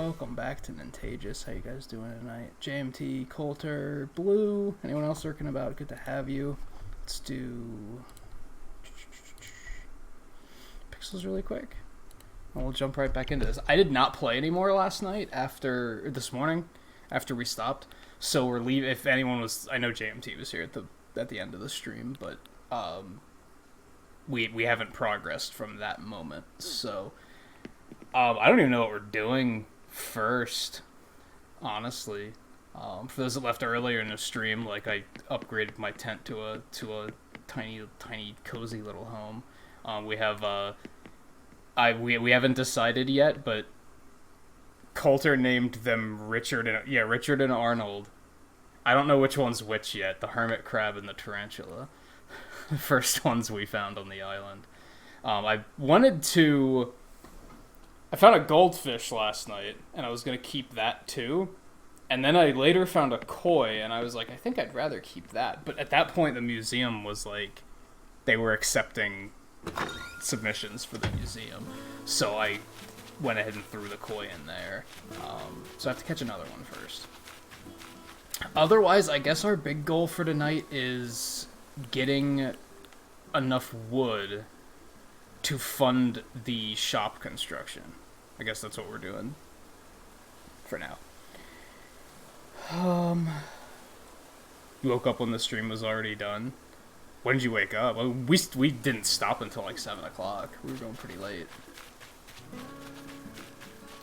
Welcome back to Nintagious. How you guys doing tonight? JMT, Coulter, Blue. Anyone else lurking about? Good to have you. Let's do pixels really quick. And we'll jump right back into this. I did not play anymore last night this morning after we stopped. So we're leaving. If anyone was, I know JMT was here at the end of the stream, but we haven't progressed from that moment. So I don't even know what we're doing first, honestly. For those that left earlier in the stream, like, I upgraded my tent to a tiny cozy little home. We have we haven't decided yet, but Coulter named them Richard and Arnold. I don't know which one's which yet. The hermit crab and the tarantula, the first ones we found on the island. I found a goldfish last night, and I was going to keep that too. And then I later found a koi, and I was like, I think I'd rather keep that. But at that point, the museum was like, they were accepting submissions for the museum. So I went ahead and threw the koi in there. So I have to catch another one first. Otherwise, I guess our big goal for tonight is getting enough wood to fund the shop construction. I guess that's what we're doing for now. You woke up when the stream was already done. When did you wake up? Well, we didn't stop until like 7 o'clock. We were going pretty late.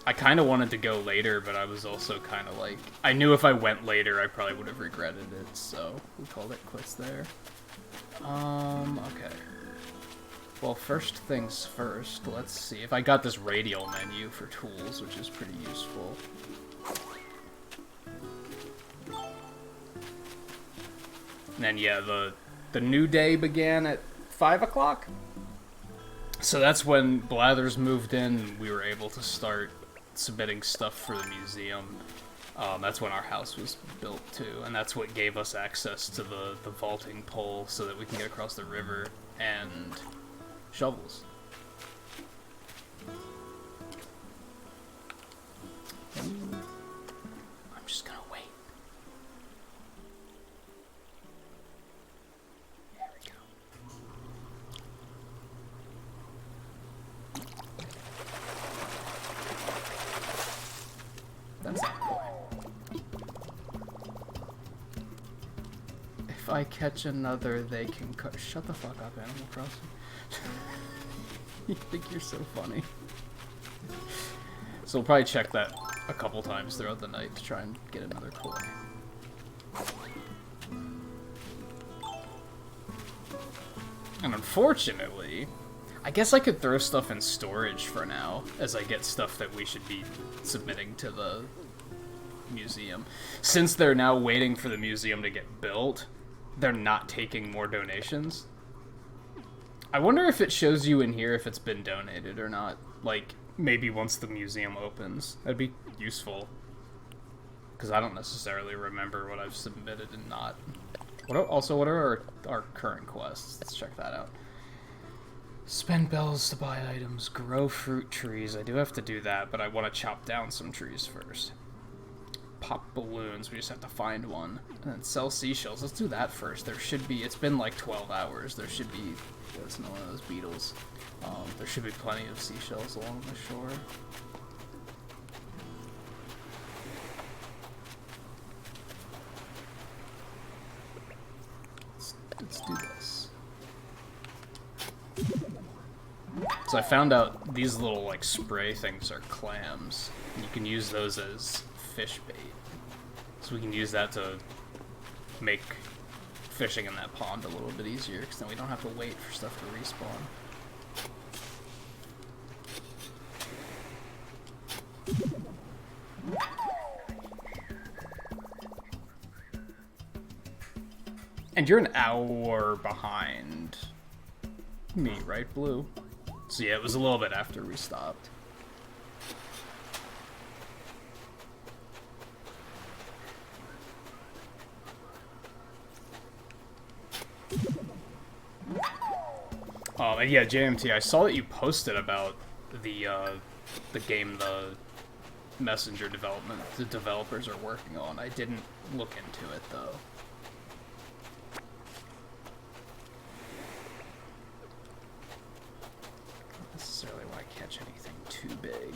I kind of wanted to go later, but I was also kind of like, I knew if I went later, I probably would have regretted it, so we called it quits there. Okay. Well, first things first, let's see if I got this radial menu for tools, which is pretty useful. And then, yeah, the new day began at 5 o'clock. So that's when Blathers moved in, and we were able to start submitting stuff for the museum. That's when our house was built, too, and that's what gave us access to the vaulting pole so that we can get across the river and shovels. I'm just gonna wait. There we go. That's not cool. If I catch another, they can shut the fuck up, Animal Crossing. You think you're so funny. So we'll probably check that a couple times throughout the night to try and get another koi. And unfortunately, I guess I could throw stuff in storage for now, as I get stuff that we should be submitting to the museum. Since they're now waiting for the museum to get built, they're not taking more donations. I wonder if it shows you in here if it's been donated or not. Like, maybe once the museum opens. That'd be useful. Because I don't necessarily remember what I've submitted and not. What are our current quests? Let's check that out. Spend bells to buy items. Grow fruit trees. I do have to do that, but I want to chop down some trees first. Pop balloons. We just have to find one. And then sell seashells. Let's do that first. There should be... It's been like 12 hours. There should be... That's not one of those beetles. There should be plenty of seashells along the shore. Let's do this. So I found out these little, like, spray things are clams. You can use those as fish bait. So we can use that to make fishing in that pond a little bit easier, because then we don't have to wait for stuff to respawn. And you're an hour behind me, right, Blue? So yeah, it was a little bit after we stopped. And yeah, JMT, I saw that you posted about the game, Messenger development the developers are working on. I didn't look into it, though. Not necessarily want to catch anything too big.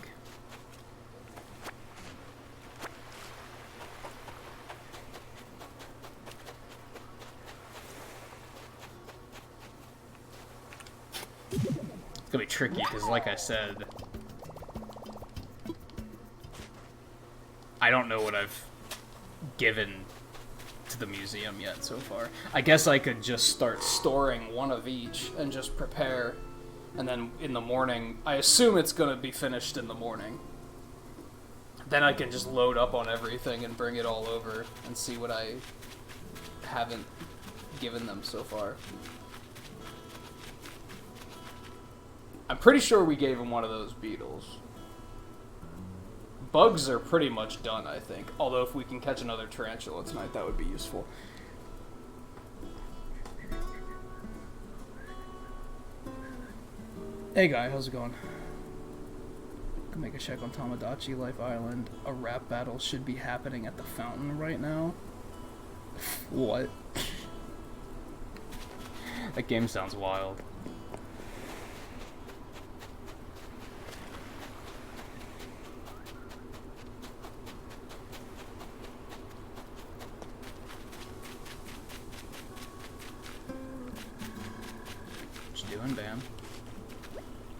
It's gonna be tricky, because like I said, I don't know what I've given to the museum yet so far. I guess I could just start storing one of each and just prepare, and then in the morning, I assume it's gonna be finished in the morning. Then I can just load up on everything and bring it all over and see what I haven't given them so far. I'm pretty sure we gave him one of those beetles. Bugs are pretty much done, I think. Although if we can catch another tarantula tonight, that would be useful. Hey guy, how's it going? Can make a check on Tamagotchi Life Island. A rap battle should be happening at the fountain right now. What? That game sounds wild. Bam.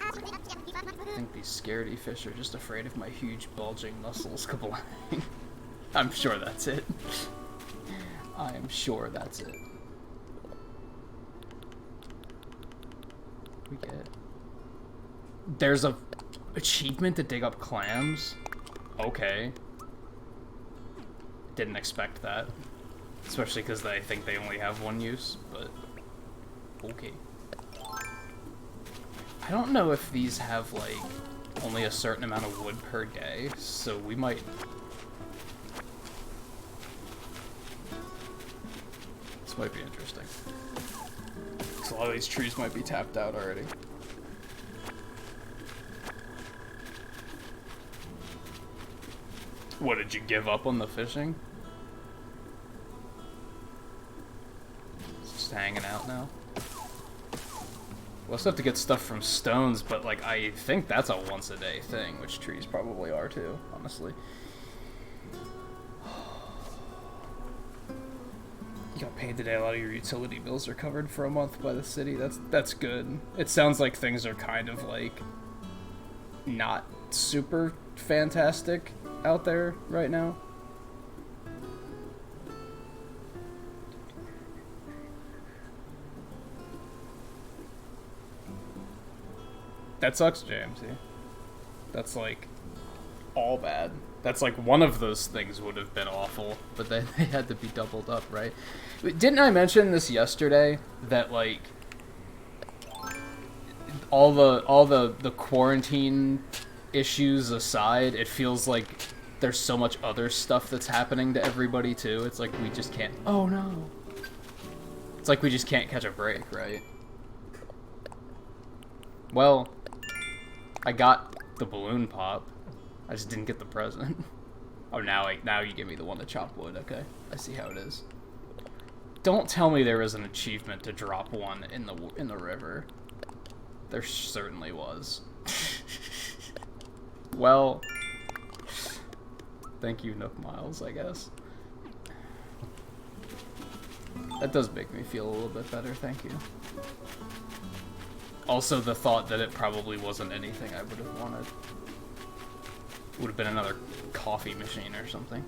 I think these scaredy fish are just afraid of my huge bulging muscles kablang. I'm sure that's it. I am sure that's it. We get... There's a achievement to dig up clams? Okay. Didn't expect that. Especially because I think they only have one use, but... Okay. I don't know if these have, like, only a certain amount of wood per day, so we might... This might be interesting. So a lot of these trees might be tapped out already. What, did you give up on the fishing? It's just hanging out now? We'll also have to get stuff from stones, but, like, I think that's a once-a-day thing, which trees probably are, too, honestly. You got paid today, a lot of your utility bills are covered for a month by the city. That's good. It sounds like things are kind of, like, not super fantastic out there right now. That sucks, JMC. That's, like, all bad. That's, like, one of those things would have been awful, but then they had to be doubled up, right? Didn't I mention this yesterday, that, like, all the quarantine issues aside, it feels like there's so much other stuff that's happening to everybody, too. It's like we just can't... Oh, no. It's like we just can't catch a break, right? Well... I got the balloon pop. I just didn't get the present. Oh, now you give me the one to chop wood. Okay, I see how it is. Don't tell me there was an achievement to drop one in the river. There certainly was. Well, thank you, Nook Miles, I guess. That does make me feel a little bit better, thank you. Also, the thought that it probably wasn't anything I would have wanted. Would have been another coffee machine or something.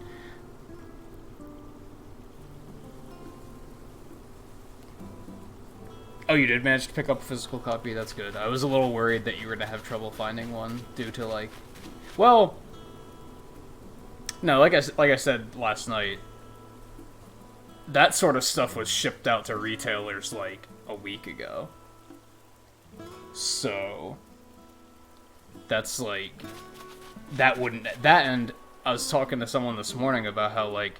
Oh, you did manage to pick up a physical copy? That's good. I was a little worried that you were to have trouble finding one due to, like... Well... No, like I said last night, that sort of stuff was shipped out to retailers, like, a week ago. So, that's like, that and I was talking to someone this morning about how, like,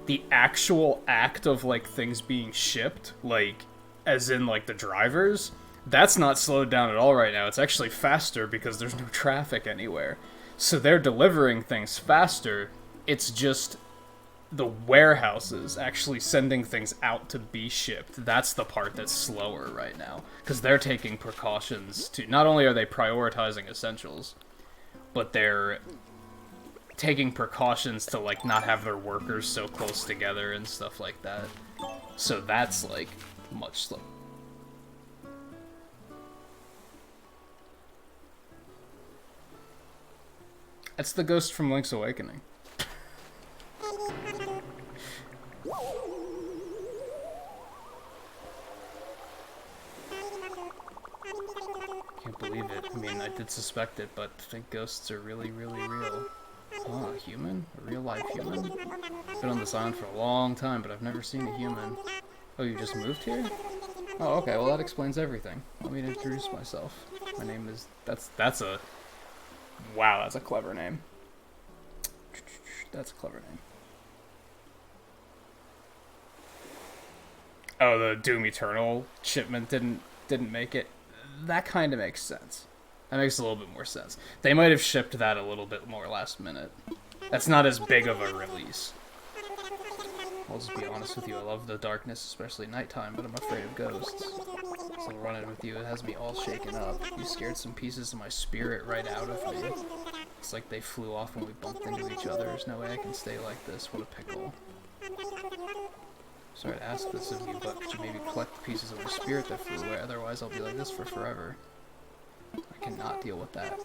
the actual act of, like, things being shipped, like, as in, like, the drivers, that's not slowed down at all right now. It's actually faster because there's no traffic anywhere. So they're delivering things faster. It's just the warehouses actually sending things out to be shipped. That's the part that's slower right now. Because they're taking precautions to... Not only are they prioritizing essentials, but they're taking precautions to, like, not have their workers so close together and stuff like that. So that's, like, much slower. That's the ghost from Link's Awakening. Can't believe it. I mean, I did suspect it, but I think ghosts are really, really real. Oh, a human? A real life human? Been on this island for a long time, but I've never seen a human. Oh, you just moved here? Oh, okay, well that explains everything. Let me introduce myself. My name is... That's a... Wow, that's a clever name. That's a clever name. Oh, the Doom Eternal shipment didn't make it. That kind of makes sense. That makes a little bit more sense. They might have shipped that a little bit more last minute. That's not as big of a release. I'll just be honest with you, I love the darkness, especially nighttime, but I'm afraid of ghosts. So running with you, it has me all shaken up. You scared some pieces of my spirit right out of me. It's like they flew off when we bumped into each other. There's no way I can stay like this. What a pickle. Sorry to ask this of you, but could you maybe collect the pieces of my spirit that flew away? Otherwise I'll be like this for forever. I cannot deal with that.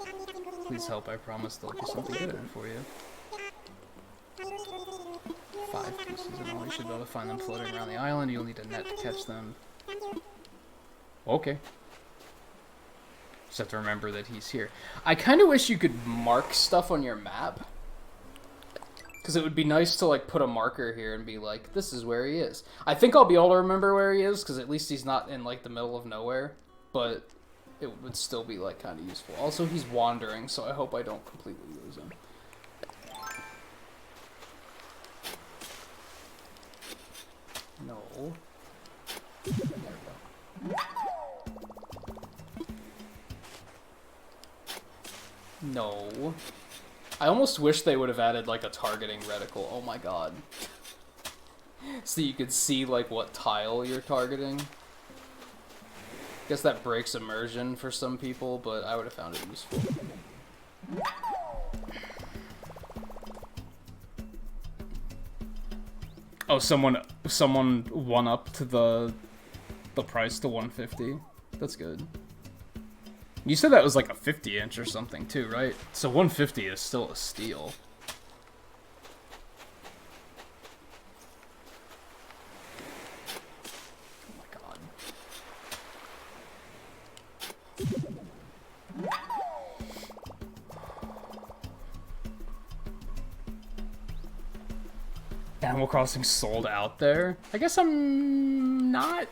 Please help, I promise there'll be something good in it for you. 5 pieces in all. You should be able to find them floating around the island. You'll need a net to catch them. Okay. Just have to remember that he's here. I kind of wish you could mark stuff on your map. Because it would be nice to, like, put a marker here and be like, this is where he is. I think I'll be able to remember where he is, because at least he's not in, like, the middle of nowhere. But it would still be, like, kind of useful. Also, he's wandering, so I hope I don't completely lose him. No. There we go. No. I almost wish they would have added, like, a targeting reticle. Oh my god. So you could see, like, what tile you're targeting. Guess that breaks immersion for some people, but I would have found it useful. Oh, someone won up to the price to 150. That's good. You said that was like a 50-inch or something too, right? So 150 is still a steal. Oh my god. Animal Crossing sold out there? I guess I'm not...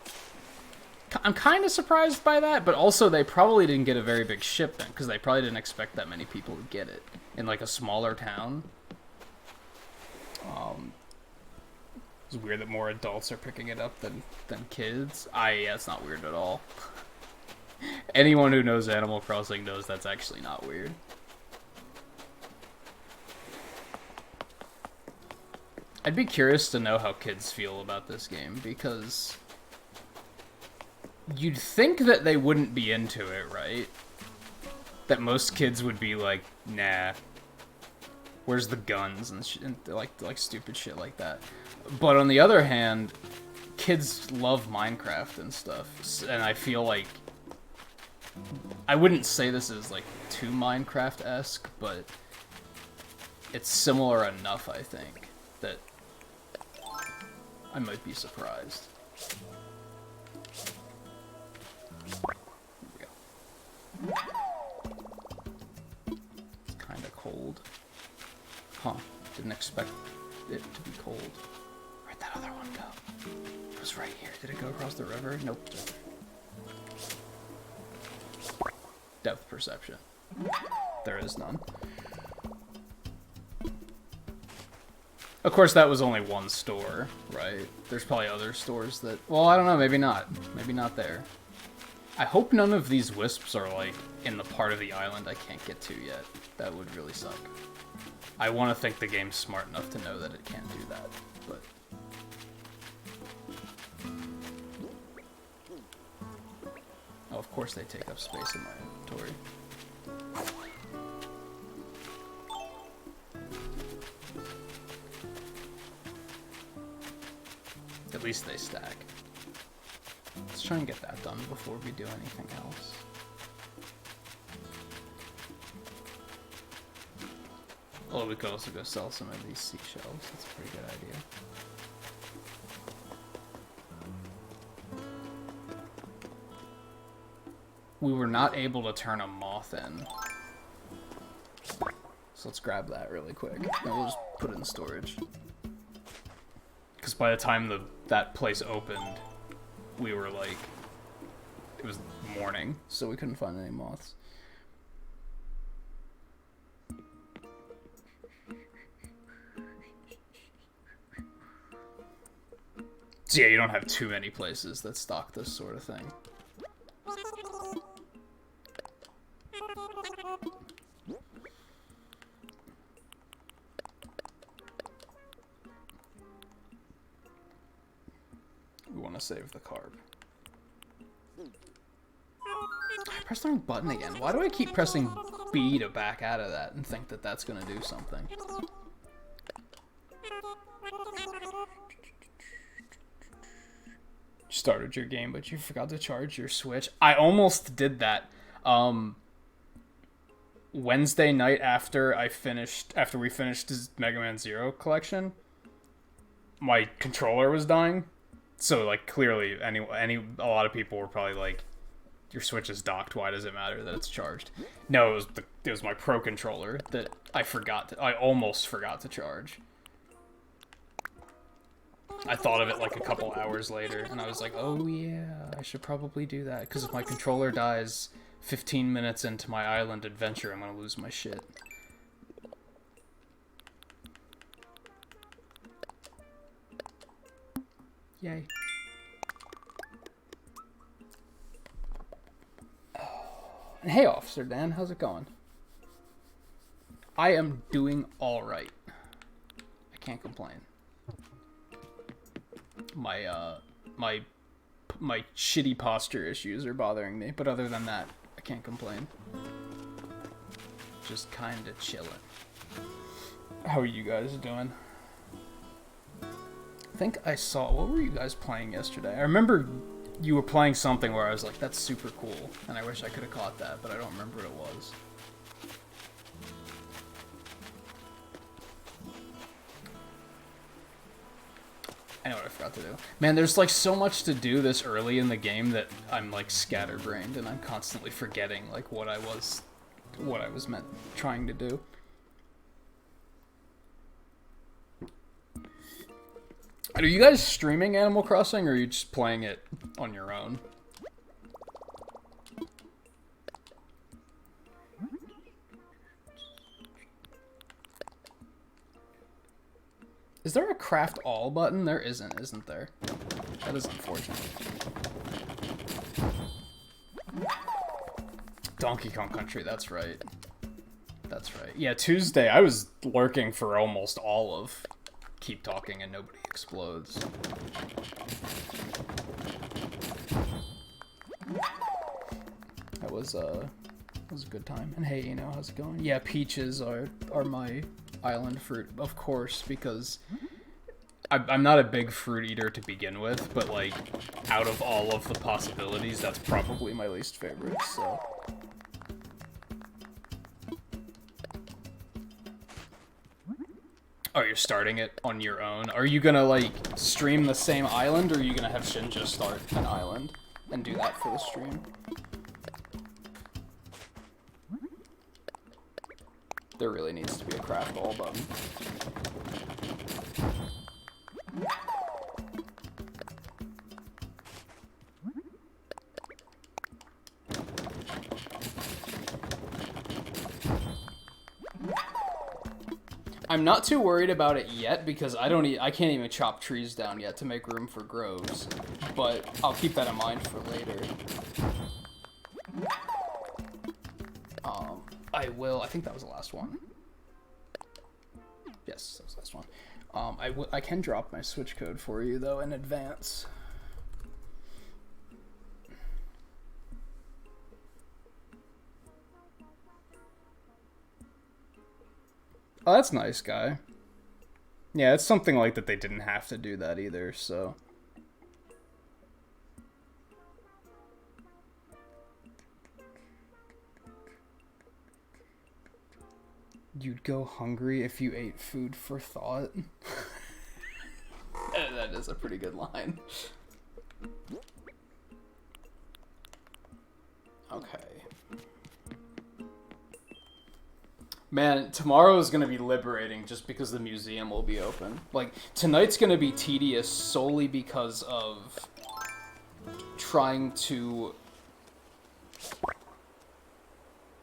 I'm kind of surprised by that, but also they probably didn't get a very big shipment, because they probably didn't expect that many people to get it in, like, a smaller town. It's weird that more adults are picking it up than kids. Yeah, it's not weird at all. Anyone who knows Animal Crossing knows that's actually not weird. I'd be curious to know how kids feel about this game, because you'd think that they wouldn't be into it, right? That most kids would be like, nah, where's the guns and like stupid shit like that. But on the other hand, kids love Minecraft and stuff, and I feel like I wouldn't say this is like too Minecraft-esque, but it's similar enough, I think, that I might be surprised. Here we go. It's kind of cold. Huh. Didn't expect it to be cold. Where'd that other one go? It was right here. Did it go across the river? Nope. Depth perception. There is none. Of course, that was only one store, right? There's probably other stores that... Well, I don't know, maybe not. Maybe not there. I hope none of these wisps are, like, in the part of the island I can't get to yet. That would really suck. I want to think the game's smart enough to know that it can't do that, but... Oh, of course they take up space in my inventory. At least they stack. Let's try and get that done before we do anything else. Well, we could also go sell some of these seashells. That's a pretty good idea. We were not able to turn a moth in. So let's grab that really quick. And we'll just put it in storage. Because by the time that place opened, we were like... It was morning, so we couldn't find any moths. So yeah, you don't have too many places that stock this sort of thing. We want to save the carb. I pressed the wrong button again. Why do I keep pressing B to back out of that and think that that's going to do something? Started your game, but you forgot to charge your Switch. I almost did that. Wednesday night after we finished his Mega Man Zero collection, my controller was dying. So like clearly, a lot of people were probably like, "Your Switch is docked. Why does it matter that it's charged?" No, it was my Pro controller that I almost forgot to charge. I thought of it like a couple hours later, and I was like, "Oh yeah, I should probably do that." Because if my controller dies 15 minutes into my island adventure, I'm gonna lose my shit. Yay. And hey, Officer Dan, how's it going? I am doing alright. I can't complain. My shitty posture issues are bothering me, but other than that, I can't complain. Just kinda chilling. How are you guys doing? I think I saw... What were you guys playing yesterday? I remember you were playing something where I was like, that's super cool, and I wish I could have caught that, but I don't remember what it was. I know what I forgot to do. Man, there's like so much to do this early in the game that I'm like scatterbrained, and I'm constantly forgetting like what I was trying to do. Are you guys streaming Animal Crossing, or are you just playing it on your own? Is there a craft all button? There isn't there? That is unfortunate. Donkey Kong Country, that's right. That's right. Yeah, Tuesday, I was lurking for almost all of Keep Talking and Nobody Explodes. That was a good time. And hey, you know, how's it going? Yeah, peaches are my island fruit, of course, because I'm not a big fruit eater to begin with, but like, out of all of the possibilities, that's probably my least favorite, so... Oh, you're starting it on your own? Are you gonna, like, stream the same island, or are you gonna have Shinja start an island and do that for the stream? There really needs to be a craft all button. I'm not too worried about it yet because I can't even chop trees down yet to make room for groves, but I'll keep that in mind for later. I will. I think that was the last one. Yes, that was the last one. I can drop my Switch code for you, though, in advance. Oh, that's nice, guy. Yeah, it's something like that they didn't have to do that either, so... You'd go hungry if you ate food for thought. That is a pretty good line. Okay. Man, tomorrow is going to be liberating just because the museum will be open. Like, tonight's going to be tedious solely because of trying to...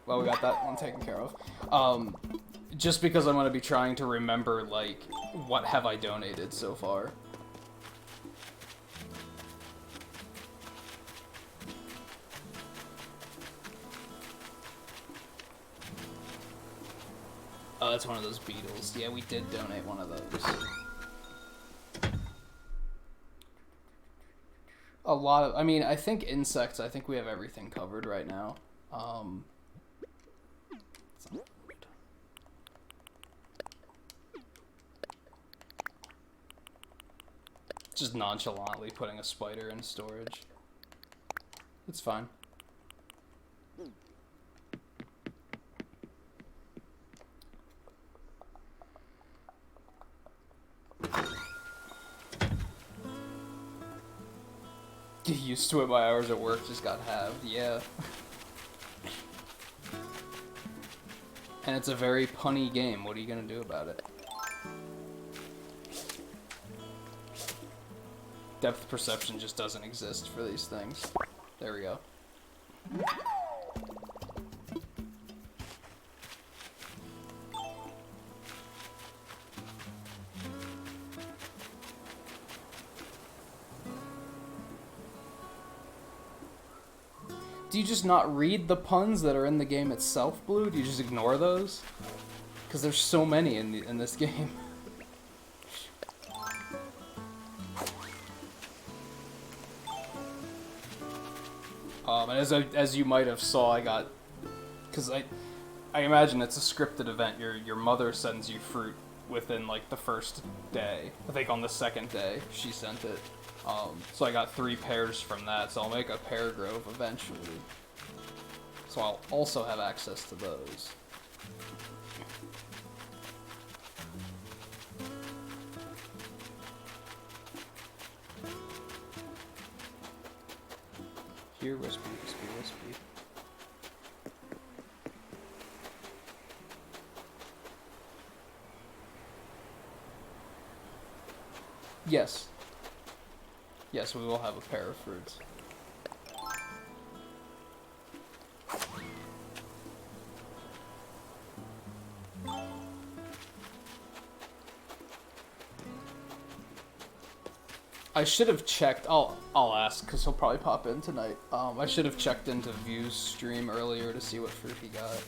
Well, we got that one taken care of. Just because I'm going to be trying to remember, like, what have I donated so far. Oh, that's one of those beetles. Yeah, we did donate one of those. A lot of... I mean, I think insects, I think we have everything covered right now. Just nonchalantly putting a spider in storage. It's fine. Get used to it, my hours at work just got halved, yeah. And it's a very punny game, what are you gonna do about it? Depth perception just doesn't exist for these things. There we go. Do you just not read the puns that are in the game itself, Blue? Do you just ignore those? Because there's so many in this game. And as you might have saw, I got... Because I imagine it's a scripted event. Your mother sends you fruit within, like, the first day. I think on the second day, she sent it. So I got 3 pairs from that, so I'll make a pear grove eventually. So I'll also have access to those. Here, wispy, wispy, wispy. Yes. Yes, we will have a pair of fruits. I should have checked. I'll ask because he'll probably pop in tonight. I should have checked into View's stream earlier to see what fruit he got.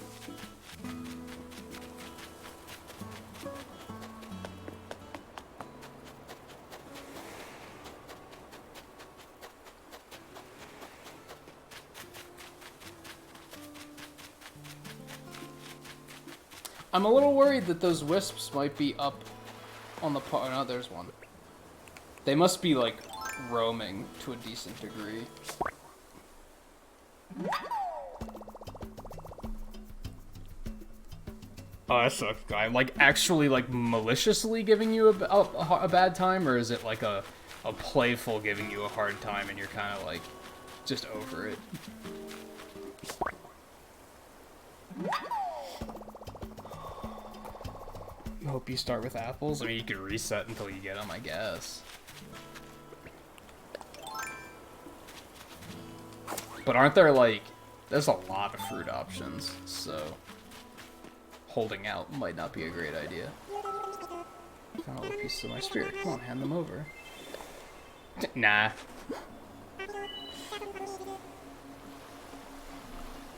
I'm a little worried that those wisps might be up on the oh, no, there's one. They must be, like, roaming to a decent degree. Oh, that sucks, guy. Like, actually, like, maliciously giving you a bad time? Or is it, like, a playful giving you a hard time and you're kind of, like, just over it? I hope you start with apples. I mean, you can reset until you get them, I guess. But aren't there, like... There's a lot of fruit options, so... Holding out might not be a great idea. Found all the pieces of my spirit. Come on, hand them over. Nah.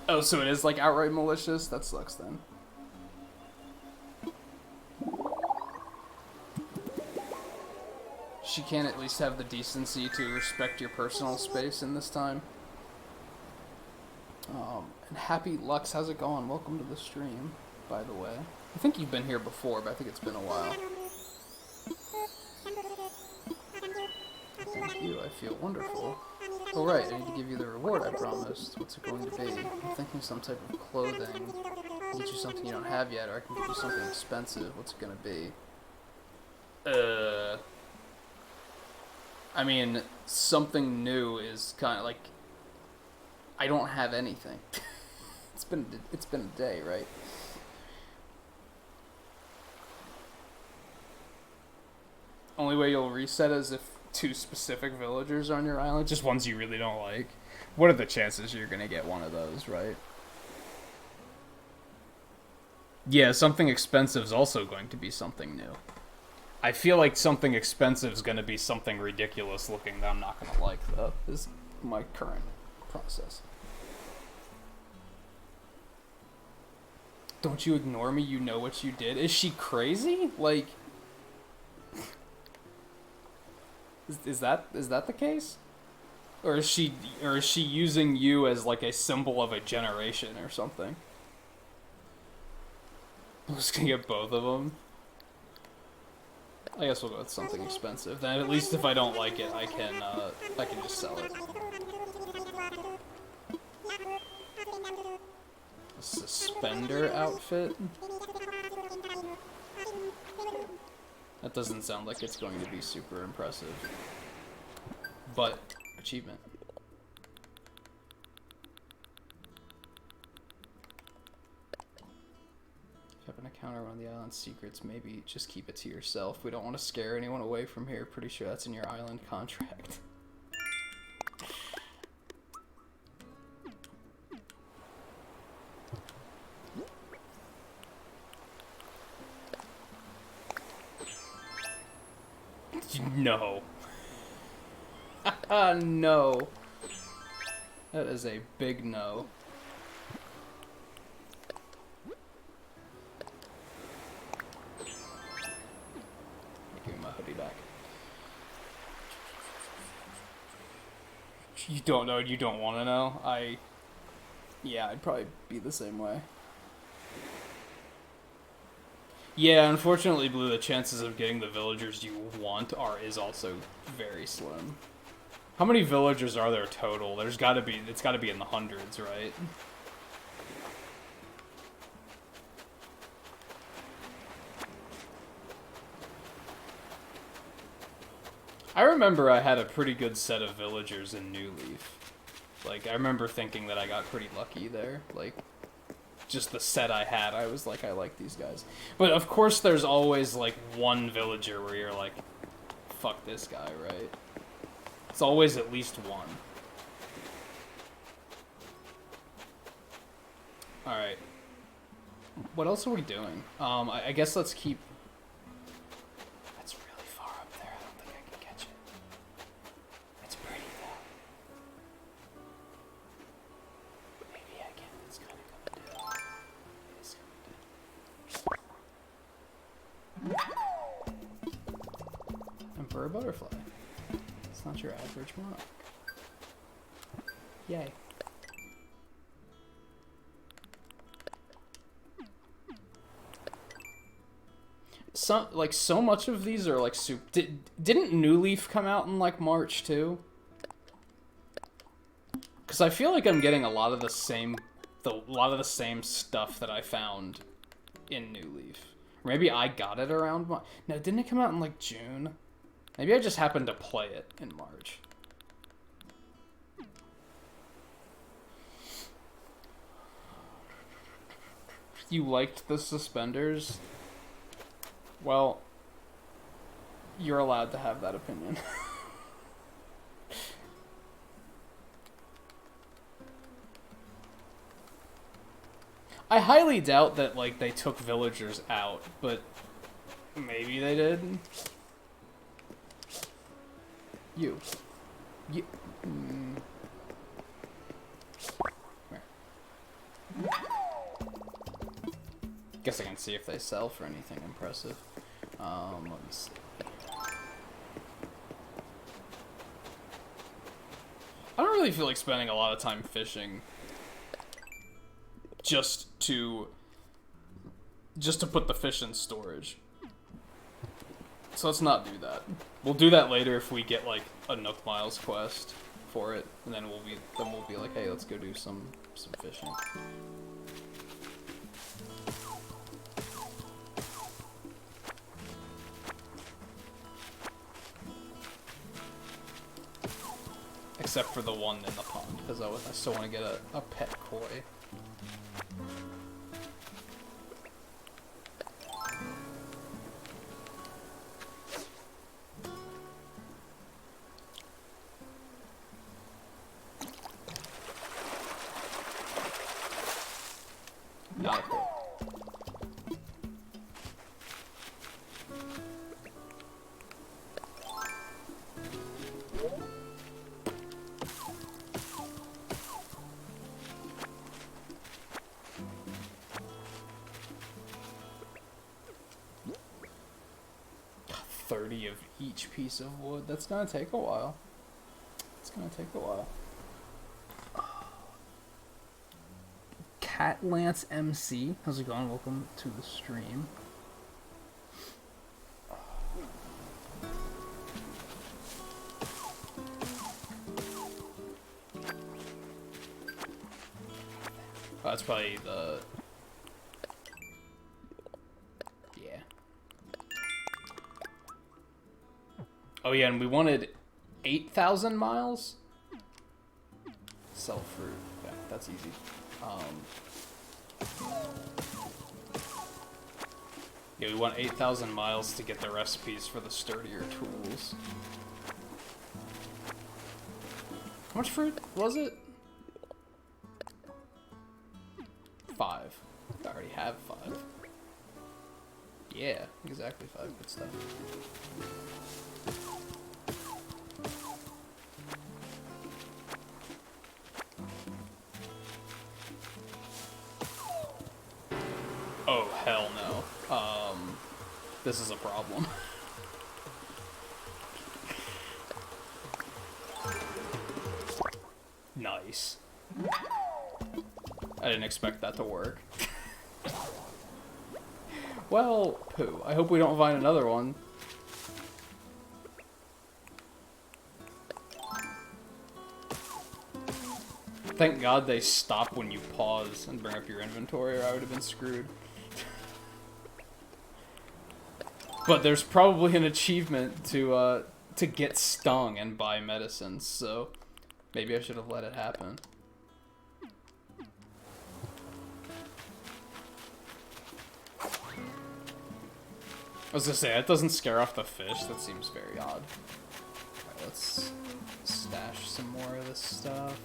Oh, so it is like outright malicious? That sucks then. She can't at least have the decency to respect your personal space in this time. And Happy Lux, how's it going? Welcome to the stream, by the way. I think you've been here before, but I think it's been a while. Thank you, I feel wonderful. Oh right, I need to give you the reward I promised. What's it going to be? I'm thinking some type of clothing. I'll get you something you don't have yet, or I can get you something expensive. What's it gonna be? I mean, something new is kind of like... I don't have anything. It's been a day, right? Only way you'll reset is if 2 specific villagers are on your island, just ones you really don't like. What are the chances you're gonna get one of those, right? Yeah, something expensive is also going to be something new. I feel like something expensive is going to be something ridiculous looking that I'm not going to like, though, is my current process. Don't you ignore me, you know what you did. Is she crazy? Like... Is that the case? Or is she using you as like a symbol of a generation or something? I'm just gonna get both of them. I guess we'll go with something expensive. Then at least if I don't like it, I can just sell it. A suspender outfit? That doesn't sound like it's going to be super impressive. But, achievement. If you happen to encounter one of the island's secrets, maybe just keep it to yourself. We don't want to scare anyone away from here. Pretty sure that's in your island contract. No. No. That is a big no. Give me my hoodie back. You don't know, you don't want to know? Yeah, I'd probably be the same way. Yeah, unfortunately, Blue, the chances of getting the villagers you want is also very slim. How many villagers are there total? It's gotta be in the hundreds, right? I remember I had a pretty good set of villagers in New Leaf. Like, I remember thinking that I got pretty lucky there. Like, just the set I had, I was like, I like these guys. But of course there's always like one villager where you're like, fuck this guy, right? It's always at least one. Alright. What else are we doing? I guess let's keep... That's really far up there, I don't think I can catch it. It's pretty though. Maybe I can, it's kinda gonna do. Emperor Butterfly. It's not your average monarch. Yay. So much of these are like didn't New Leaf come out in like March too? Because I feel like I'm getting a lot of the same stuff that I found in New Leaf. Maybe I got it around no, didn't it come out in like June? Maybe I just happened to play it in March. You liked the suspenders? Well, you're allowed to have that opinion. I highly doubt that, like, they took villagers out, but maybe they did. You. Guess I can see if they sell for anything impressive. Let me see. I don't really feel like spending a lot of time fishing just to put the fish in storage. So let's not do that. We'll do that later if we get like a Nook Miles quest for it, and then we'll be like, hey, let's go do some fishing. Except for the one in the pond, because I still want to get a pet koi. Not a koi. Of each piece of wood. That's gonna take a while. It's gonna take a while. Cat Lance MC, how's it going? Welcome to the stream. Oh, that's probably the... Yeah. Oh yeah, and we wanted 8,000 miles? Sell fruit. Yeah, that's easy. Yeah, we want 8,000 miles to get the recipes for the sturdier tools. How much fruit was it? 5. I already have 5. Yeah, exactly 5. Good stuff. Oh, hell no. This is a problem. Nice. I didn't expect that to work. Well, poo. I hope we don't find another one. Thank God they stop when you pause and bring up your inventory, or I would have been screwed. But there's probably an achievement to get stung and buy medicines, so maybe I should have let it happen. I was gonna say, that doesn't scare off the fish. That seems very odd. Alright, let's stash some more of this stuff.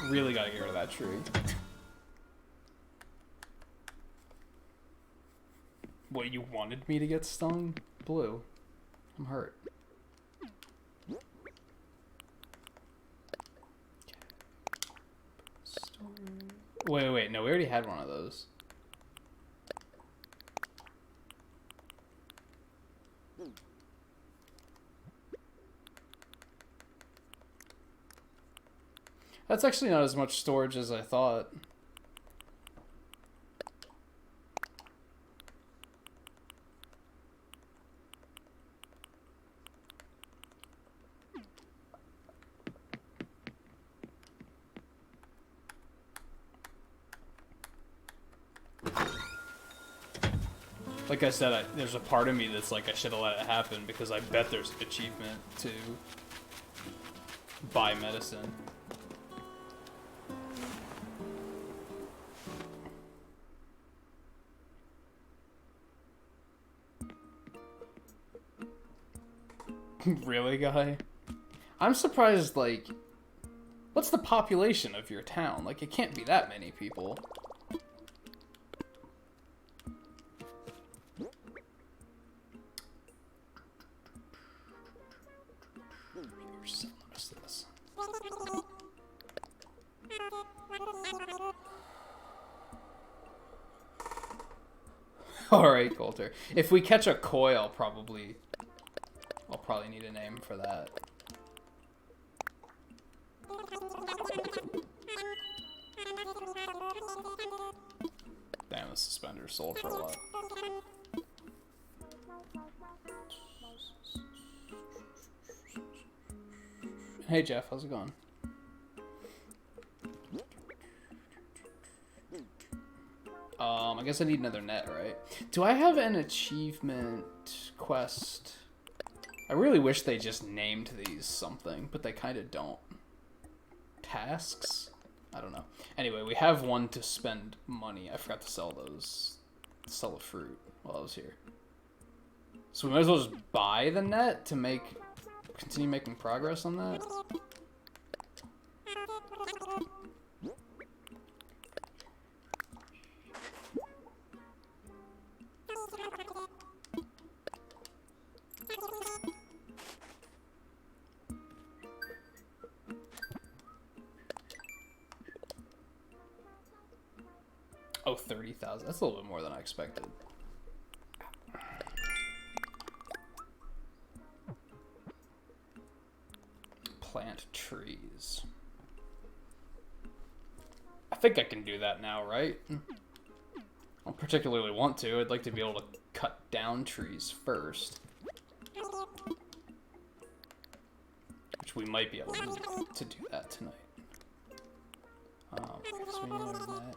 Really gotta get rid of that tree. What, you wanted me to get stung? Blue. I'm hurt. Wait, no, we already had one of those. That's actually not as much storage as I thought. Like I said, there's a part of me that's like, I should have let it happen, because I bet there's an achievement to buy medicine. Really, guy? I'm surprised, like, what's the population of your town? Like, it can't be that many people. Alright, Coulter. If we catch a koi, I'll probably need a name for that. Damn, the suspender sold for a lot. Hey Jeff, how's it going? I guess I need another net, right? Do I have an achievement quest? I really wish they just named these something, but they kind of don't. Tasks? I don't know. Anyway, we have one to spend money. I forgot to sell those. Sell a fruit while I was here. So we might as well just buy the net to continue making progress on that. Oh, 30,000. That's a little bit more than I expected. Plant trees. I think I can do that now, right? I don't particularly want to. I'd like to be able to cut down trees first. Which we might be able to do that tonight. So we need that.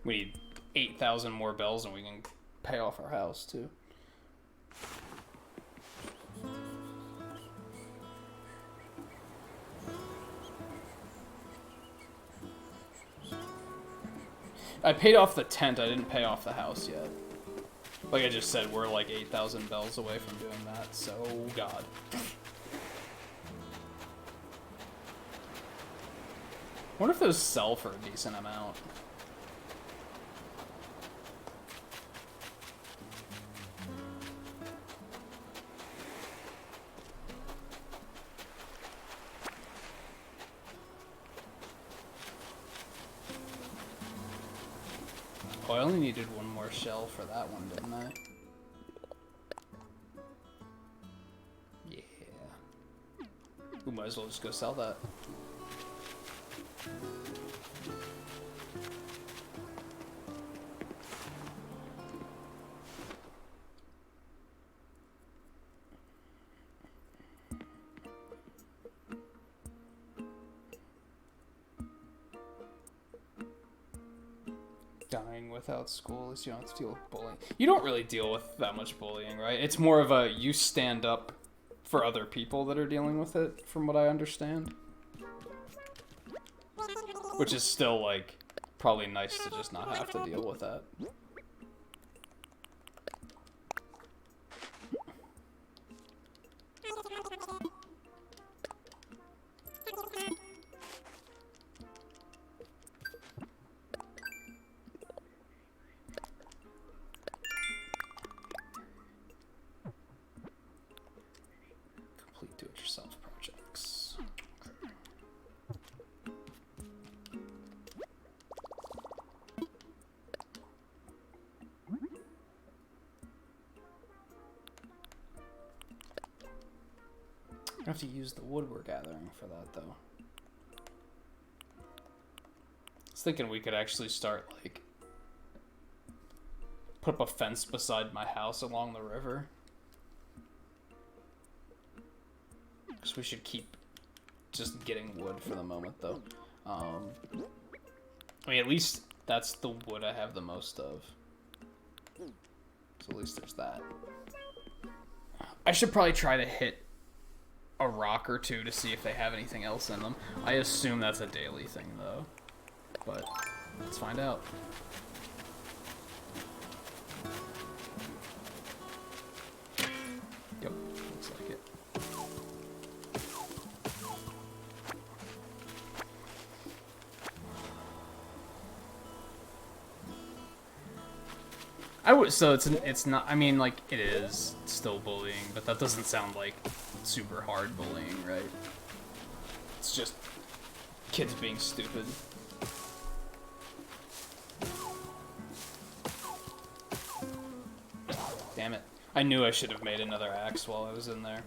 We need 8,000 more bells and we can pay off our house too. I paid off the tent, I didn't pay off the house yet. Like I just said, we're like 8,000 bells away from doing that, so God. I wonder if those sell for a decent amount. Oh, I only needed one more shell for that one, didn't I? Yeah. We might as well just go sell that. Dying without school, at least you don't have to deal with bullying. You don't really deal with that much bullying, right? It's more of a you stand up for other people that are dealing with it, from what I understand. Which is still, like, probably nice to just not have to deal with that. Complete do-it-yourself projects. I have to use the wood we're gathering for that, though. I was thinking we could actually start, like, put up a fence beside my house along the river. Because we should keep just getting wood for the moment, though. I mean, at least that's the wood I have the most of. So at least there's that. I should probably try to hit a rock or two to see if they have anything else in them. I assume that's a daily thing, though. But let's find out. Yep, looks like it. So it's not, I mean, like, it is still bullying, but that doesn't sound like super hard bullying, right? It's just kids being stupid. Damn it. I knew I should have made another axe while I was in there.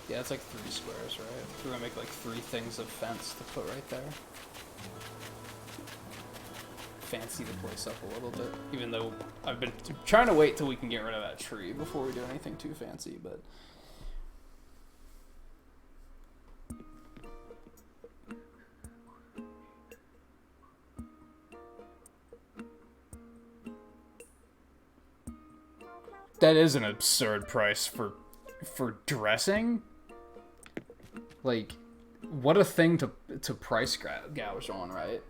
Yeah, it's like 3 squares, right? We're gonna make like 3 things of fence to put right there. Fancy the place up a little bit, even though I've been trying to wait till we can get rid of that tree before we do anything too fancy, but... That is an absurd price for dressing. Like, what a thing to price gouge on, right?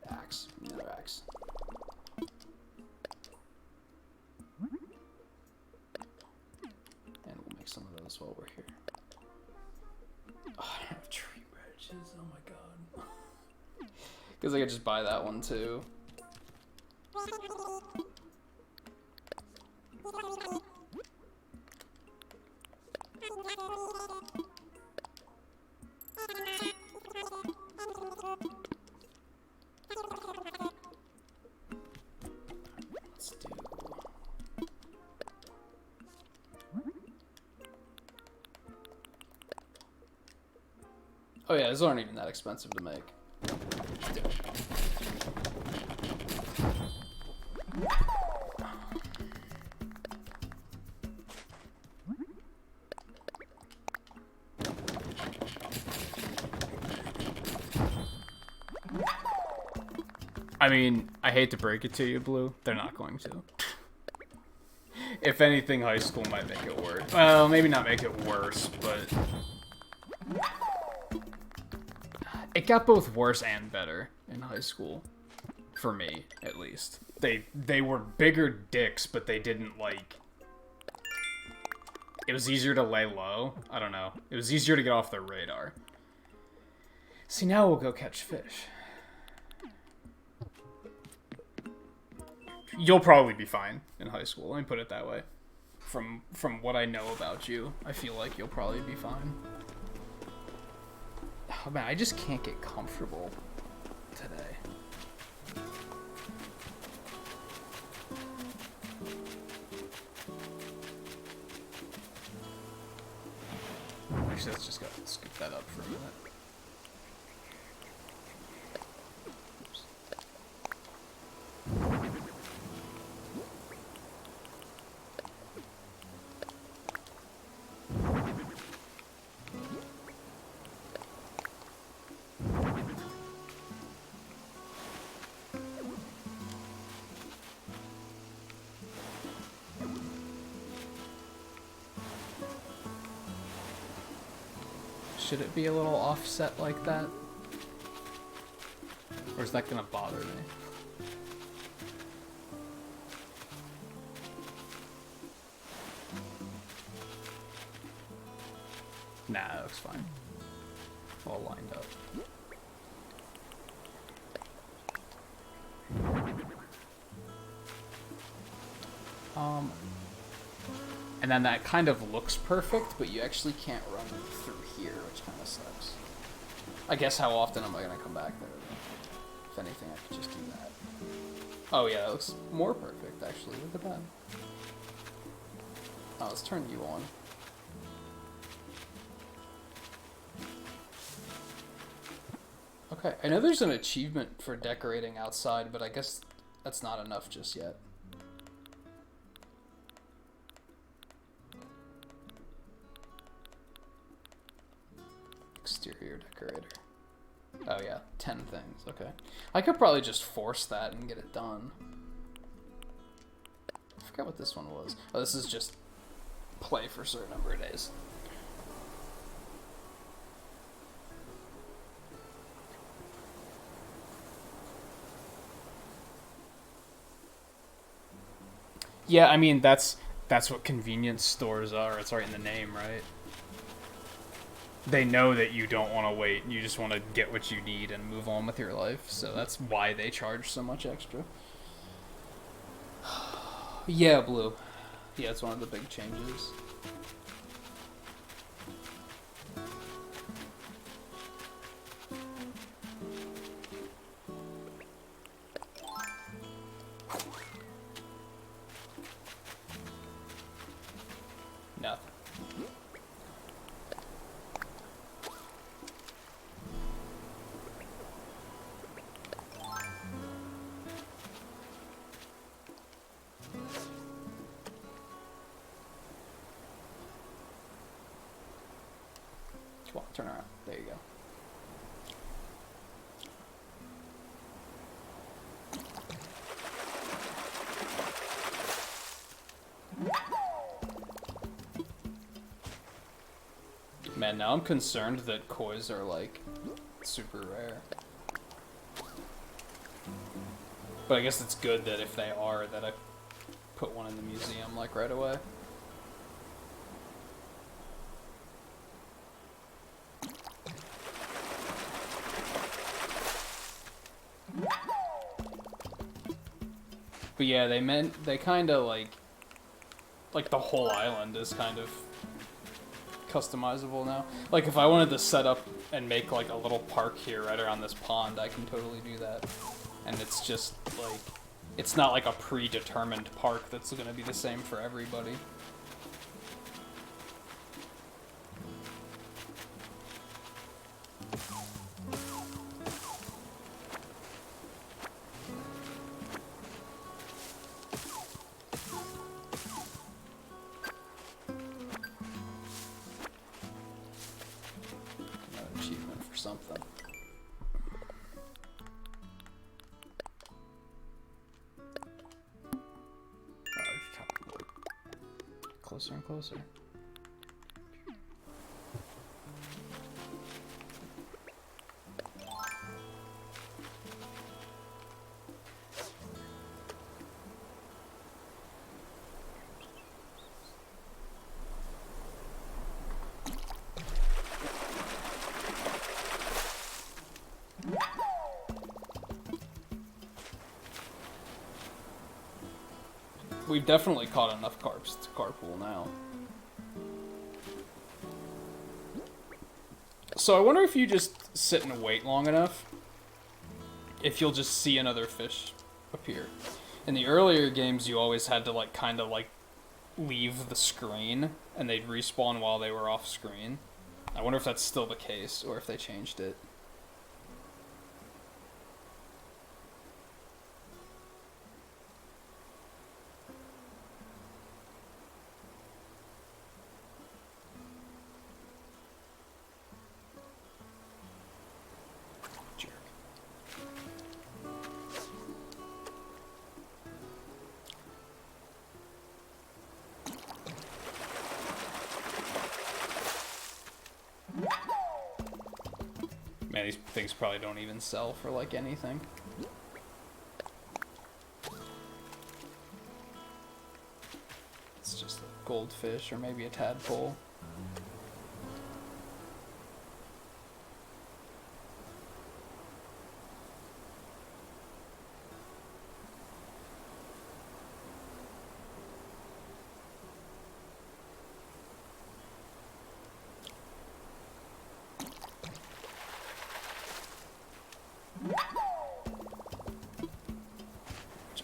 Axe. Another axe. And we'll make some of those while we're here. Oh, I don't have tree branches. Oh my god. Because I could just buy that one too. Oh yeah, these aren't even that expensive to make. I mean, I hate to break it to you, Blue. They're not going to. If anything, high school might make it worse. Well, maybe not make it worse, but... It got both worse and better in high school. For me, at least. They were bigger dicks, but they didn't, like... It was easier to lay low. I don't know. It was easier to get off their radar. See, now we'll go catch fish. You'll probably be fine in high school. Let me put it that way. From what I know about you, I feel like you'll probably be fine. Oh man, I just can't get comfortable today. Actually, let's just go scoop that up for a minute. Should it be a little offset like that? Or is that gonna bother me? Nah, that looks fine. All lined up. And then that kind of looks perfect, but you actually can't run through here, which kind of sucks. I guess how often am I going to come back there? If anything, I could just do that. Oh yeah, that looks more perfect, actually. Look at that. Oh, let's turn you on. Okay, I know there's an achievement for decorating outside, but I guess that's not enough just yet. Exterior decorator. Oh yeah, 10 things, okay. I could probably just force that and get it done. I forgot what this one was. Oh, this is just play for a certain number of days. Yeah, I mean, that's what convenience stores are. It's right in the name, right? They know that you don't want to wait. You just want to get what you need and move on with your life. So that's why they charge so much extra. Yeah, Blue. Yeah, it's one of the big changes. Nothing. Come on, turn around. There you go. Man, now I'm concerned that kois are, like, super rare. But I guess it's good that if they are, that I put one in the museum, like, right away. But yeah, they kind of, like, the whole island is kind of customizable now. Like, if I wanted to set up and make, like, a little park here right around this pond, I can totally do that. And it's just, like, it's not like a predetermined park that's gonna be the same for everybody. Something. Closer and closer. We've definitely caught enough carps to carpool now. So I wonder if you just sit and wait long enough, if you'll just see another fish appear. In the earlier games, you always had to, like, kind of, like, leave the screen, and they'd respawn while they were off screen. I wonder if that's still the case, or if they changed it. Man, these things probably don't even sell for, like, anything. It's just a goldfish or maybe a tadpole.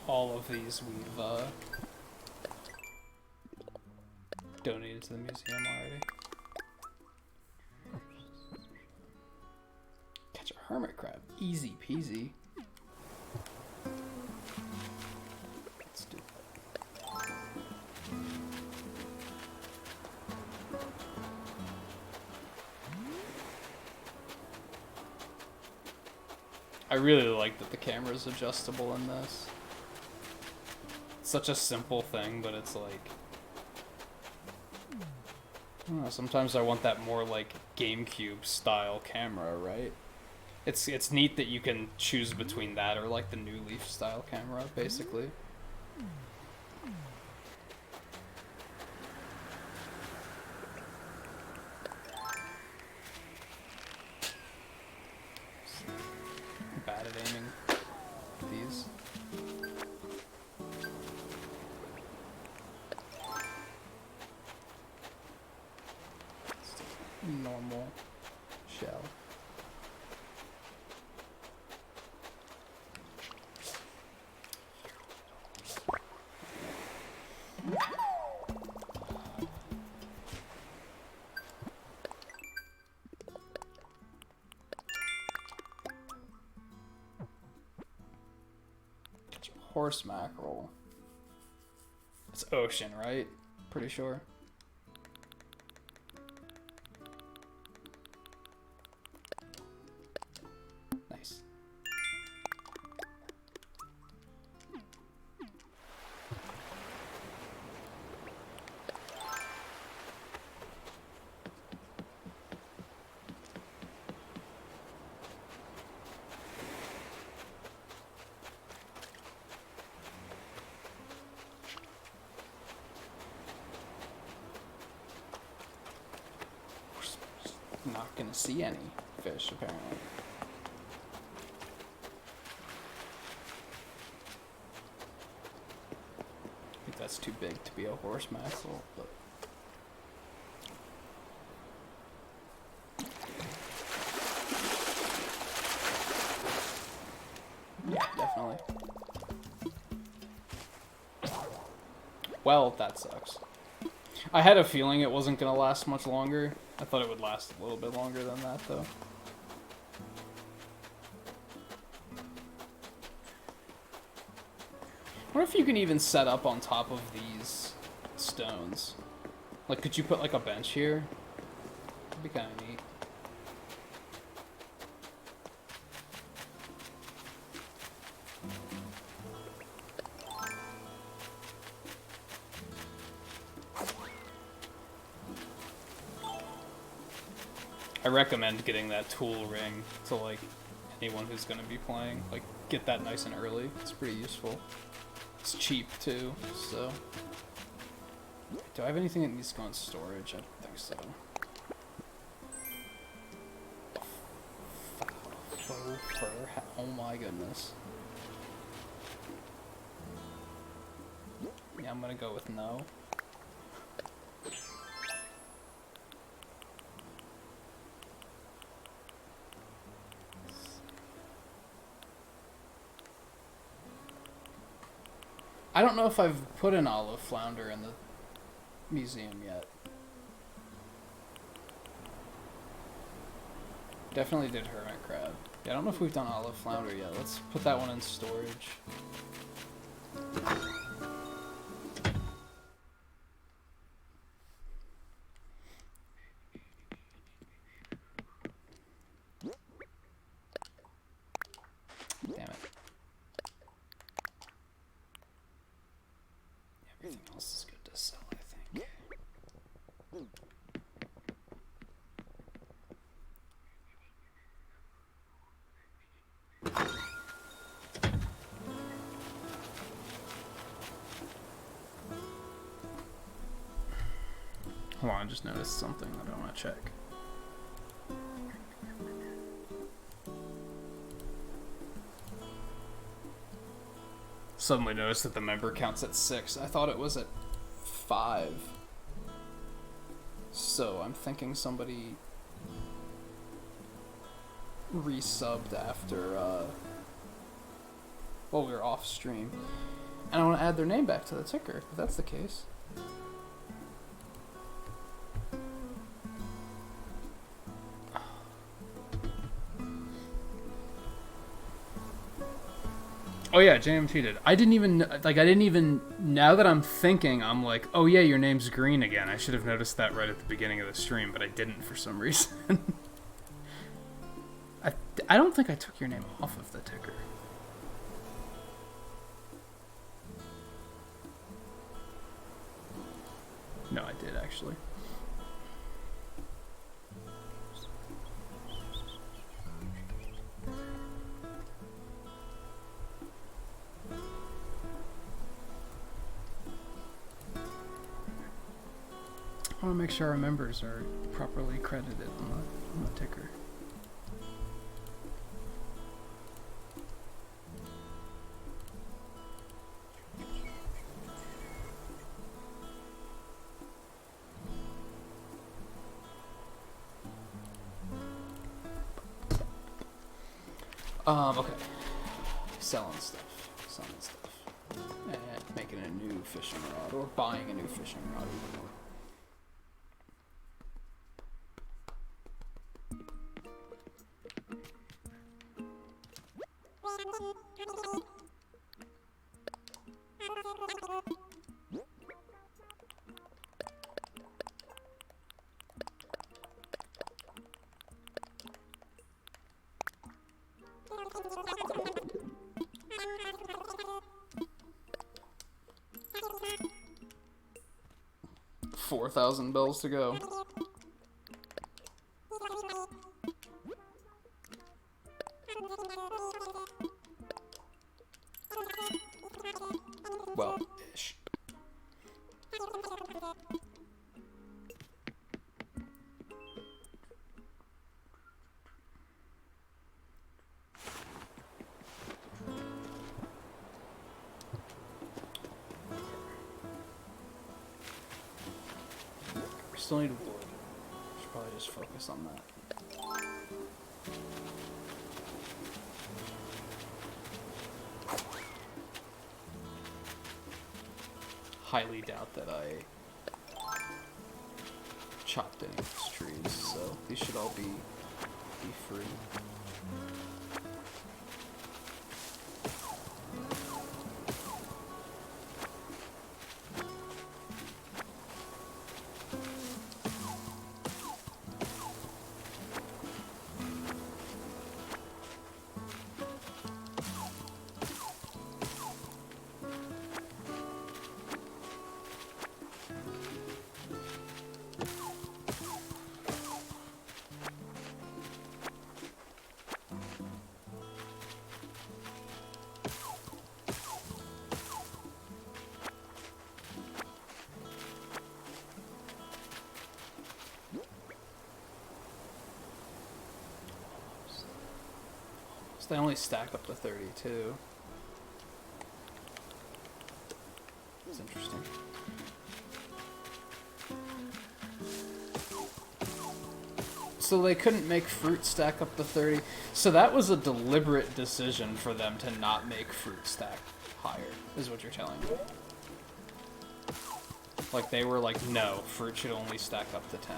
All of these we've donated to the museum already. Catch a hermit crab. Easy peasy. Let's do that. I really like that the camera's adjustable in this. Such a simple thing, but it's like, I don't know, sometimes I want that more like GameCube style camera, right? It's neat that you can choose between that or like the New Leaf style camera, basically. bad at aiming these. Normal shell. Horse mackerel. It's ocean, right? Pretty sure. Nice. Not gonna see any fish, apparently. I think that's too big to be a horse mackerel, but... yeah, definitely. Well, that sucks. I had a feeling it wasn't gonna last much longer. I thought it would last a little bit longer than that, though. I wonder if you can even set up on top of these stones. Like, could you put, like, a bench here? That'd be kind of neat. I recommend getting that tool ring to, like, anyone who's going to be playing. Like, get that nice and early. It's pretty useful. It's cheap, too, so... do I have anything that needs to go in storage? I don't think so. Faux fur. Oh my goodness. Yeah, I'm gonna go with no. I don't know if I've put an olive flounder in the museum yet. Definitely did hermit crab. Yeah, I don't know if we've done olive flounder yet. Let's put that one in storage. Damn it. Everything else is good to sell, I think. Hold on, I just noticed something that I want to check. Suddenly noticed that the member count's at 6. I thought it was at 5. So I'm thinking somebody resubbed after, while we were off stream. And I want to add their name back to the ticker, if that's the case. Oh yeah, JMT did. I didn't even, now that I'm thinking, I'm like, oh yeah, your name's Green again. I should have noticed that right at the beginning of the stream, but I didn't for some reason. I don't think I took your name off of the ticker. No, I did actually. I want to make sure our members are properly credited on the ticker. Okay. Selling stuff. And making a new fishing rod, or buying a new fishing rod. $4,000 bells to go. Well, ish. Still need wood. Should probably just focus on that. Highly doubt that I chopped any of these trees, so these should all be free. They only stack up to 32. It's interesting. So they couldn't make fruit stack up to 30. So that was a deliberate decision for them to not make fruit stack higher, is what you're telling me. Like, they were like, no, fruit should only stack up to 10.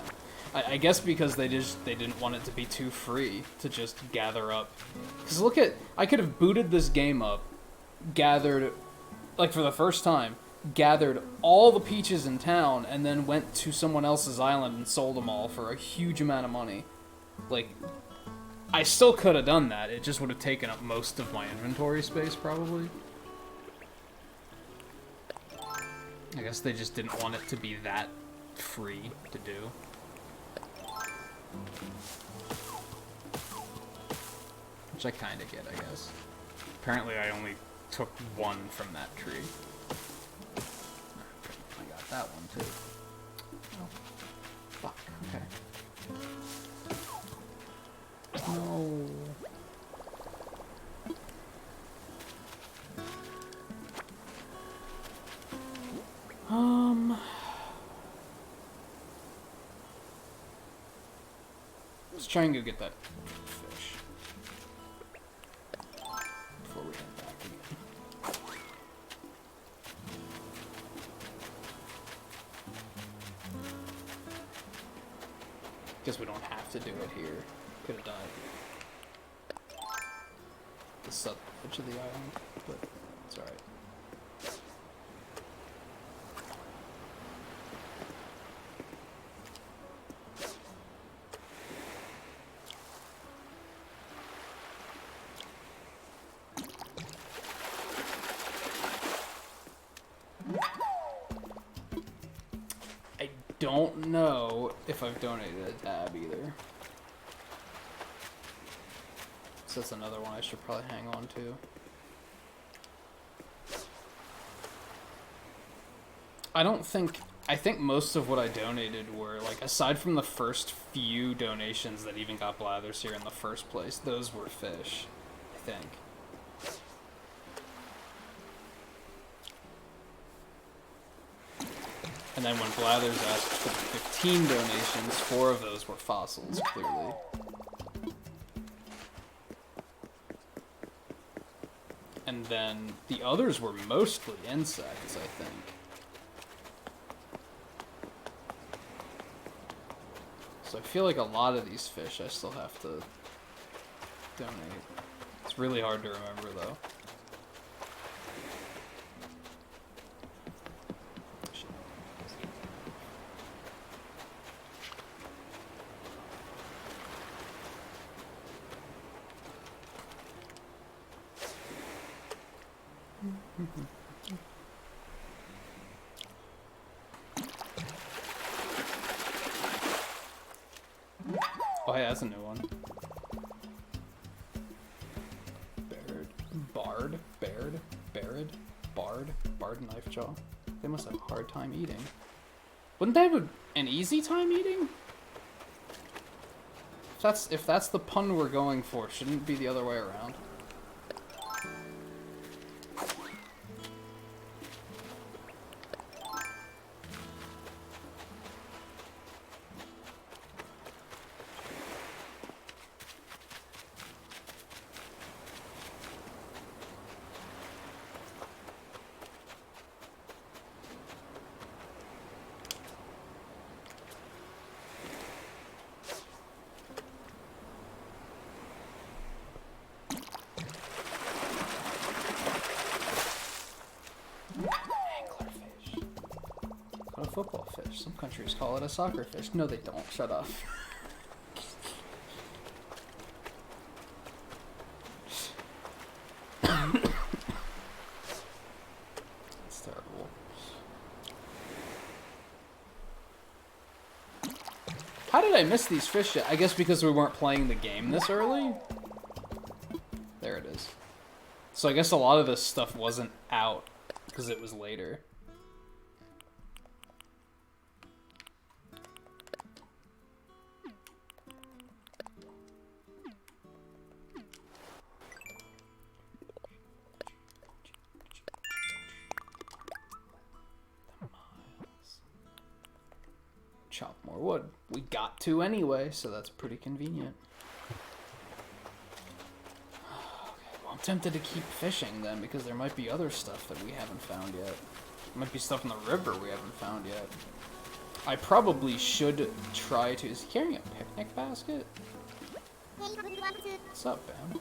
I guess because they didn't want it to be too free to just gather up. Because look at, I could have booted this game up, gathered, like for the first time, gathered all the peaches in town, and then went to someone else's island and sold them all for a huge amount of money. Like, I still could have done that, it just would have taken up most of my inventory space, probably. I guess they just didn't want it to be that free to do. Which I kinda get, I guess. Apparently I only took one from that tree. I got that one too. Oh. Fuck, okay. No. Let's try and go get that fish before we head back again. Guess we don't have to do it here. Could have done it the southern edge of the island, but it's alright. Don't know if I've donated a dab either. So that's another one I should probably hang on to. I think most of what I donated were, like, aside from the first few donations that even got Blathers here in the first place, those were fish, I think. And then when Blathers asked for 15 donations, 4 of those were fossils, clearly. and then the others were mostly insects, I think. So I feel like a lot of these fish I still have to donate. It's really hard to remember, though. Oh yeah, that's a new one. Bard Knifejaw. They must have a hard time eating. Wouldn't they have an easy time eating? If that's the pun we're going for, shouldn't it be the other way around? Football fish. Some countries call it a soccer fish. No, they don't. Shut up. That's terrible. How did I miss these fish yet? I guess because we weren't playing the game this early? There it is. So I guess a lot of this stuff wasn't out because it was later. Chop more wood. We got to anyway, so that's pretty convenient. Okay, well, I'm tempted to keep fishing then, because there might be other stuff that we haven't found yet. There might be stuff in the river we haven't found yet. I probably should try to... Is he carrying a picnic basket? What's up, Bam?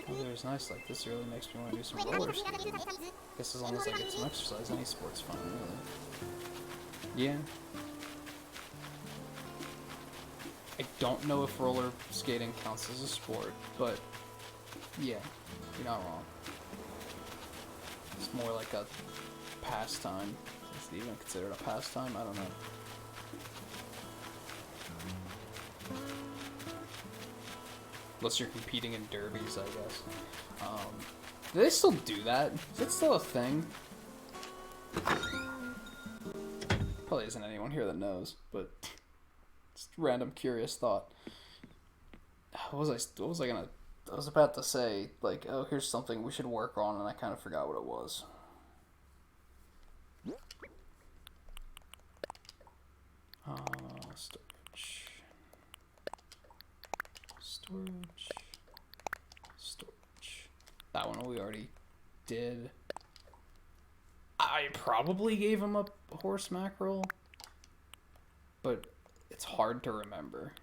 Weather's nice like this. Really makes me want to do some roller skating. Guess as long as I get some exercise, any sport's fun, really. Yeah. I don't know if roller skating counts as a sport, but yeah, you're not wrong. It's more like a pastime. Is it even considered a pastime? I don't know. Unless you're competing in derbies, I guess. Do they still do that? Is it still a thing? Probably isn't anyone here that knows, but just random curious thought. What was I gonna... I was about to say, like, oh, here's something we should work on, and I kind of forgot what it was. Storage. Storage. That one we already did. I probably gave him a horse mackerel, but it's hard to remember.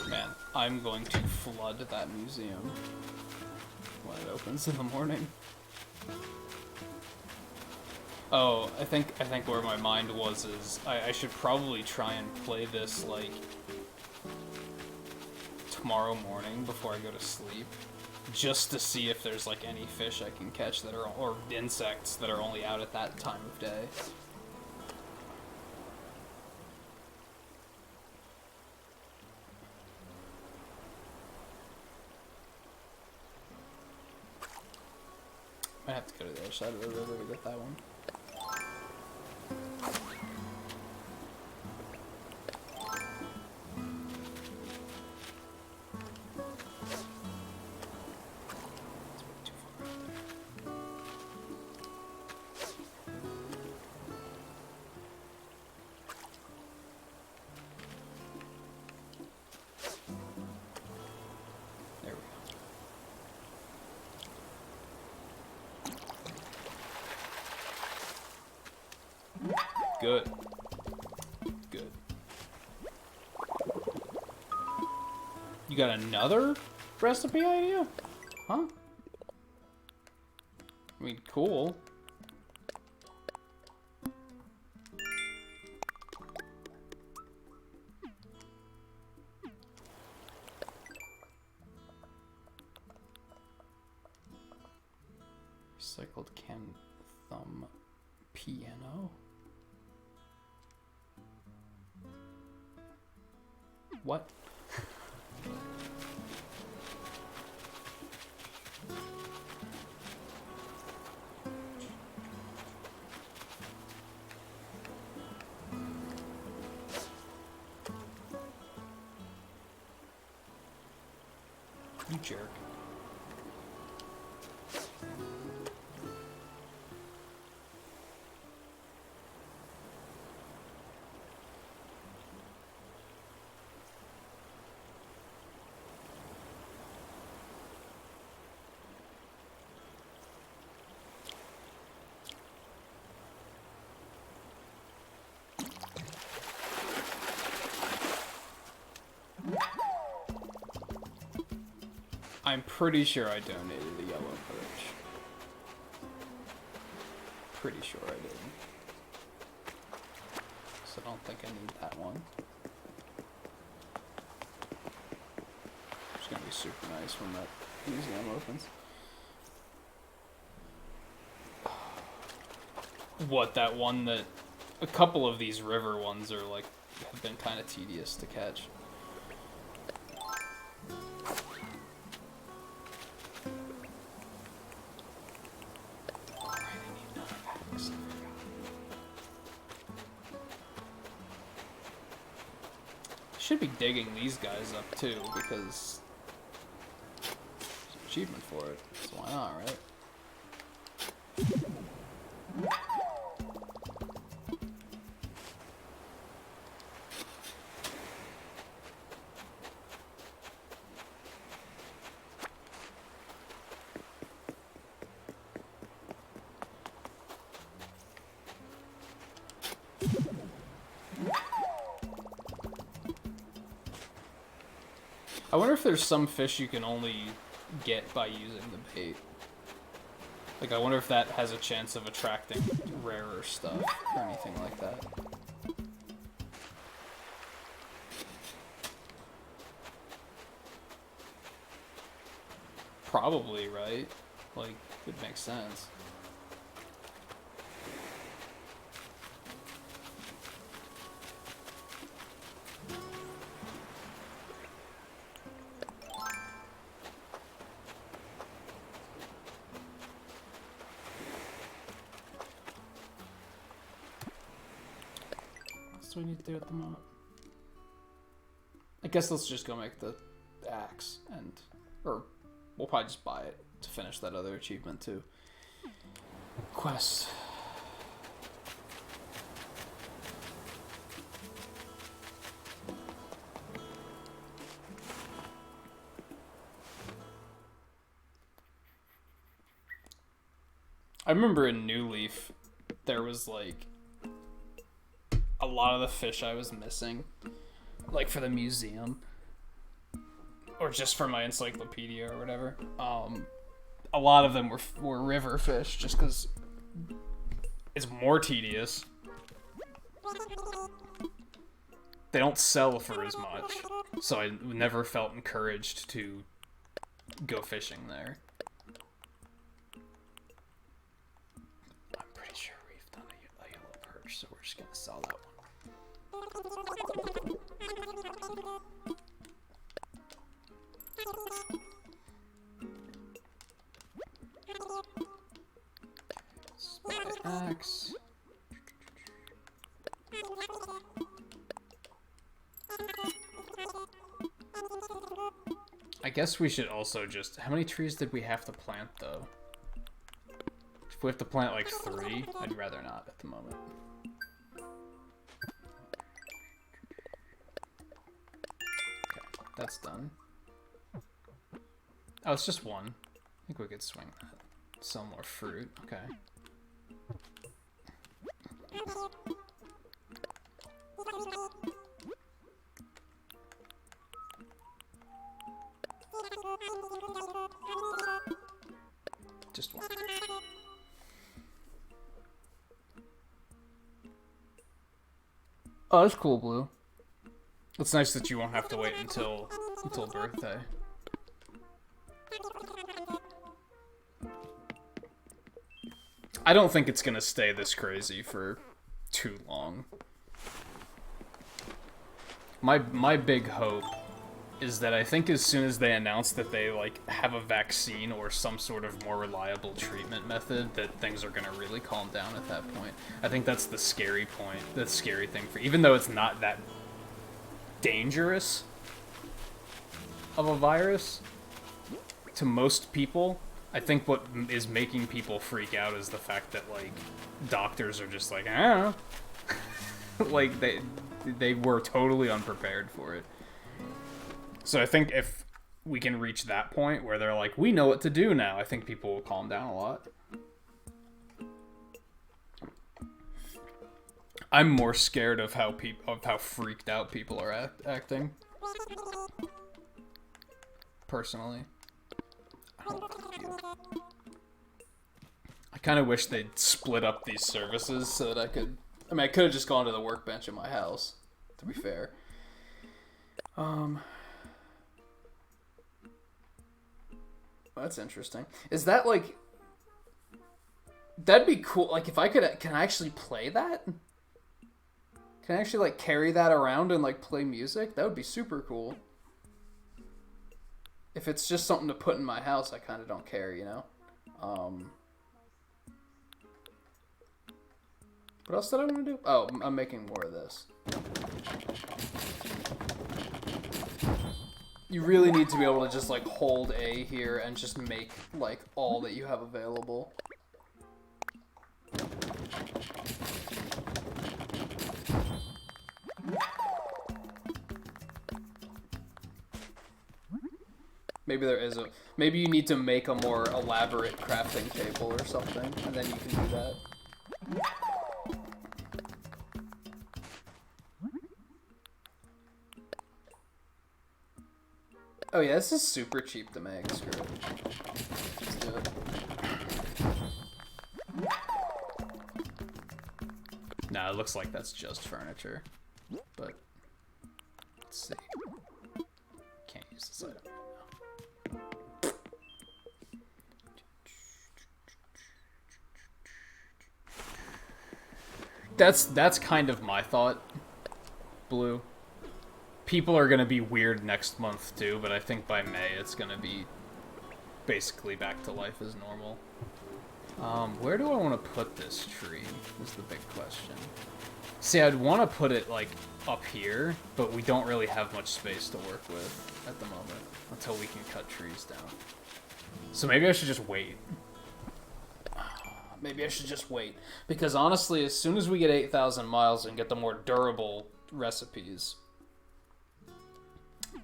Man, I'm going to flood that museum when it opens in the morning. Oh, I think where my mind was is I should probably try and play this like tomorrow morning before I go to sleep, just to see if there's like any fish I can catch that are, or insects that are only out at that time of day. I have to go to the other side of the river to get that one. Good. Good. You got another recipe idea? Huh? I mean, cool. Recycled can thumb piano? What? You jerk. I'm pretty sure I donated a yellow perch. Pretty sure I did. So I don't think I need that one. It's gonna be super nice when that museum opens. What, that one that... A couple of these river ones are like, have been kind of tedious to catch. Should be digging these guys up too, because there's an achievement for it, so why not, right? I wonder if there's some fish you can only get by using the bait. Like, I wonder if that has a chance of attracting rarer stuff or anything like that. Probably, right? Like, it makes sense. We need to do at the moment. I guess let's just go make the axe or we'll probably just buy it to finish that other achievement too. Quest. I remember in New Leaf there was like a lot of the fish I was missing, like for the museum, or just for my encyclopedia or whatever. A lot of them were river fish, just because it's more tedious. They don't sell for as much, so I never felt encouraged to go fishing there. I'm pretty sure we've done a yellow perch, so we're just gonna sell that one. Axe. I guess we should also just... How many trees did we have to plant, though? If we have to plant, like, 3, I'd rather not at the moment. That's done. Oh, it's just 1. I think we could swing that. Sell more fruit. Okay. Just one. Oh, that's cool, Blue. It's nice that you won't have to wait until birthday. I don't think it's gonna stay this crazy for too long. My big hope is that I think as soon as they announce that they like have a vaccine or some sort of more reliable treatment method, that things are gonna really calm down at that point. I think that's the scary point, the scary thing for, even though it's not that dangerous of a virus to most people, I think what is making people freak out is the fact that like doctors are just like, I don't know. Like they were totally unprepared for it. So I think if we can reach that point where they're like, we know what to do now, I think people will calm down a lot. I'm more scared of how freaked out people are acting. Personally. I kind of wish they'd split up these services so that I could... I mean, I could have just gone to the workbench at my house, to be fair. That's interesting. Is that, like... That'd be cool. Like, if I could... Can I actually play that? Can I actually, like, carry that around and, like, play music? That would be super cool. If it's just something to put in my house, I kind of don't care, you know? What else did I want to do? Oh, I'm making more of this. You really need to be able to just, like, hold A here and just make, like, all that you have available. Maybe there is a... Maybe you need to make a more elaborate crafting table or something, and then you can do that. Oh yeah, this is super cheap to make. Screw it. Let's do it. Nah, it looks like that's just furniture. But let's see. Can't use this item right now. That's kind of my thought, Blue. People are going to be weird next month too, but I think by May it's going to be basically back to life as normal. Where do I want to put this tree is the big question. See, I'd want to put it like up here, but we don't really have much space to work with at the moment until we can cut trees down. So maybe I should just wait. Maybe I should just wait. Because honestly, as soon as we get 8,000 miles and get the more durable recipes,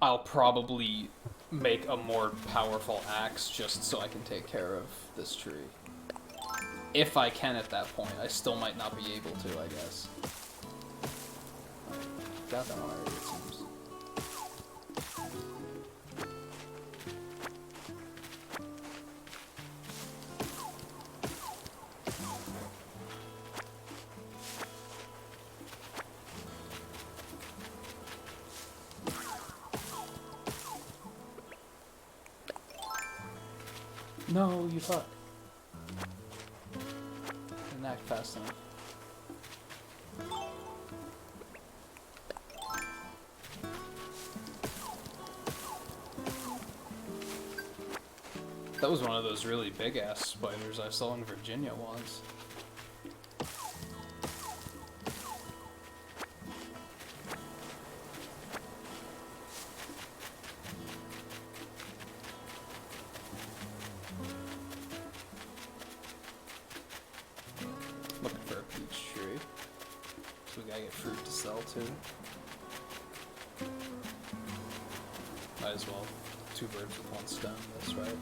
I'll probably make a more powerful axe just so I can take care of this tree. If I can at that point. I still might not be able to, I guess. Got that one already, it seems. No, you fuck. Didn't act fast enough. That was one of those really big ass spiders I saw in Virginia once. Looking for a peach tree. So we gotta get fruit to sell too. Might as well. 2 birds with 1 stone, that's right.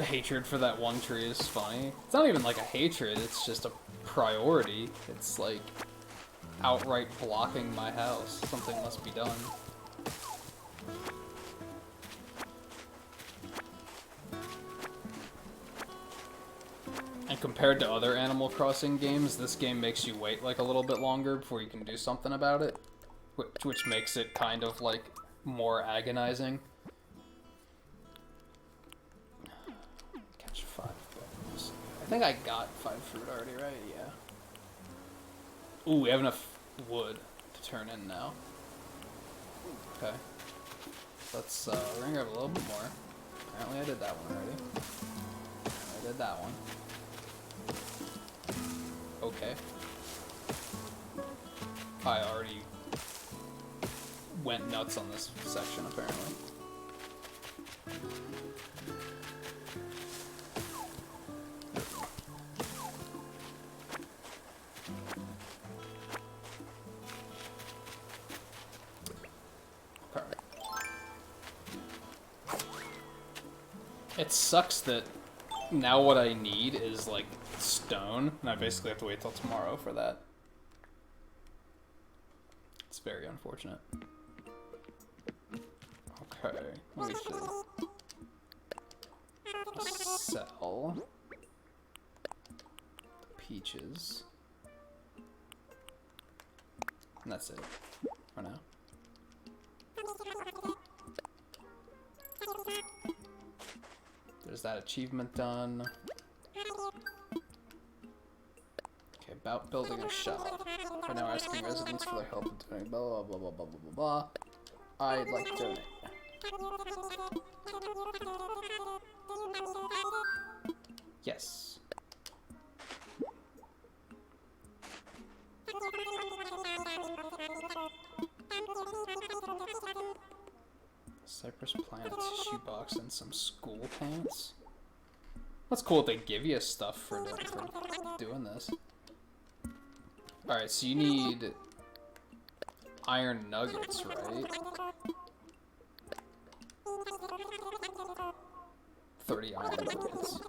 hatred for that one tree is funny. It's not even like a hatred, it's just a priority. It's like outright blocking my house. Something must be done. And compared to other Animal Crossing games, this game makes you wait like a little bit longer before you can do something about it, which makes it kind of like more agonizing. Catch 5 berries. I think I got 5 fruit already, right? Yeah. Ooh, we have enough wood to turn in now. Okay. Let's, we're gonna grab a little bit more. Apparently I did that one already. I did that one. Okay. I already went nuts on this section, apparently. Okay. It sucks that now what I need is, like, stone, and I basically have to wait till tomorrow for that. It's very unfortunate. Okay, let me just sell peaches, and that's it for now. There's that achievement done. Okay, about building a shop. For now, asking residents for their help in doing blah blah blah blah blah blah blah blah. I'd like to donate. Yes. Cypress plant, tissue box, and some school pants. That's cool that they give you stuff for doing this. Alright, so you need iron nuggets, right? 30 iron nuggets.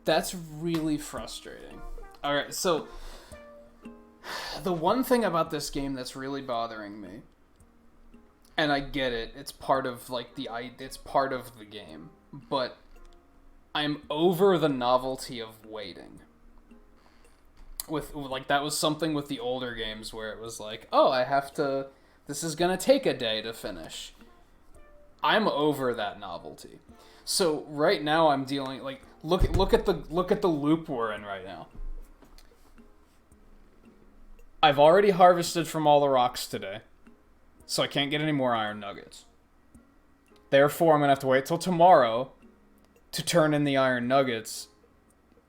That's really frustrating. Alright, so the one thing about this game that's really bothering me, and I get it, it's part of like it's part of the game, but I'm over the novelty of waiting. With like, that was something with the older games where it was like, oh, this is gonna take a day to finish. I'm over that novelty. So right now I'm dealing, like, look at the loop we're in right now. I've already harvested from all the rocks today, so I can't get any more iron nuggets. Therefore, I'm gonna have to wait till tomorrow to turn in the iron nuggets,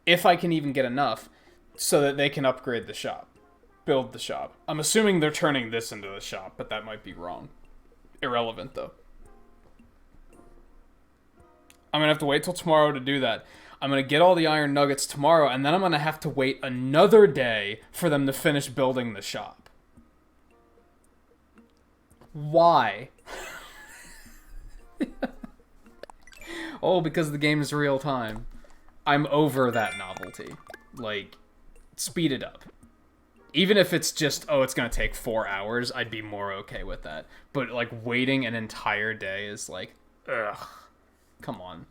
if I can even get enough, so that they can upgrade the shop, build the shop. I'm assuming they're turning this into the shop, but that might be wrong. Irrelevant, though. I'm gonna have to wait till tomorrow to do that. I'm gonna get all the iron nuggets tomorrow, and then I'm gonna have to wait another day for them to finish building the shop. Why? Oh, because the game is real time. I'm over that novelty. Like, speed it up. Even if it's just, oh, it's gonna take 4 hours, I'd be more okay with that. But, like, waiting an entire day is like, ugh. Come on.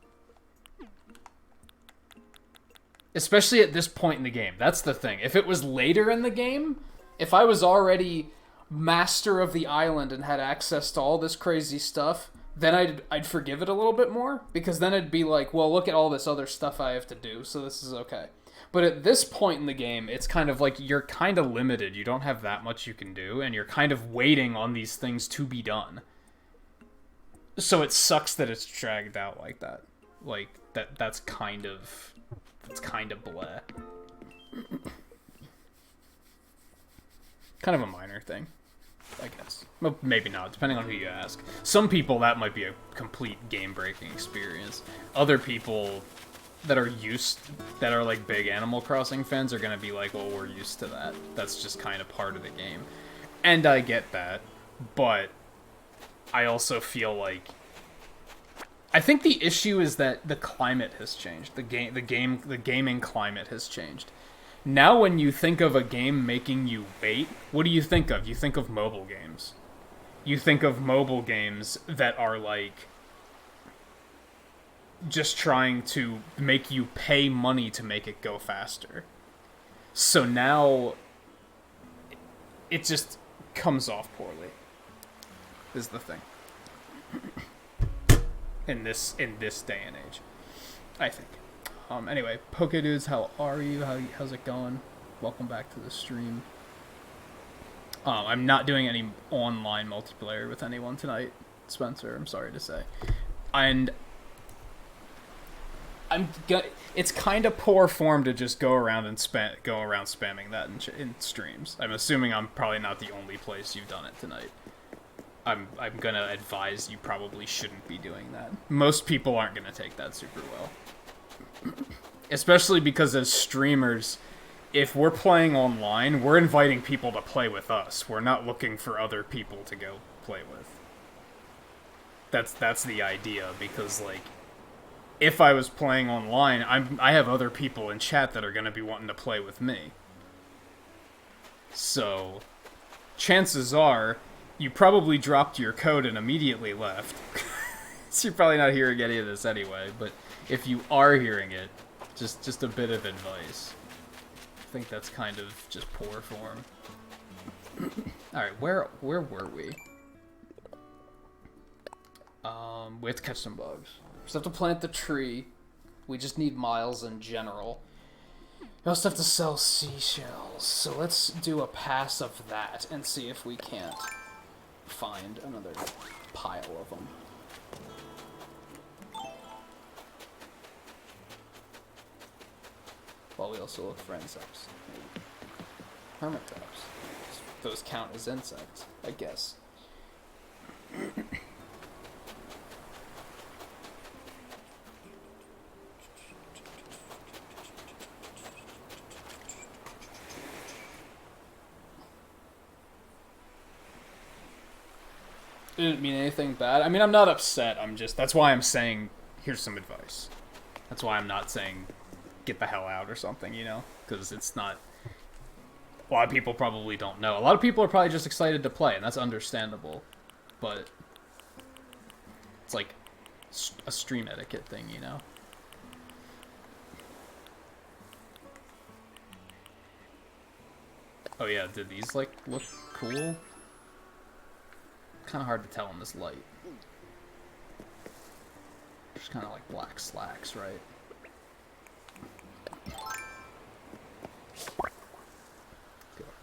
Especially at this point in the game. That's the thing. If it was later in the game, if I was already master of the island and had access to all this crazy stuff, then I'd forgive it a little bit more. Because then it'd be like, well, look at all this other stuff I have to do, so this is okay. But at this point in the game, it's kind of like you're kind of limited. You don't have that much you can do, and you're kind of waiting on these things to be done. So it sucks that it's dragged out like that. Like, that's kind of bleh. Kind of a minor thing, I guess. Well, maybe not, depending on who you ask. Some people, that might be a complete game-breaking experience. Other people, that are like big Animal Crossing fans are gonna be like, well, we're used to that. That's just kind of part of the game. And I get that, but I also feel like I think the issue is that the climate has changed. The gaming climate has changed. Now when you think of a game making you wait, what do you think of? You think of mobile games. You think of mobile games that are like just trying to make you pay money to make it go faster. So now it just comes off poorly. Is the thing. In this day and age, I think. Anyway, Poke Dudes, how are you? How's it going? Welcome back to the stream. I'm not doing any online multiplayer with anyone tonight, Spencer. I'm sorry to say, and it's kind of poor form to just go around spamming that in streams. I'm assuming I'm probably not the only place you've done it tonight. I'm gonna advise you probably shouldn't be doing that. Most people aren't gonna take that super well. Especially because as streamers, if we're playing online, we're inviting people to play with us. We're not looking for other people to go play with. That's the idea, because like, if I was playing online, I have other people in chat that are gonna be wanting to play with me. So, chances are, you probably dropped your code and immediately left. So you're probably not hearing any of this anyway, but if you are hearing it, just a bit of advice. I think that's kind of just poor form. Alright, where were we? We have to catch some bugs. We just have to plant the tree. We just need miles in general. We also have to sell seashells. So let's do a pass of that and see if we can't find another pile of them. While we also look for insects. Maybe. Hermit traps. Those count as insects, I guess. It didn't mean anything bad. I mean, I'm not upset. That's why I'm saying, here's some advice. That's why I'm not saying, get the hell out or something, you know? Because it's not... A lot of people probably don't know. A lot of people are probably just excited to play, and that's understandable. But it's like a stream etiquette thing, you know? Oh yeah, did these, like, look cool? Kind of hard to tell in this light. Just kind of like black slacks, right?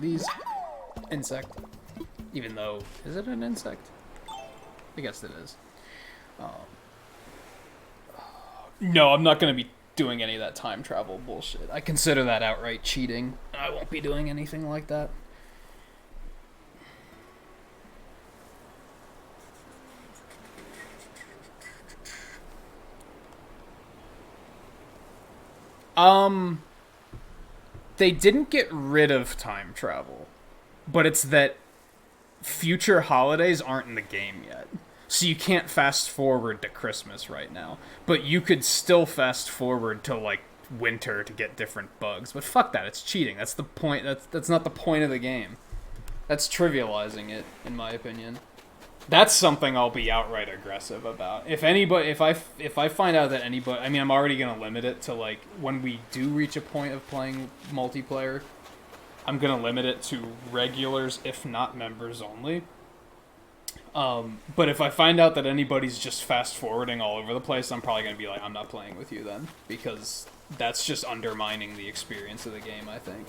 These insect, even though, is it an insect? I guess it is. No, I'm not gonna be doing any of that time travel bullshit. I consider that outright cheating. I won't be doing anything like that. They didn't get rid of time travel, but it's that future holidays aren't in the game yet. So you can't fast forward to Christmas right now, but you could still fast forward to, like, winter to get different bugs. But fuck that, it's cheating. That's the point. That's not the point of the game. That's trivializing it, in my opinion. That's something I'll be outright aggressive about. If I find out that anybody, I mean, I'm already gonna limit it to, like, when we do reach a point of playing multiplayer, I'm gonna limit it to regulars, if not members only. But if I find out that anybody's just fast forwarding all over the place, I'm probably gonna be like, I'm not playing with you then, because that's just undermining the experience of the game, I think.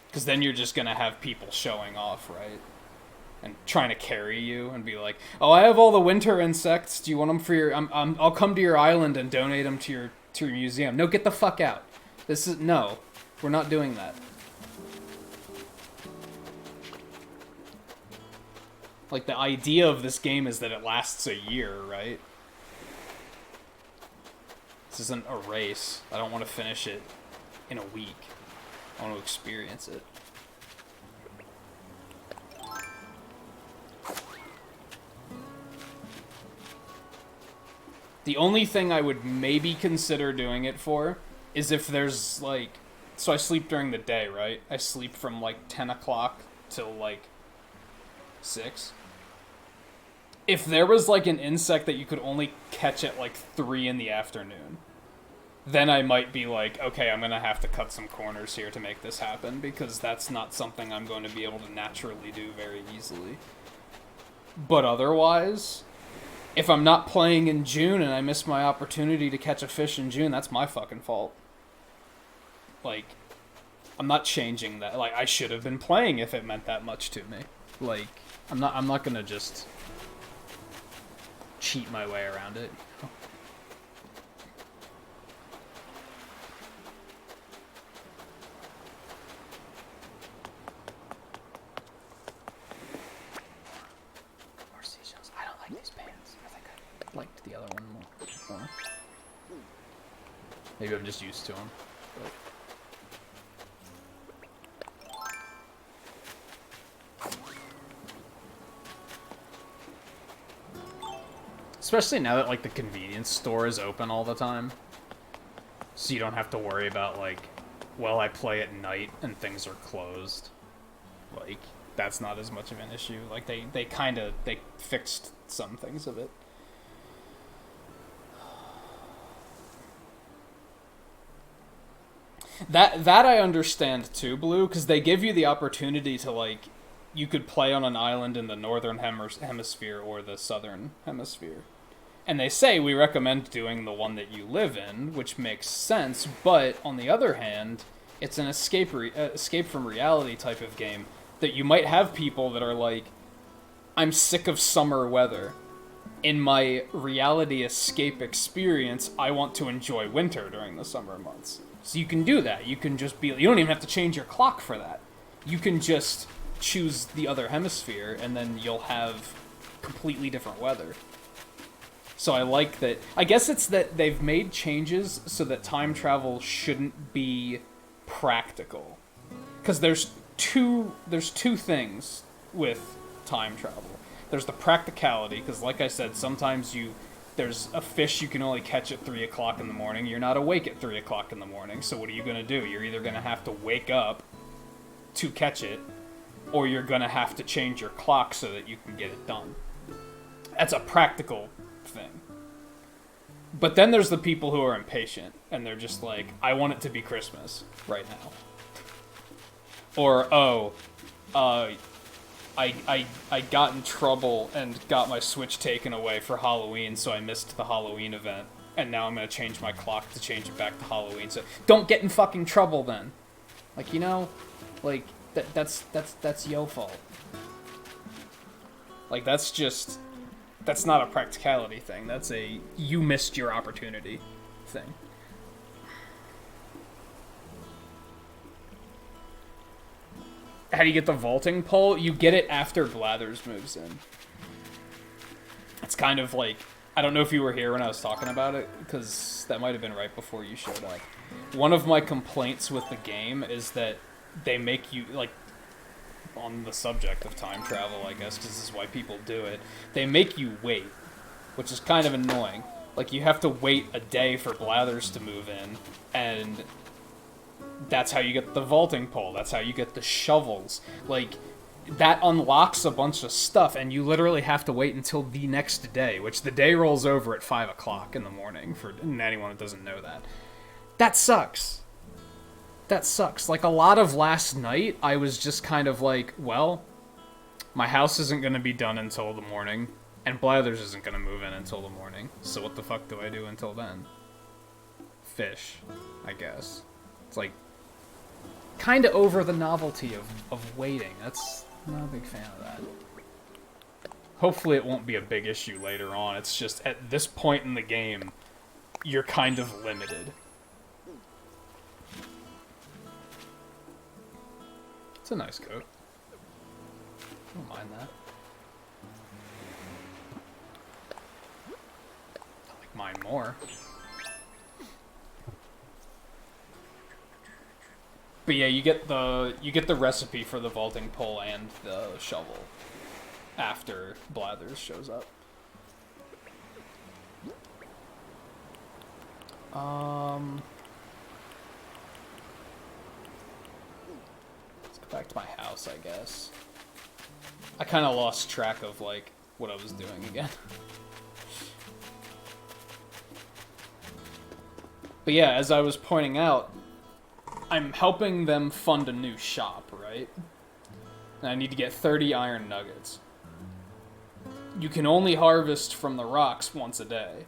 Because then you're just going to have people showing off, right? And trying to carry you and be like, oh, I have all the winter insects. Do you want them for your... I'll come to your island and donate them to your museum. No, get the fuck out. No, we're not doing that. Like, the idea of this game is that it lasts a year, right? isn't a race. I don't want to finish it in a week. I want to experience it. The only thing I would maybe consider doing it for is if there's, like... So I sleep during the day, right? I sleep from, like, 10 o'clock till, like, 6. If there was, like, an insect that you could only catch at, like, 3 in the afternoon, then I might be like, okay, I'm gonna have to cut some corners here to make this happen, because that's not something I'm going to be able to naturally do very easily. But otherwise... If I'm not playing in June and I miss my opportunity to catch a fish in June, that's my fucking fault. Like, I'm not changing that. Like, I should have been playing if it meant that much to me. Like, I'm not gonna just cheat my way around it. More seashells. I don't like these pants. Liked the other one more. Maybe I'm just used to them. Especially now that, like, the convenience store is open all the time. So you don't have to worry about, like, well, I play at night and things are closed. Like, that's not as much of an issue. Like, they fixed some things of it. That I understand too, Blue, because they give you the opportunity to, like, you could play on an island in the northern hemisphere or the southern hemisphere. And they say we recommend doing the one that you live in, which makes sense, but on the other hand, it's an escape from reality type of game that you might have people that are like, I'm sick of summer weather. In my reality escape experience, I want to enjoy winter during the summer months. So you can do that. You can just be... You don't even have to change your clock for that. You can just choose the other hemisphere, and then you'll have completely different weather. So I like that... I guess it's that they've made changes so that time travel shouldn't be practical. Because there's two things with time travel. There's the practicality, because like I said, sometimes there's a fish you can only catch at 3 o'clock in the morning. You're not awake at 3 o'clock in the morning, so what are you going to do? You're either going to have to wake up to catch it, or you're going to have to change your clock so that you can get it done. That's a practical thing. But then there's the people who are impatient, and they're just like, I want it to be Christmas right now. Or, I got in trouble and got my Switch taken away for Halloween, so I missed the Halloween event. And now I'm gonna change my clock to change it back to Halloween. So don't get in fucking trouble then. Like, you know, like that's your fault. Like that's not a practicality thing. That's a you missed your opportunity thing. How do you get the vaulting pole? You get it after Blathers moves in. It's kind of like... I don't know if you were here when I was talking about it, because that might have been right before you showed up. One of my complaints with the game is that they make you, like, on the subject of time travel, I guess, because this is why people do it, they make you wait, which is kind of annoying. Like, you have to wait a day for Blathers to move in, and... that's how you get the vaulting pole. That's how you get the shovels. Like, that unlocks a bunch of stuff, and you literally have to wait until the next day, which the day rolls over at 5 o'clock in the morning, for anyone that doesn't know that. That sucks. That sucks. Like, a lot of last night, I was just kind of like, well, my house isn't going to be done until the morning, and Blathers isn't going to move in until the morning, so what the fuck do I do until then? Fish, I guess. It's like, kind of over the novelty of waiting. That's not a big fan of that. Hopefully it won't be a big issue later on. It's just, at this point in the game, you're kind of limited. It's a nice coat. I don't mind that. I like mine more. But yeah, you get the recipe for the vaulting pole and the shovel after Blathers shows up. Let's go back to my house, I guess. I kind of lost track of, like, what I was doing again. But yeah, as I was pointing out, I'm helping them fund a new shop, right? And I need to get 30 iron nuggets. You can only harvest from the rocks once a day.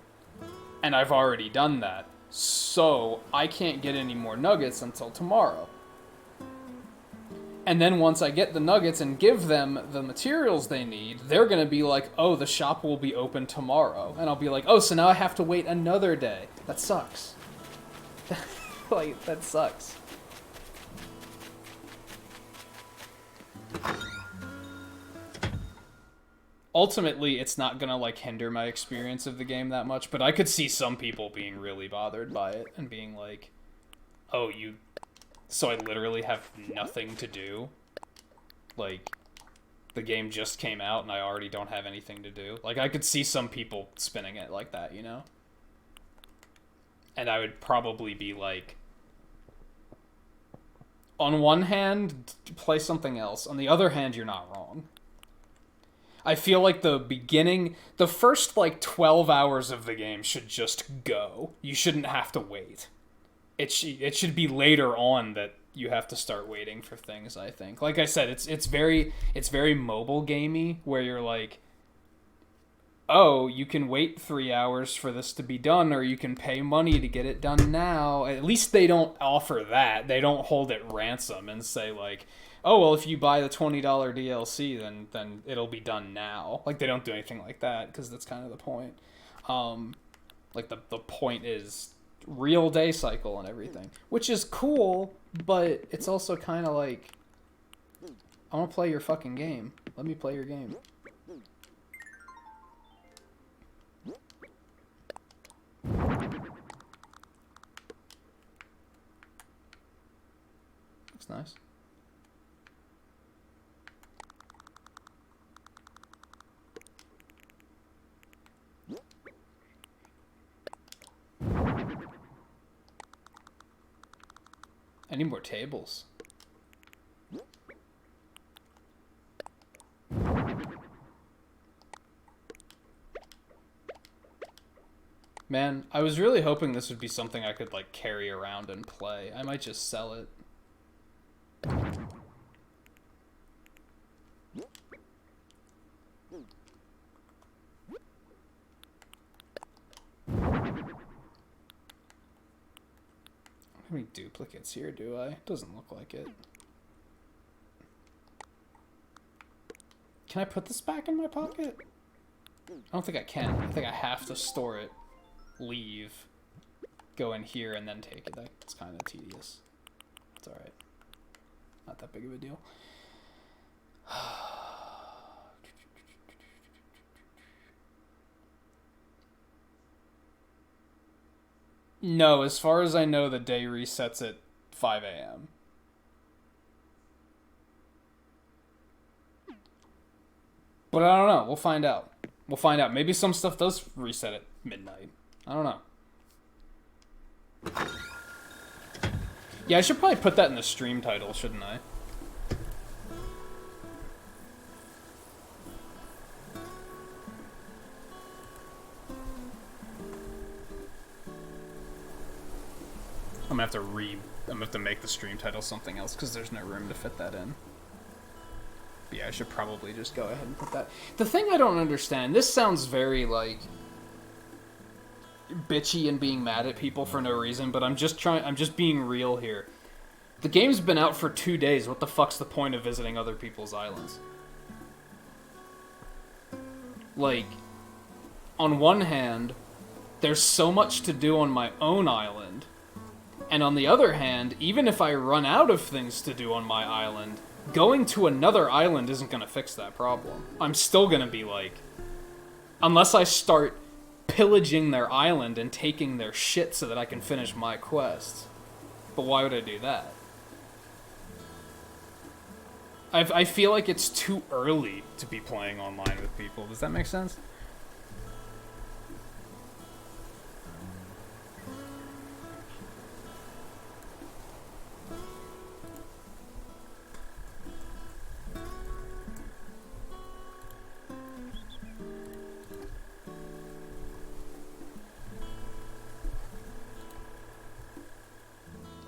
And I've already done that. So, I can't get any more nuggets until tomorrow. And then once I get the nuggets and give them the materials they need, they're gonna be like, oh, the shop will be open tomorrow. And I'll be like, oh, so now I have to wait another day. That sucks. Like, that sucks. Ultimately, it's not gonna, like, hinder my experience of the game that much, but I could see some people being really bothered by it and being like, oh, so I literally have nothing to do? Like, the game just came out and I already don't have anything to do? Like, I could see some people spinning it like that, you know? And I would probably be like, on one hand, play something else. On the other hand, you're not wrong. I feel like the first, like, 12 hours of the game should just go. You shouldn't have to wait. It should be later on that you have to start waiting for things, I think. Like I said, it's very mobile gamey, where you're like, oh, you can wait 3 hours for this to be done, or you can pay money to get it done now. At least they don't offer that. They don't hold it ransom and say, like, oh, well, if you buy the $20 DLC, then it'll be done now. Like, they don't do anything like that, because that's kind of the point. Like, the point is real day cycle and everything, which is cool, but it's also kind of like, I want to play your fucking game. Let me play your game. Looks nice. I need more tables. Man, I was really hoping this would be something I could, like, carry around and play. I might just sell it. How many duplicates here do I? Doesn't look like it. Can I put this back in my pocket? I don't think I can. I think I have to store it, leave, go in here, and then take it. That's kind of tedious. It's alright. Not that big of a deal. No, as far as I know, the day resets at 5 a.m. But I don't know. We'll find out. We'll find out. Maybe some stuff does reset at midnight. I don't know. Yeah, I should probably put that in the stream title, shouldn't I? I'm gonna have to make the stream title something else because there's no room to fit that in. But yeah, I should probably just go ahead and put that. The thing I don't understand, this sounds very, like, bitchy and being mad at people for no reason, but I'm just being real here. The game's been out for 2 days. What the fuck's the point of visiting other people's islands? Like, on one hand, there's so much to do on my own island. And on the other hand, even if I run out of things to do on my island, going to another island isn't going to fix that problem. I'm still going to be like, unless I start pillaging their island and taking their shit so that I can finish my quests. But why would I do that? I feel like it's too early to be playing online with people. Does that make sense?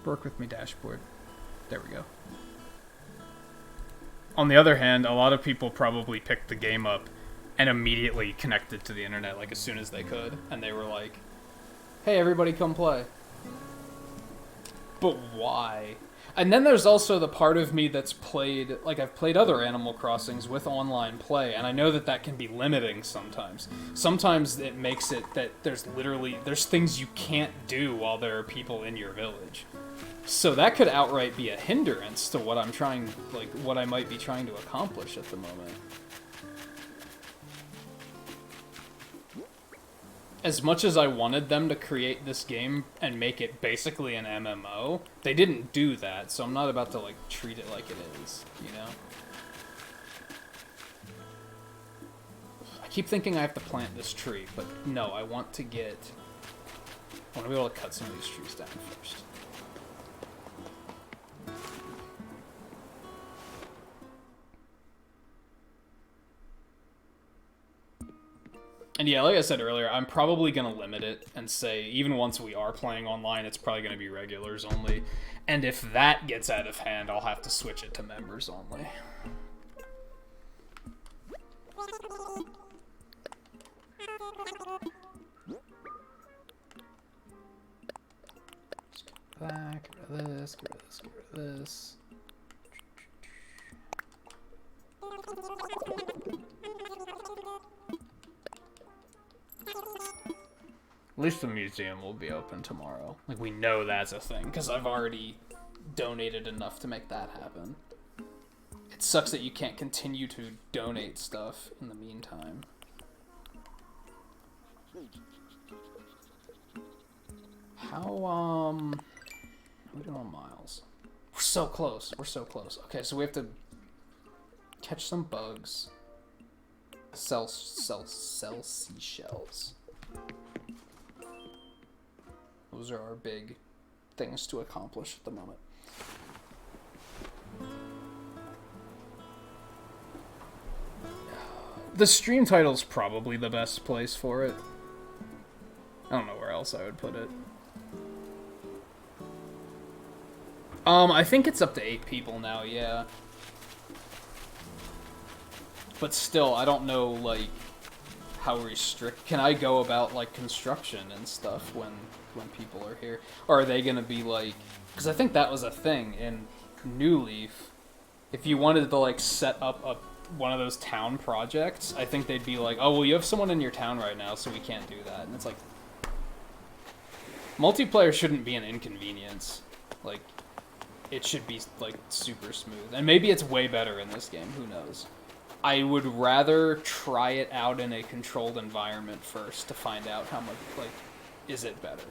Work with me, dashboard. There we go. On the other hand, a lot of people probably picked the game up and immediately connected to the internet, like, as soon as they could. And they were like, hey, everybody come play. But why? And then there's also the part of me that's played, like, I've played other Animal Crossings with online play, and I know that that can be limiting sometimes. Sometimes it makes it that there's things you can't do while there are people in your village. So that could outright be a hindrance to what I'm trying, like, what I might be trying to accomplish at the moment. As much as I wanted them to create this game and make it basically an MMO, they didn't do that, so I'm not about to, like, treat it like it is, you know? I keep thinking I have to plant this tree, but no, I want to be able to cut some of these trees down first. And yeah, like I said earlier, I'm probably going to limit it and say, even once we are playing online, it's probably going to be regulars only. And if that gets out of hand, I'll have to switch it to members only. Back, get rid of this, get rid of this, get rid of this. At least the museum will be open tomorrow. Like, we know that's a thing, because I've already donated enough to make that happen. It sucks that you can't continue to donate stuff in the meantime. How are we doing on miles? We're so close. We're so close. Okay, so we have to catch some bugs. Sell seashells. Those are our big things to accomplish at the moment. The stream title's probably the best place for it. I don't know where else I would put it. I think it's up to 8 people now, yeah. But still, I don't know, like, how can I go about, like, construction and stuff when people are here? Or are they gonna be like, because I think that was a thing in New Leaf. If you wanted to, like, set up one of those town projects, I think they'd be like, oh, well, you have someone in your town right now, so we can't do that. And it's like, multiplayer shouldn't be an inconvenience. Like, it should be, like, super smooth. And maybe it's way better in this game, who knows? I would rather try it out in a controlled environment first to find out how much, like, is it better,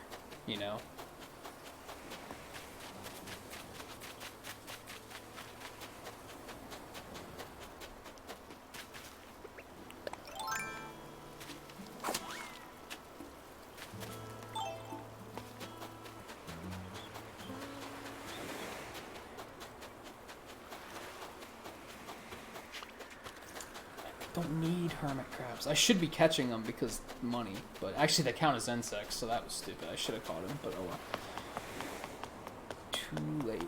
you know? Don't need hermit crabs. I should be catching them because money, but actually they count as insects, so that was stupid. I should have caught them, but oh well. Too late.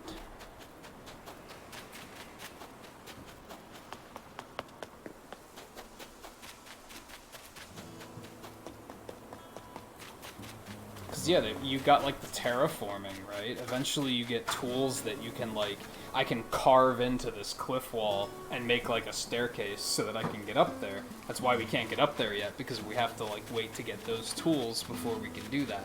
Because yeah, you got like the terraforming, right? Eventually you get tools that you can like, I can carve into this cliff wall and make like a staircase so that I can get up there. That's why we can't get up there yet, because we have to like wait to get those tools before we can do that.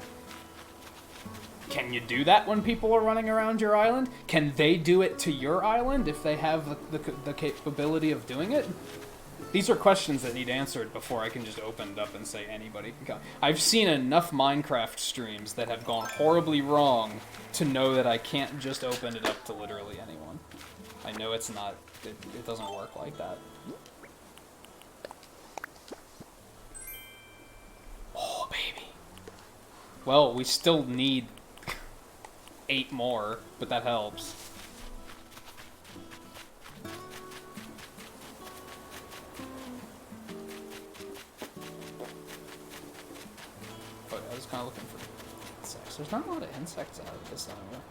Can you do that when people are running around your island? Can they do it to your island if they have the capability of doing it? These are questions that need answered before I can just open it up and say anybody can come. I've seen enough Minecraft streams that have gone horribly wrong to know that I can't just open it up to literally anyone. I know it's not, it doesn't work like that. Oh, baby. Well, we still need 8 more, but that helps. Oh, I was kind of looking for insects. There's not a lot of insects out of this area.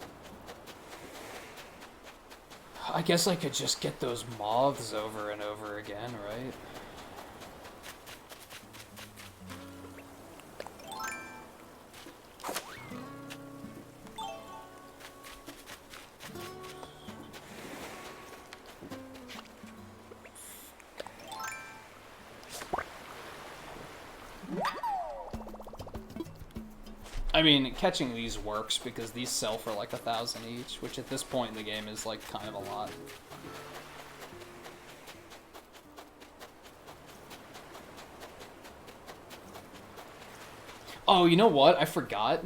I guess I could just get those moths over and over again, right? I mean, catching these works because these sell for like 1,000 each, which at this point in the game is like kind of a lot. Oh, you know what? I forgot.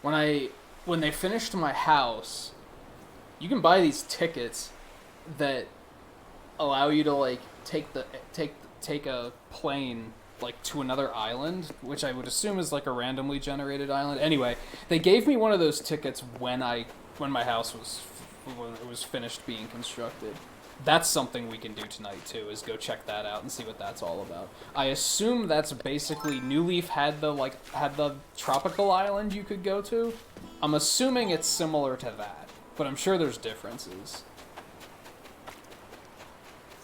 When they finished my house, you can buy these tickets that allow you to like take a plane like to another island, which I would assume is like a randomly generated island. Anyway, they gave me one of those tickets when my house was finished being constructed. That's something we can do tonight too, is go check that out and see what that's all about. I assume that's basically New Leaf had the tropical island you could go to. I'm assuming it's similar to that, but I'm sure there's differences.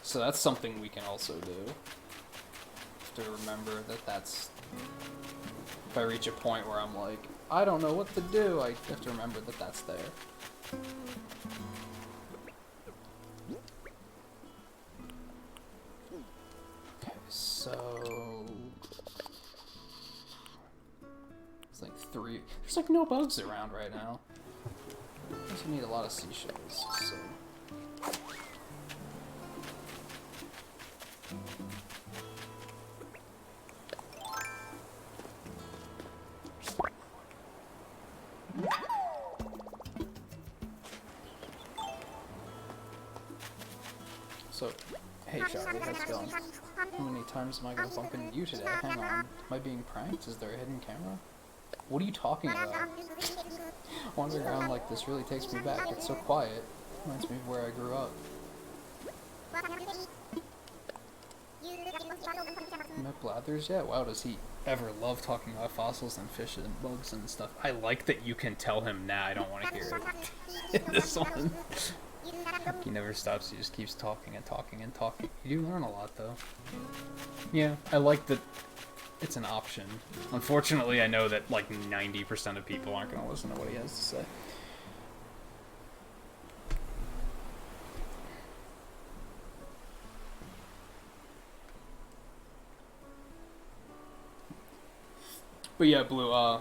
So that's something we can also do. To remember that that's, if I reach a point where I'm like, I don't know what to do, I have to remember that that's there. Okay, so it's like 3. There's like no bugs around right now. I also need a lot of seashells, so. So, hey Charlie, how's it going? How many times am I gonna bump into you today? Hang on. Am I being pranked? Is there a hidden camera? What are you talking about? Wandering around like this really takes me back. It's so quiet. Reminds me of where I grew up. Met Blathers? Yeah, wow, does he ever love talking about fossils and fish and bugs and stuff? I like that you can tell him, nah, I don't want to hear it. In this one. He never stops, he just keeps talking and talking and talking. You do learn a lot, though. Yeah, I like that it's an option. Unfortunately, I know that, like, 90% of people aren't going to listen to what he has to say. But yeah, Blue,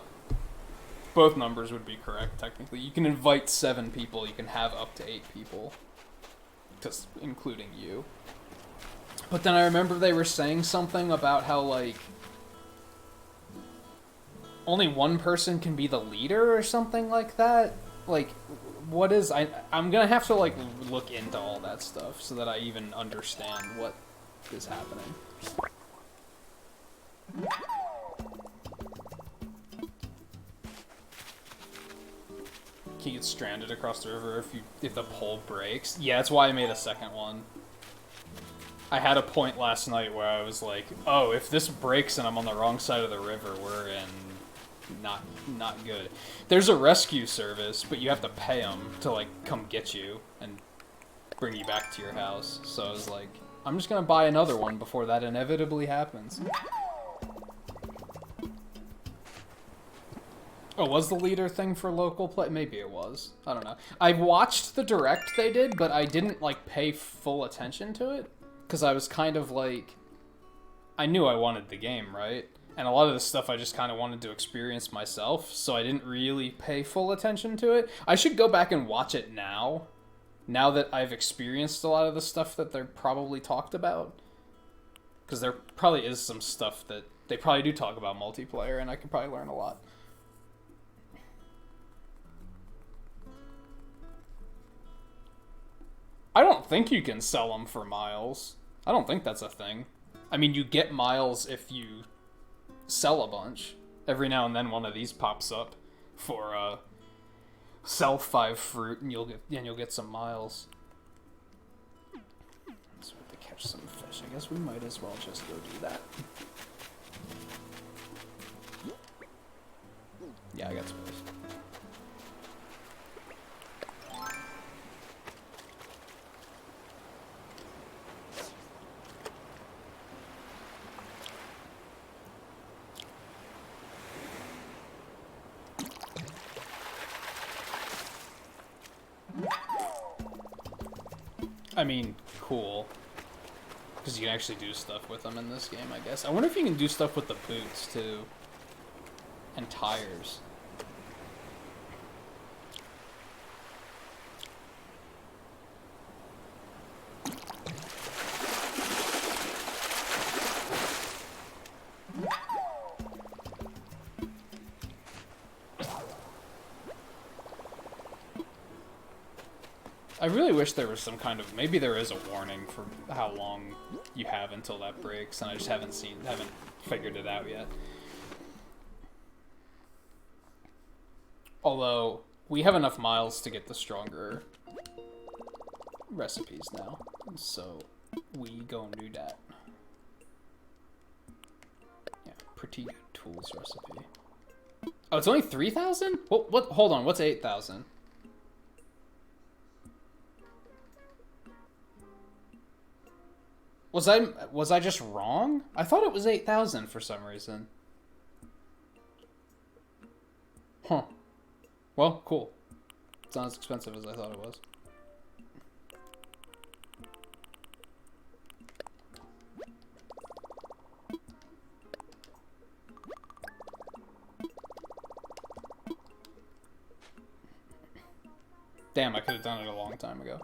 both numbers would be correct, technically. You can invite 7 people, you can have up to 8 people. Just including you. But then I remember they were saying something about how, like, only one person can be the leader or something like that. Like, what is... I'm gonna have to, like, look into all that stuff so that I even understand what is happening. Can you get stranded across the river if the pole breaks? Yeah, that's why I made a second one. I had a point last night where I was like, oh, if this breaks and I'm on the wrong side of the river, we're in not good. There's a rescue service, but you have to pay them to, like, come get you and bring you back to your house. So I was like, I'm just gonna buy another one before that inevitably happens. Oh, was the leader thing for local play? Maybe it was. I don't know. I watched the direct they did, but I didn't, like, pay full attention to it. Because I was kind of, like... I knew I wanted the game, right? And a lot of this stuff I just kind of wanted to experience myself, so I didn't really pay full attention to it. I should go back and watch it now. Now that I've experienced a lot of the stuff that they're probably talked about. Because there probably is some stuff that... They probably do talk about multiplayer, and I could probably learn a lot. don't think you can sell them for miles. I don't think that's a thing. I mean, you get miles if you sell a bunch. Every now and then one of these pops up for sell 5 fruit and you'll get some miles. So we have to catch some fish. I guess we might as well just go do that. Yeah, I got some fish. I mean, cool. Because you can actually do stuff with them in this game, I guess. I wonder if you can do stuff with the boots, too. And tires. I really wish there was some kind of, maybe there is a warning for how long you have until that breaks, and I just haven't figured it out yet. Although, we have enough miles to get the stronger recipes now, so we go and do that. Yeah, pretty good tools recipe. Oh, it's only 3,000? What? Hold on, what's 8,000? Was I just wrong? I thought it was 8,000 for some reason. Huh. Well, cool. It's not as expensive as I thought it was. Damn, I could have done it a long time ago.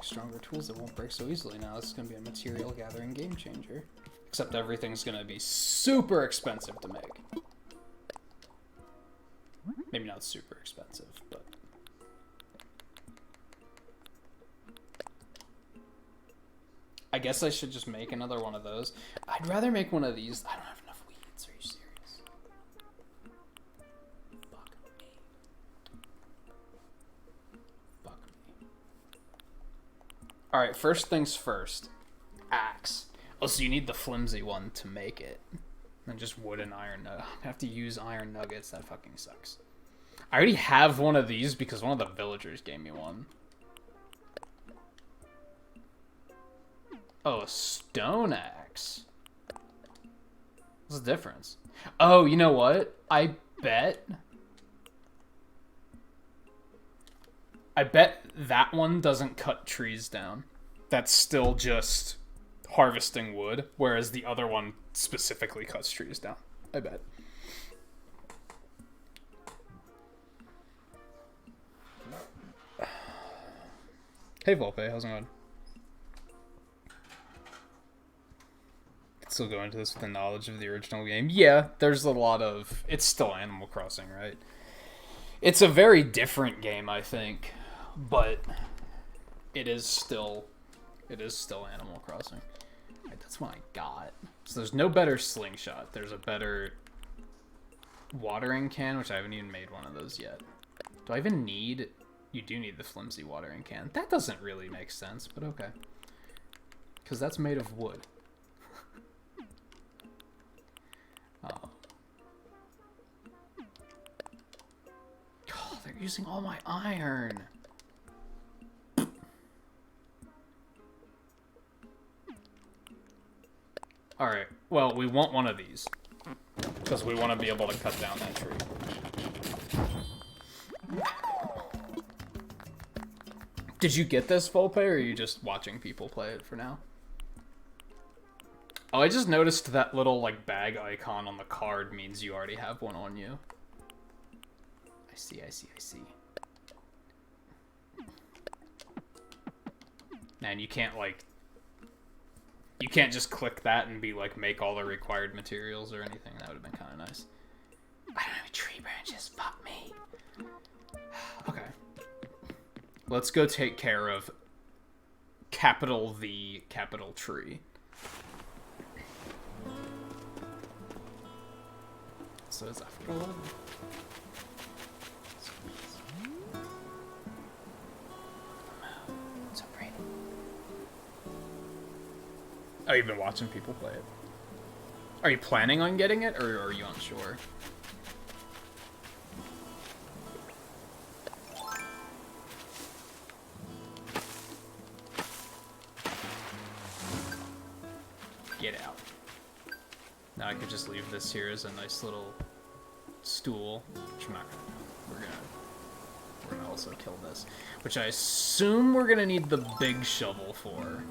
Stronger tools that won't break so easily now. This is going to be a material gathering game changer. Except everything's going to be super expensive to make. Maybe not super expensive, but... I guess I should just make another one of those. I'd rather make one of these. I don't have enough weeds. Are you serious? Fuck me. Fuck me. Alright, first things first. Axe. Oh, so you need the flimsy one to make it. And just wood and iron nuggets. I have to use iron nuggets. That fucking sucks. I already have one of these because one of the villagers gave me one. Oh, a stone axe. What's the difference? Oh, you know what? I bet that one doesn't cut trees down. That's still just harvesting wood, whereas the other one specifically cuts trees down. I bet. Hey Volpe, how's it going? Still go into this with the knowledge of the original game. Yeah, there's a lot of... It's still Animal Crossing, right? It's a very different game, I think. But it is still Animal Crossing. Right, that's what I got. So there's no better slingshot. There's a better watering can, which I haven't even made one of those yet. Do I even need... You do need the flimsy watering can. That doesn't really make sense, but okay. Because that's made of wood. Oh. Oh, they're using all my iron. Alright, well, we want one of these. Because we want to be able to cut down that tree. Did you get this Volpe, or are you just watching people play it for now? Oh, I just noticed that little, like, bag icon on the card means you already have one on you. I see. Man, you can't, like... You can't just click that and be like, make all the required materials or anything. That would have been kind of nice. I don't have any Just fuck me. Okay. Let's go take care of capital V, capital tree. So is that for 11? So pretty. Oh, you've been watching people play it. Are you planning on getting it, or are you unsure? Get out. Now I could just leave this here as a nice little stool, which I'm not gonna do. We're gonna also kill this, which I assume we're gonna need the big shovel for.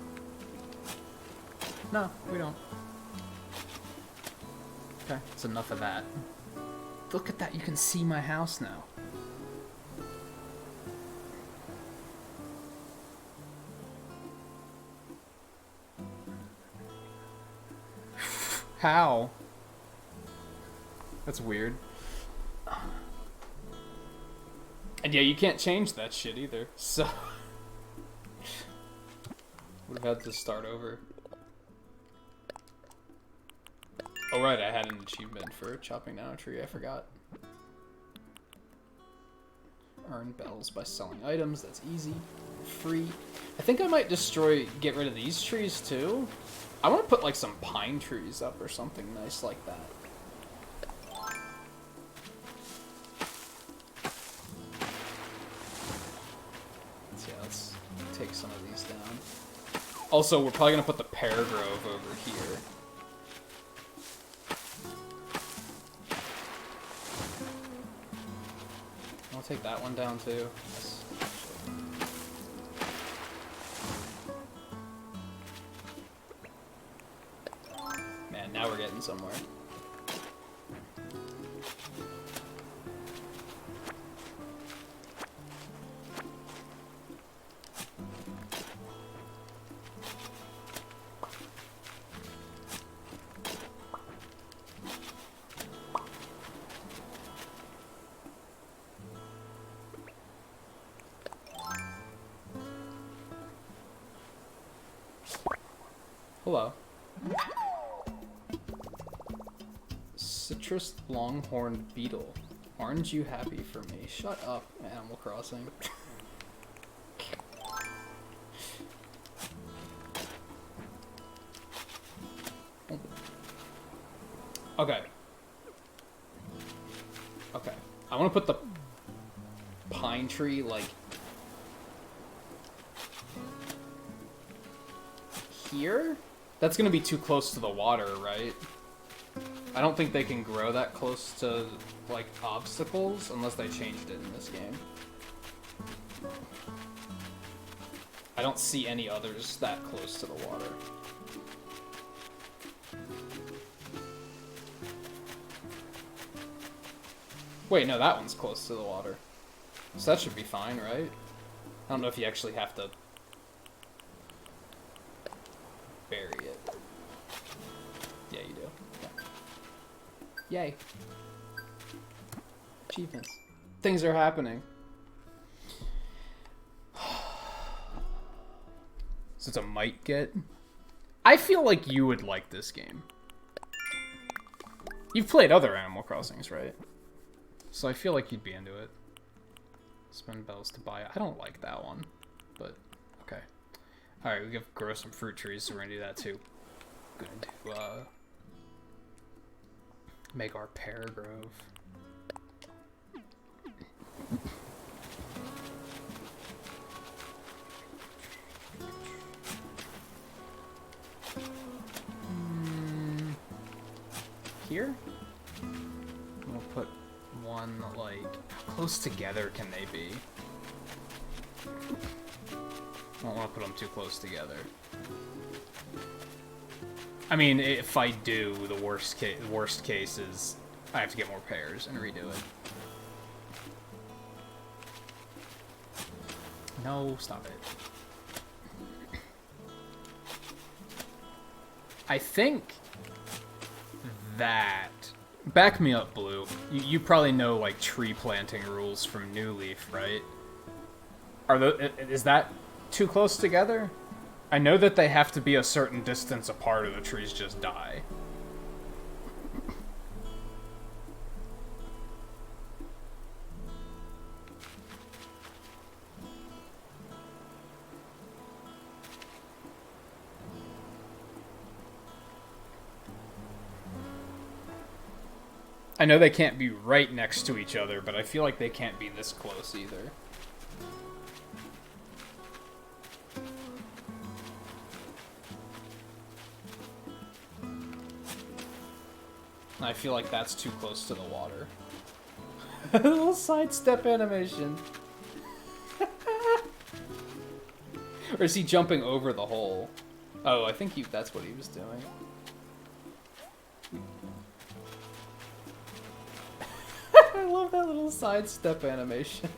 No, we don't. Okay, that's enough of that. Look at that, you can see my house now. How? That's weird. And yeah, you can't change that shit either, so... Would have had to start over. Oh right, I had an achievement for chopping down a tree, I forgot. Earn bells by selling items, that's easy. Free. I think I might get rid of these trees too. I want to put like some pine trees up or something nice like that. So yeah, let's take some of these down. Also, we're probably going to put the pear grove over here. I'll take that one down too. Yes. Man, now we're getting somewhere. Hello. Citrus longhorn beetle. Aren't you happy for me? Shut up, Animal Crossing. Okay. Okay. I want to put the pine tree, like, here? That's gonna be too close to the water, right? I don't think they can grow that close to, like, obstacles unless they changed it in this game. I don't see any others that close to the water. Wait, no, that one's close to the water. So that should be fine, right? I don't know if you actually have to bury it. Yeah, you do. Yeah. Yay. Achievements. Things are happening. So it's a might get. I feel like you would like this game. You've played other Animal Crossings, right? So I feel like you'd be into it. Spend bells to buy it. I don't like that one, but okay. Alright, we have grow some fruit trees, so we're gonna do that too. Gonna do, make our pear grove. Here? We'll put one, like, how close together can they be? I don't want to put them too close together. I mean, if I do, the worst case is I have to get more pears and redo it. No, stop it. I think that Back me up, Blue. You probably know, like, tree planting rules from New Leaf, right? Is that too close together? I know that they have to be a certain distance apart or the trees just die. I know they can't be right next to each other, but I feel like they can't be this close either. I feel like that's too close to the water. A little sidestep animation. Or is he jumping over the hole? Oh, I think that's what he was doing. I love that little sidestep animation.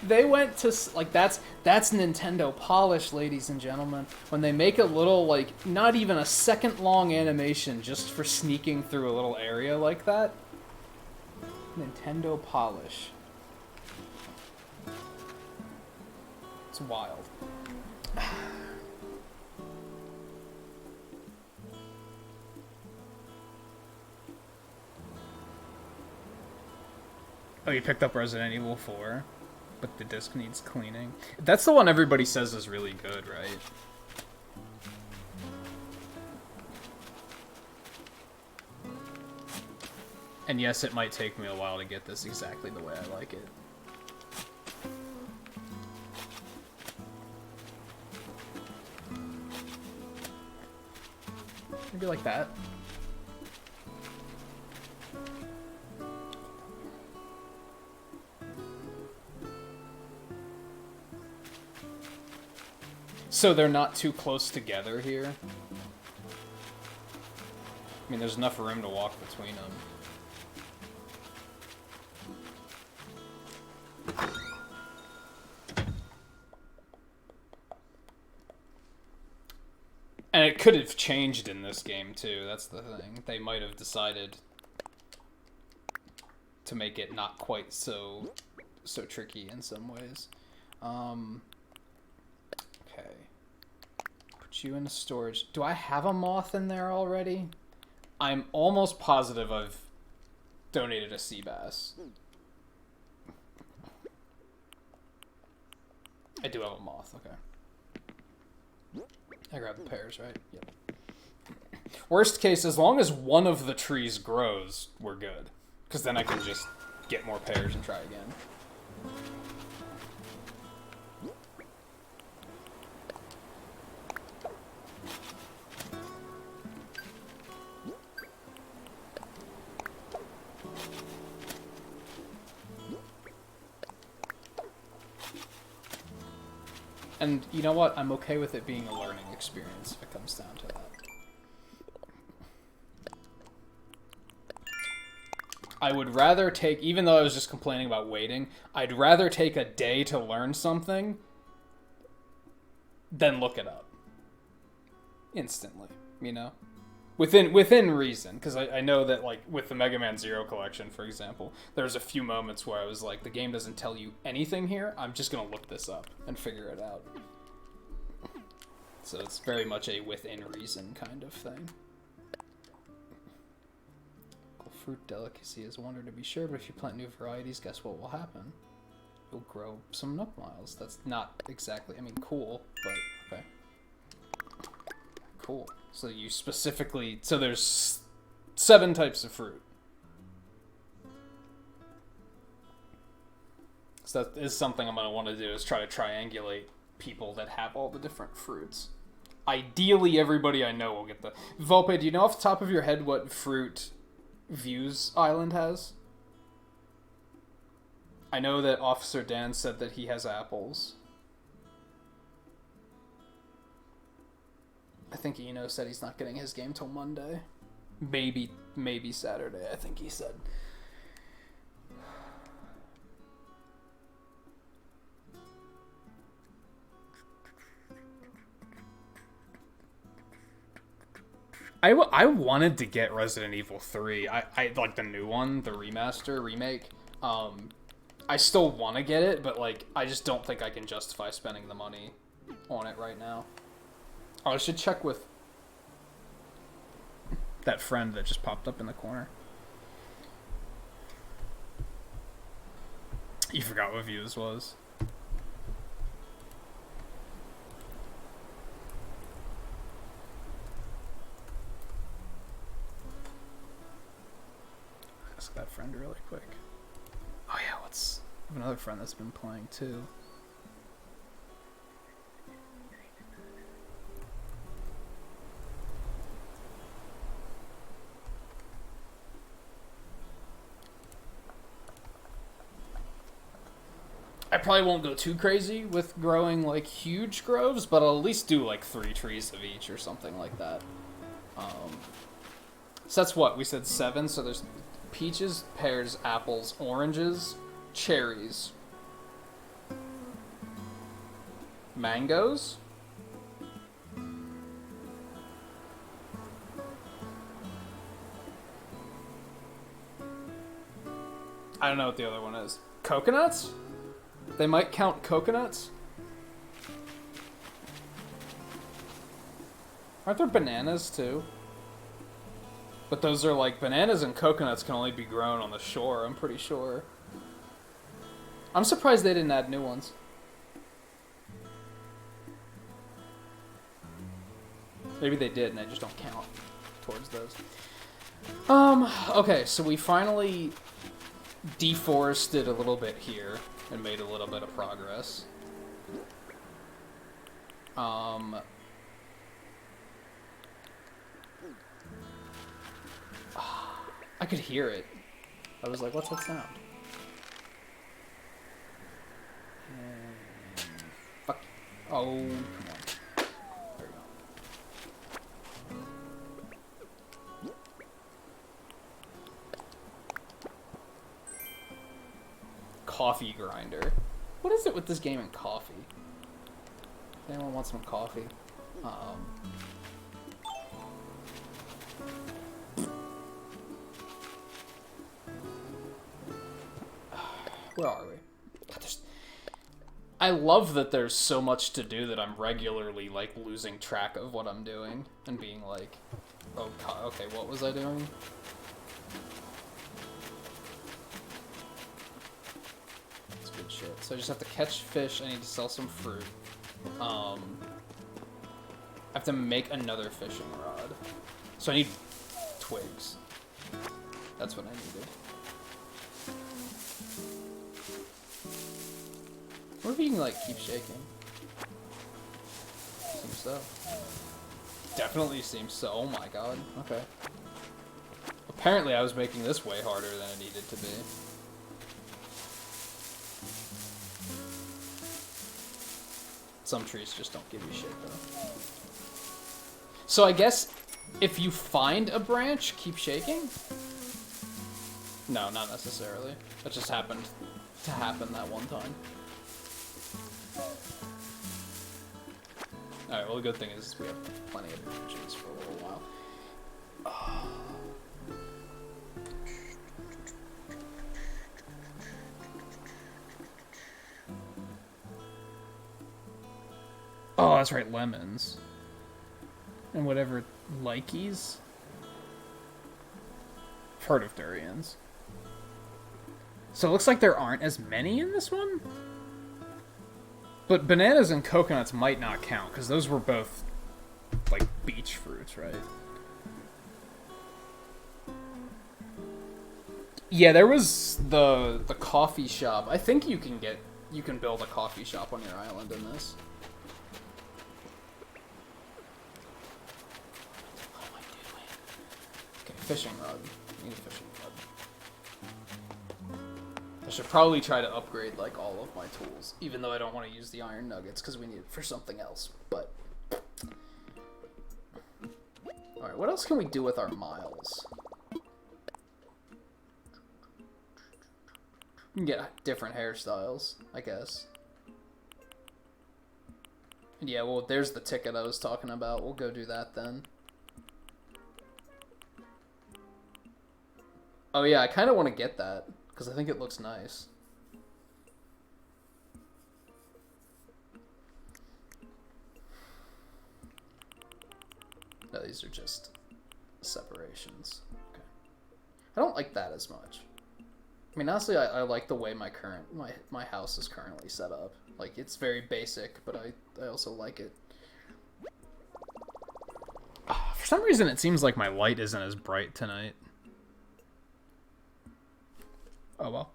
They went to, like, that's Nintendo polish, ladies and gentlemen. When they make a little, like, not even a second long animation just for sneaking through a little area like that. Nintendo polish. It's wild. Oh, you picked up Resident Evil 4, but the disc needs cleaning. That's the one everybody says is really good, right? And yes, it might take me a while to get this exactly the way I like it. Maybe like that. So they're not too close together here? I mean, there's enough room to walk between them. And it could have changed in this game, too. That's the thing. They might have decided to make it not quite so tricky in some ways. Okay. Put you into storage. Do I have a moth in there already? I'm almost positive I've donated a sea bass. I do have a moth, okay. I grabbed the pears, right? Yep. Worst case, as long as one of the trees grows, we're good. Because then I can just get more pears and try again. And you know what? I'm okay with it being a learning experience if it comes down to that. I would rather take, even though I was just complaining about waiting, I'd rather take a day to learn something than look it up. Instantly, you know? Within reason, because I know that, like, with the Mega Man Zero collection, for example, there's a few moments where I was like, the game doesn't tell you anything here, I'm just gonna look this up and figure it out. So it's very much a within reason kind of thing. Fruit delicacy is a wonder to be sure, but if you plant new varieties, guess what will happen? You'll grow some Nook Miles. That's not exactly, I mean, cool, but okay. Cool. So you specifically... So there's 7 types of fruit. So that is something I'm going to want to do, is try to triangulate people that have all the different fruits. Ideally, everybody I know will get the... Volpe, do you know off the top of your head what fruit Views Island has? I know that Officer Dan said that he has apples. I think Eno said he's not getting his game till Monday. Maybe Saturday, I think he said. I wanted to get Resident Evil 3. I like the new one, the remaster, remake. I still want to get it, but like I just don't think I can justify spending the money on it right now. Oh, I should check with that friend that just popped up in the corner. You forgot what view this was. Ask that friend really quick. Oh yeah, I have another friend that's been playing too. I probably won't go too crazy with growing like huge groves, but I'll at least do like 3 trees of each or something like that. So that's what we said 7. So there's peaches, pears, apples, oranges, cherries, mangoes, I don't know what the other one is. Coconuts? They might count coconuts? Aren't there bananas too? But those are like, bananas and coconuts can only be grown on the shore, I'm pretty sure. I'm surprised they didn't add new ones. Maybe they did and they just don't count towards those. Okay, so we finally deforested a little bit here and made a little bit of progress. I could hear it. I was like, what's that sound? Fuck. Oh, come on. There we go. Coffee grinder. What is it with this game and coffee? Does anyone want some coffee? Where are we? God, I love that there's so much to do that I'm regularly like losing track of what I'm doing and being like, oh god, okay, what was I doing? That's good shit. So I just have to catch fish. I need to sell some fruit. I have to make another fishing rod. So I need twigs. That's what I needed. What if you can, like, keep shaking? Seems so. Definitely seems so. Oh my god. Okay. Apparently I was making this way harder than it needed to be. Some trees just don't give you shit, though. So I guess if you find a branch, keep shaking? No, not necessarily. That just happened to happen that one time. Alright, well the good thing is we have plenty of branches for a little while. Oh, that's right, lemons. And whatever, likies? I've heard of durians. So it looks like there aren't as many in this one? But bananas and coconuts might not count, because those were both, like, beach fruits, right? Yeah, there was the coffee shop. I think you can build a coffee shop on your island in this. What am I doing? Okay, fishing rod. I need a fishing rod. I should probably try to upgrade, like, all of my tools, even though I don't want to use the iron nuggets, because we need it for something else, but... Alright, what else can we do with our miles? We can get different hairstyles, I guess. And yeah, well, there's the ticket I was talking about. We'll go do that then. Oh yeah, I kind of want to get that because I think it looks nice. No, these are just separations. Okay. I don't like that as much. I mean, honestly, I like the way my house is currently set up. Like, it's very basic, but I also like it. For some reason, it seems like my light isn't as bright tonight. Oh well.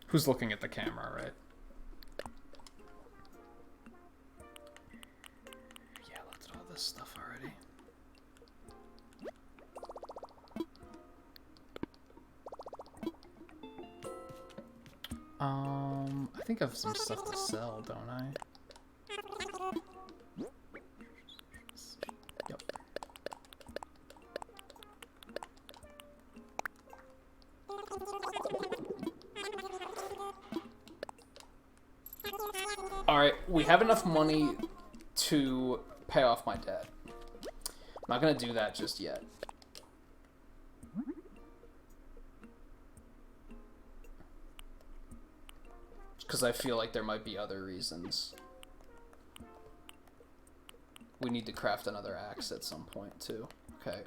Who's looking at the camera, right? Yeah, looked at all this stuff already. I think I have some stuff to sell, don't I? Yep. Alright, we have enough money to pay off my debt. I'm not gonna do that just yet. Because I feel like there might be other reasons. We need to craft another axe at some point, too. Okay,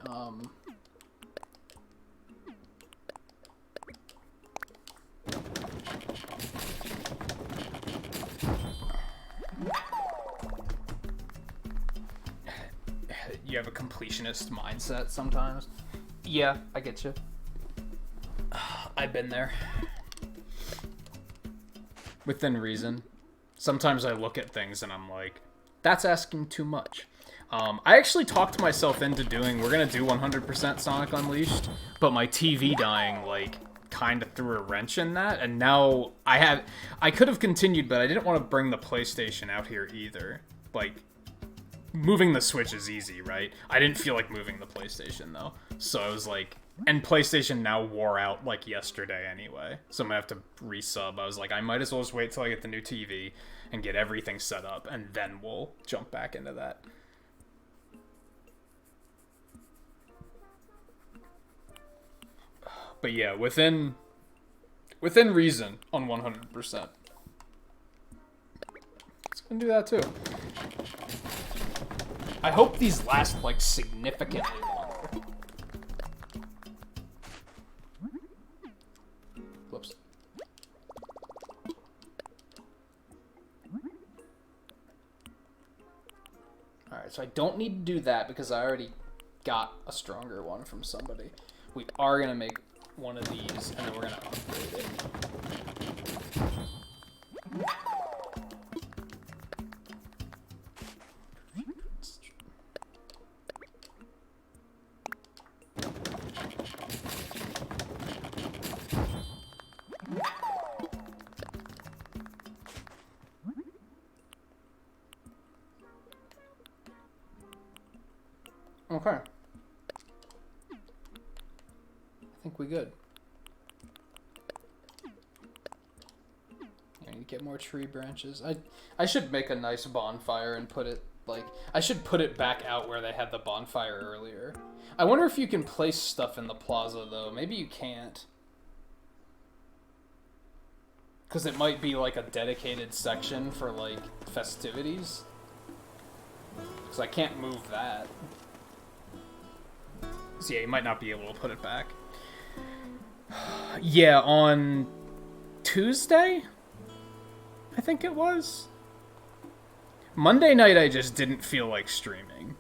You have a completionist mindset sometimes. Yeah, I get you. I've been there. Within reason. Sometimes I look at things and I'm like, that's asking too much. I actually talked myself into we're gonna do 100% Sonic Unleashed, but my TV dying, like, kind of threw a wrench in that, and now I could have continued, but I didn't want to bring the PlayStation out here either. Like, moving the Switch is easy, right? I didn't feel like moving the PlayStation, though. So I was like, and PlayStation now wore out, like, yesterday anyway. So I'm gonna have to resub. I was like, I might as well just wait till I get the new TV and get everything set up, and then we'll jump back into that. But yeah, within reason on 100%. It's gonna do that too. I hope these last, like, significantly longer. Whoops. Alright, so I don't need to do that because I already got a stronger one from somebody. We are gonna make one of these, and then we're gonna upgrade it. Okay. I think we good. I need to get more tree branches. I should make a nice bonfire and put it, like, I should put it back out where they had the bonfire earlier. I wonder if you can place stuff in the plaza, though. Maybe you can't. Because it might be, like, a dedicated section for, like, festivities. Because I can't move that. So yeah, you might not be able to put it back. Yeah, on Tuesday? I think it was. Monday night I just didn't feel like streaming.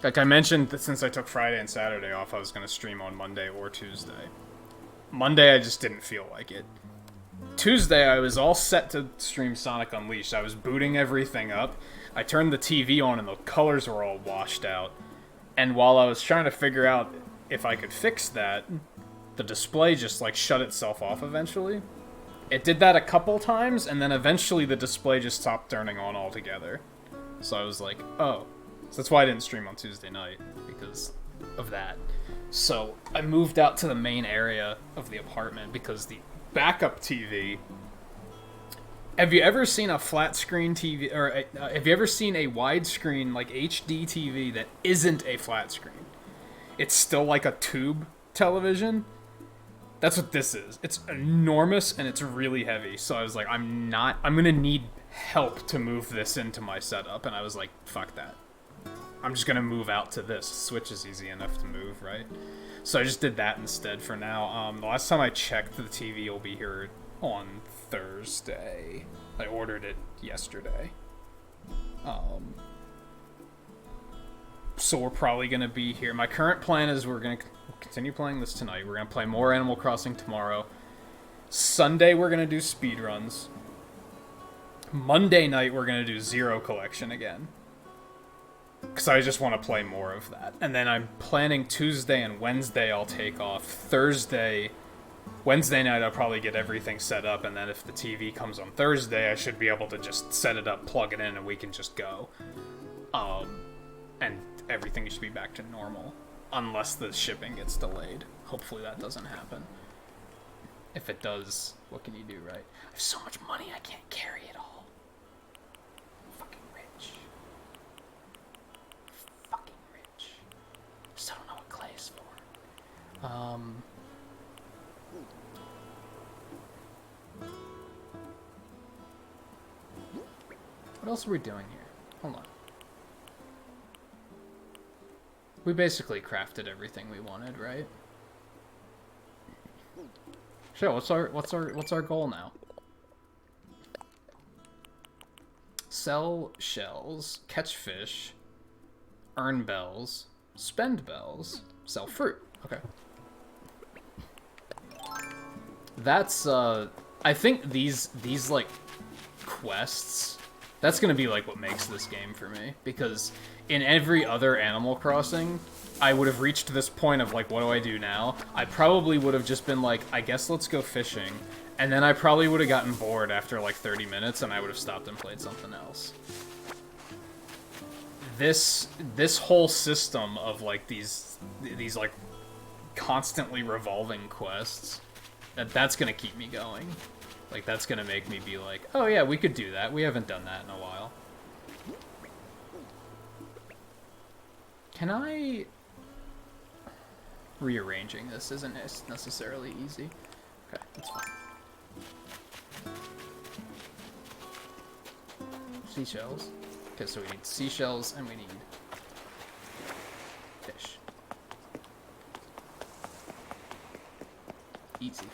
Like I mentioned that since I took Friday and Saturday off, I was going to stream on Monday or Tuesday. Monday I just didn't feel like it. Tuesday I was all set to stream Sonic Unleashed. I was booting everything up. I turned the TV on and the colors were all washed out. And while I was trying to figure out if I could fix that, the display just, like, shut itself off eventually. It did that a couple times, and then eventually the display just stopped turning on altogether. So I was like, oh. So that's why I didn't stream on Tuesday night, because of that. So I moved out to the main area of the apartment, because the backup TV... Have you ever seen a flat screen TV, or have you ever seen a widescreen, like, HD TV that isn't a flat screen? It's still like a tube television? That's what this is. It's enormous and it's really heavy. So I was like, I'm gonna need help to move this into my setup. And I was like, fuck that. I'm just gonna move out to this. Switch is easy enough to move, right? So I just did that instead for now. The last time I checked, the TV will be here on Thursday. I ordered it yesterday. So we're probably gonna be here. My current plan is we're gonna continue playing this tonight. We're gonna play more Animal Crossing tomorrow. Sunday we're gonna do speedruns. Monday night we're gonna do Zero Collection again. Because I just want to play more of that. And then I'm planning Tuesday and Wednesday I'll take off. Wednesday night I'll probably get everything set up, and then if the TV comes on Thursday, I should be able to just set it up, plug it in, and we can just go. And everything should be back to normal. Unless the shipping gets delayed. Hopefully that doesn't happen. If it does, what can you do, right? I have so much money I can't carry it all. Fucking rich. Fucking rich. Still don't know what clay is for. What else are we doing here? Hold on. We basically crafted everything we wanted, right? Sure, what's our goal now? Sell shells, catch fish, earn bells, spend bells, sell fruit. Okay. That's I think these like quests, that's gonna be like what makes this game for me, because in every other Animal Crossing, I would have reached this point of like, what do I do now? I probably would have just been like, I guess let's go fishing, and then I probably would have gotten bored after like 30 minutes and I would have stopped and played something else. This whole system of like these like constantly revolving quests, that's gonna keep me going. Like, that's gonna make me be like, oh yeah, we could do that. We haven't done that in a while. Can I... Rearranging this isn't necessarily easy. Okay, that's fine. Seashells. Okay, so we need seashells and we need fish. Easy.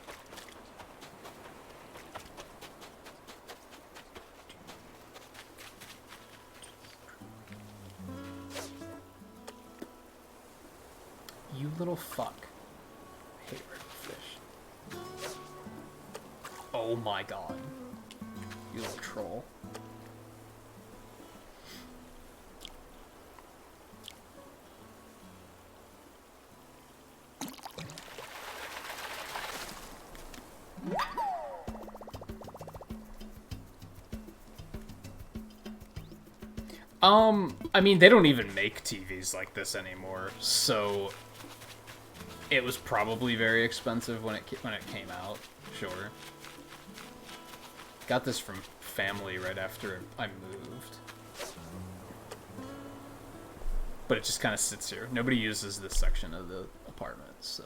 You little fuck. I hate red fish. Oh my god. You little troll. I mean, they don't even make TVs like this anymore, so it was probably very expensive when it came out. Sure. Got this from family right after I moved. But it just kind of sits here. Nobody uses this section of the apartment, so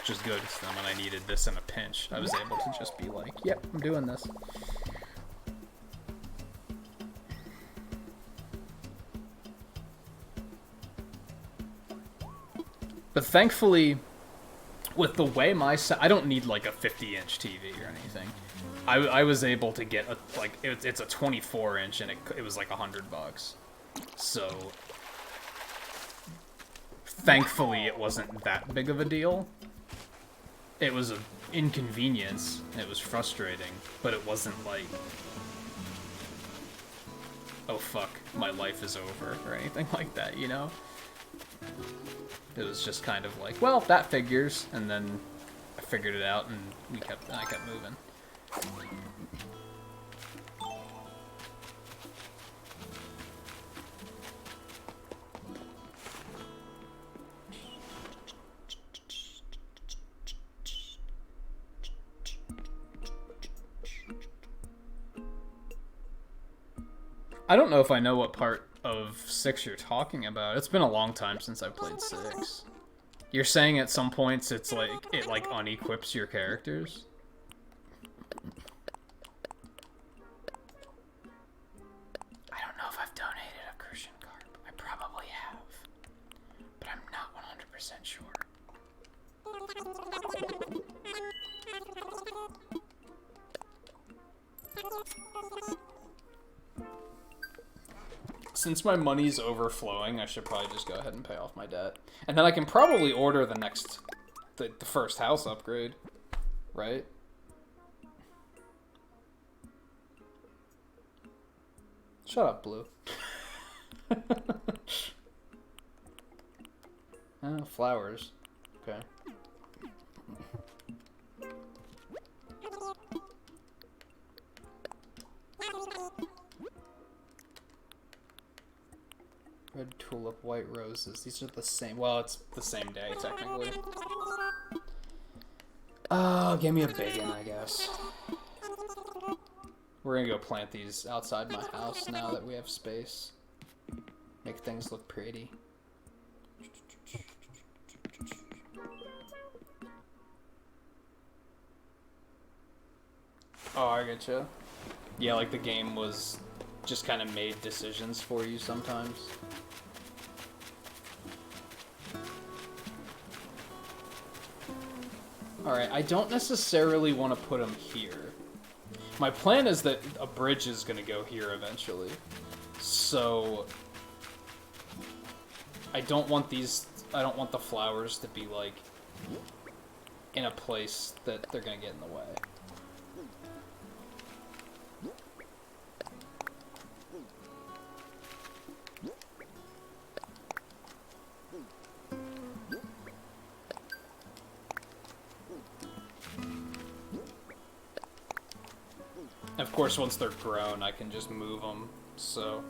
just go to them when I needed this in a pinch. I was able to just be like, yep, I'm doing this. But thankfully, with the way I don't need like a 50-inch TV or anything. I was able to get a, like, it's a 24-inch and it was like $100. So thankfully it wasn't that big of a deal. It was an inconvenience, it was frustrating, but it wasn't like, oh fuck, my life is over, or anything like that, you know? It was just kind of like, well, that figures, and then I figured it out, and I kept moving. I don't know if I know what part of 6 you're talking about. It's been a long time since I played 6. You're saying at some points it's like it like unequips your characters? I don't know if I've donated a Crucian Carp. I probably have. But I'm not 100% sure. Since my money's overflowing, I should probably just go ahead and pay off my debt. And then I can probably order the next... the first house upgrade. Right? Shut up, Blue. Oh, flowers. Okay. Red tulip, white roses. These are the same. Well, it's the same day, technically. Oh, give me a biggin, I guess. We're gonna go plant these outside my house now that we have space. Make things look pretty. Oh, I getcha. Yeah, like the game was just kind of made decisions for you sometimes. Alright, I don't necessarily want to put them here. My plan is that a bridge is going to go here eventually. So... I don't want the flowers to be, like, in a place that they're going to get in the way. Of course, once they're grown, I can just move them, so...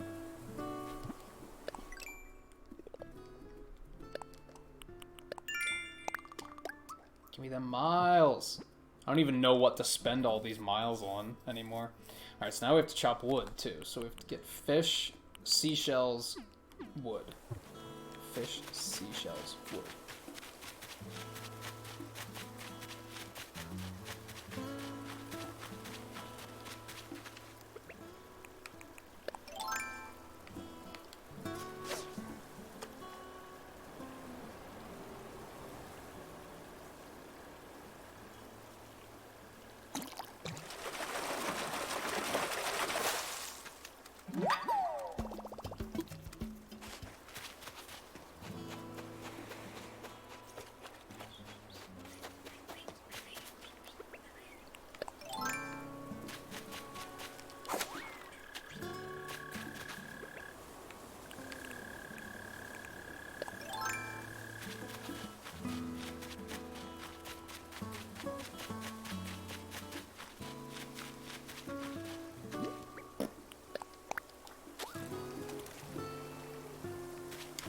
Give me them miles! I don't even know what to spend all these miles on anymore. Alright, so now we have to chop wood, too. So we have to get fish, seashells, wood. Fish, seashells, wood.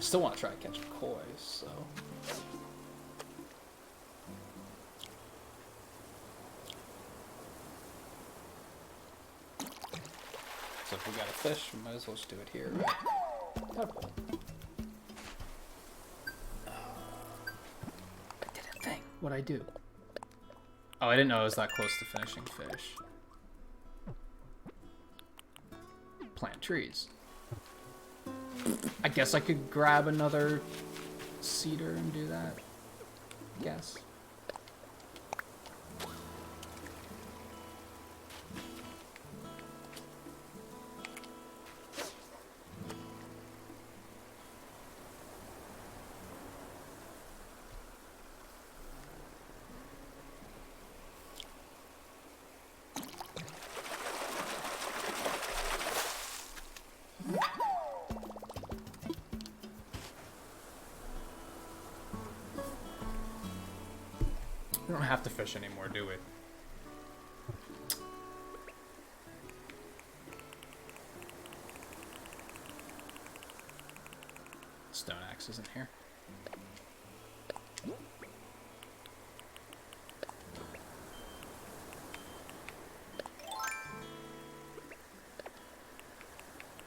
Still want to try to catch a koi, so... So if we got a fish, we might as well just do it here, right? Tadpole. I did a thing. What'd I do? Oh, I didn't know I was that close to finishing fish. Plant trees. I guess I could grab another cedar and do that. Guess. We don't have to fish anymore, do we? Stone axe isn't here.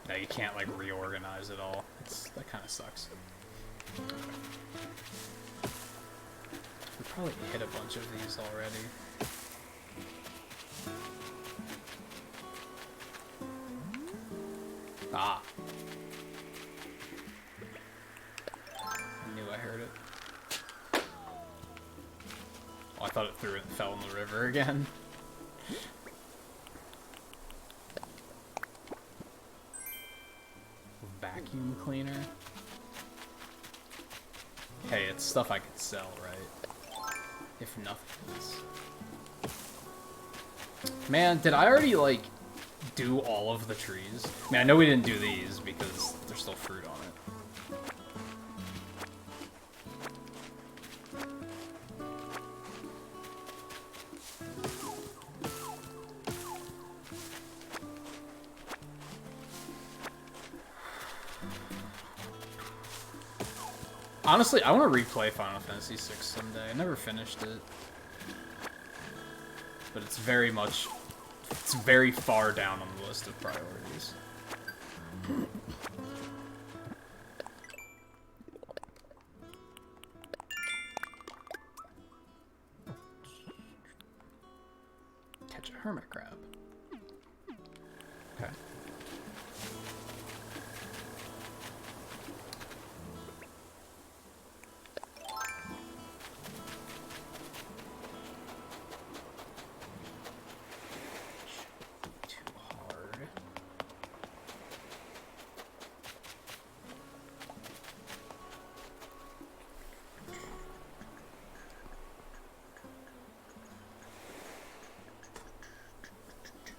No, you can't like reorganize it all. That kind of sucks. probably hit a bunch of these already. Ah. I knew I heard it. Oh, I thought it fell in the river again. Vacuum cleaner. Hey, it's stuff I could sell, right? If nothing else. Man, did I already, like, do all of the trees? I mean, I know we didn't do these because there's still fruit on it. Honestly, I want to replay Final Fantasy VI someday. I never finished it. But it's very far down on the list of priorities. Catch a hermit crab. Okay.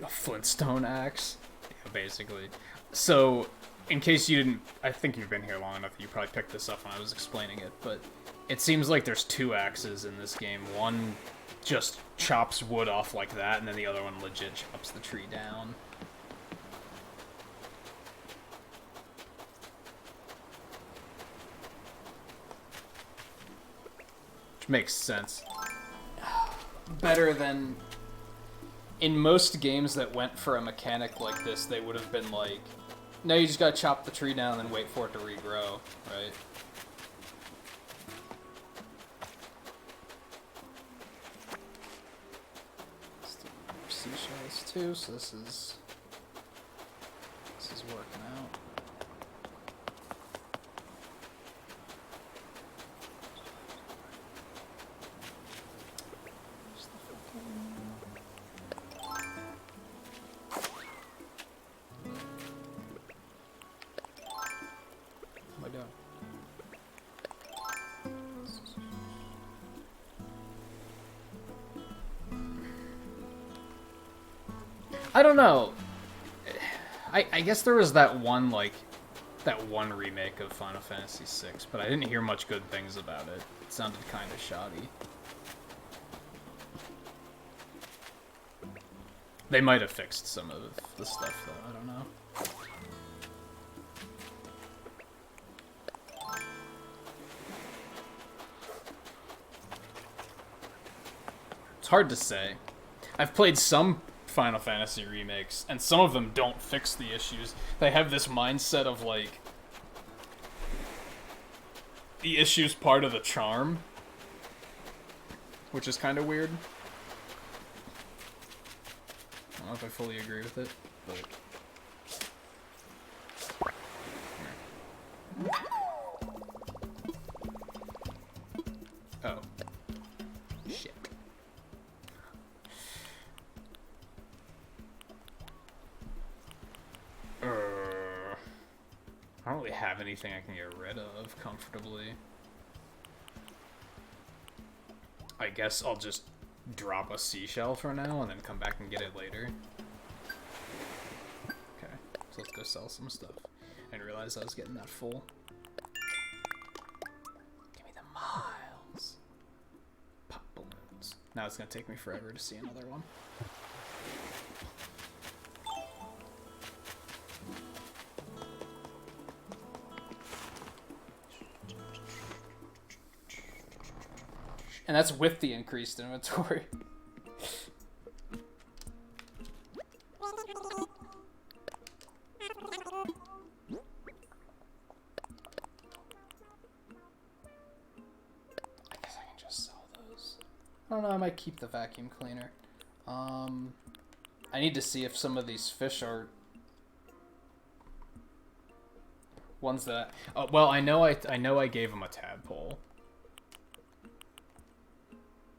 A Flintstone axe? Yeah, basically. So, in case you didn't... I think you've been here long enough that you probably picked this up when I was explaining it, but it seems like there's two axes in this game. One just chops wood off like that, and then the other one legit chops the tree down. Which makes sense. Better than... In most games that went for a mechanic like this, they would have been like, no, you just gotta chop the tree down and then wait for it to regrow, right? Let's do more seashells too, so this is working out. I don't know. I guess there was that one remake of Final Fantasy VI, but I didn't hear much good things about it. It sounded kind of shoddy. They might have fixed some of the stuff, though. I don't know. It's hard to say. I've played some Final Fantasy remakes, and some of them don't fix the issues. They have this mindset of, like, the issue's part of the charm, which is kind of weird. I don't know if I fully agree with it, but... Oh. Shit. I don't really have anything I can get rid of comfortably. I guess I'll just drop a seashell for now and then come back and get it later. Okay, so let's go sell some stuff. I didn't realize I was getting that full. Give me the miles. Pop balloons. Now it's gonna take me forever to see another one. And that's with the increased inventory. I guess I can just sell those. I don't know, I might keep the vacuum cleaner. I need to see if some of these fish are ones that... Oh, well, I know I gave him a tadpole.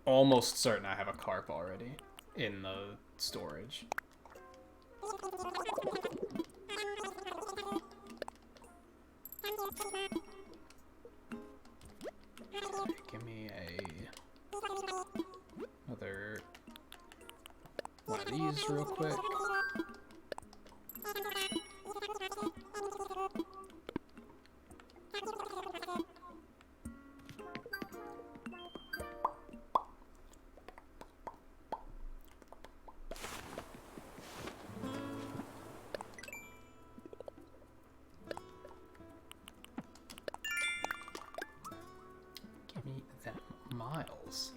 Almost certain I have a carp already in the storage. Give me another one of these real quick. Give me that miles.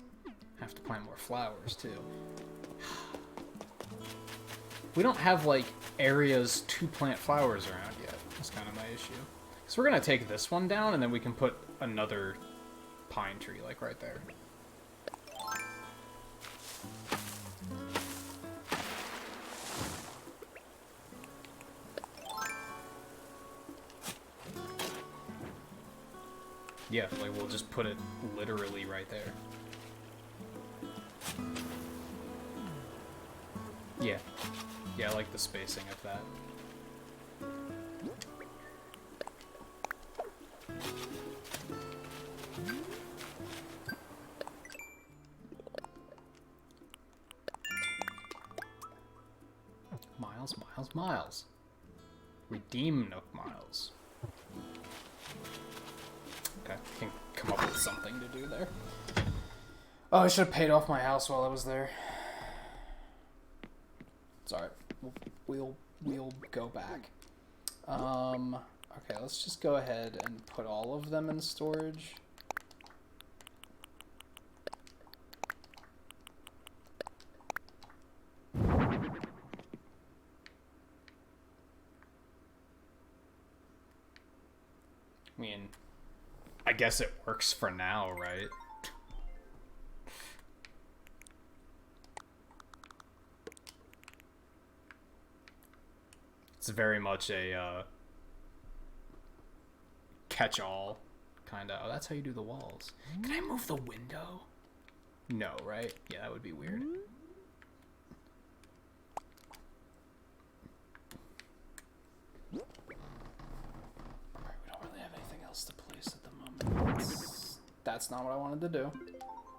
Have to plant more flowers too. We don't have like areas to plant flowers around yet. That's kind of my issue. So we're gonna take this one down and then we can put another pine tree like right there. Yeah, like we'll just put it literally right there. Yeah. Yeah, I like the spacing of that. Miles, miles, miles. Redeem Nook miles. Okay, I can come up with something to do there. Oh, I should have paid off my house while I was there. It's alright. We'll go back. Okay, let's just go ahead and put all of them in storage. I mean, I guess it works for now, right? It's very much a catch-all kind of. Oh, that's how you do the walls. Can I move the window? No, right? Yeah, that would be weird. Alright, we don't really have anything else to place at the moment. That's not what I wanted to do.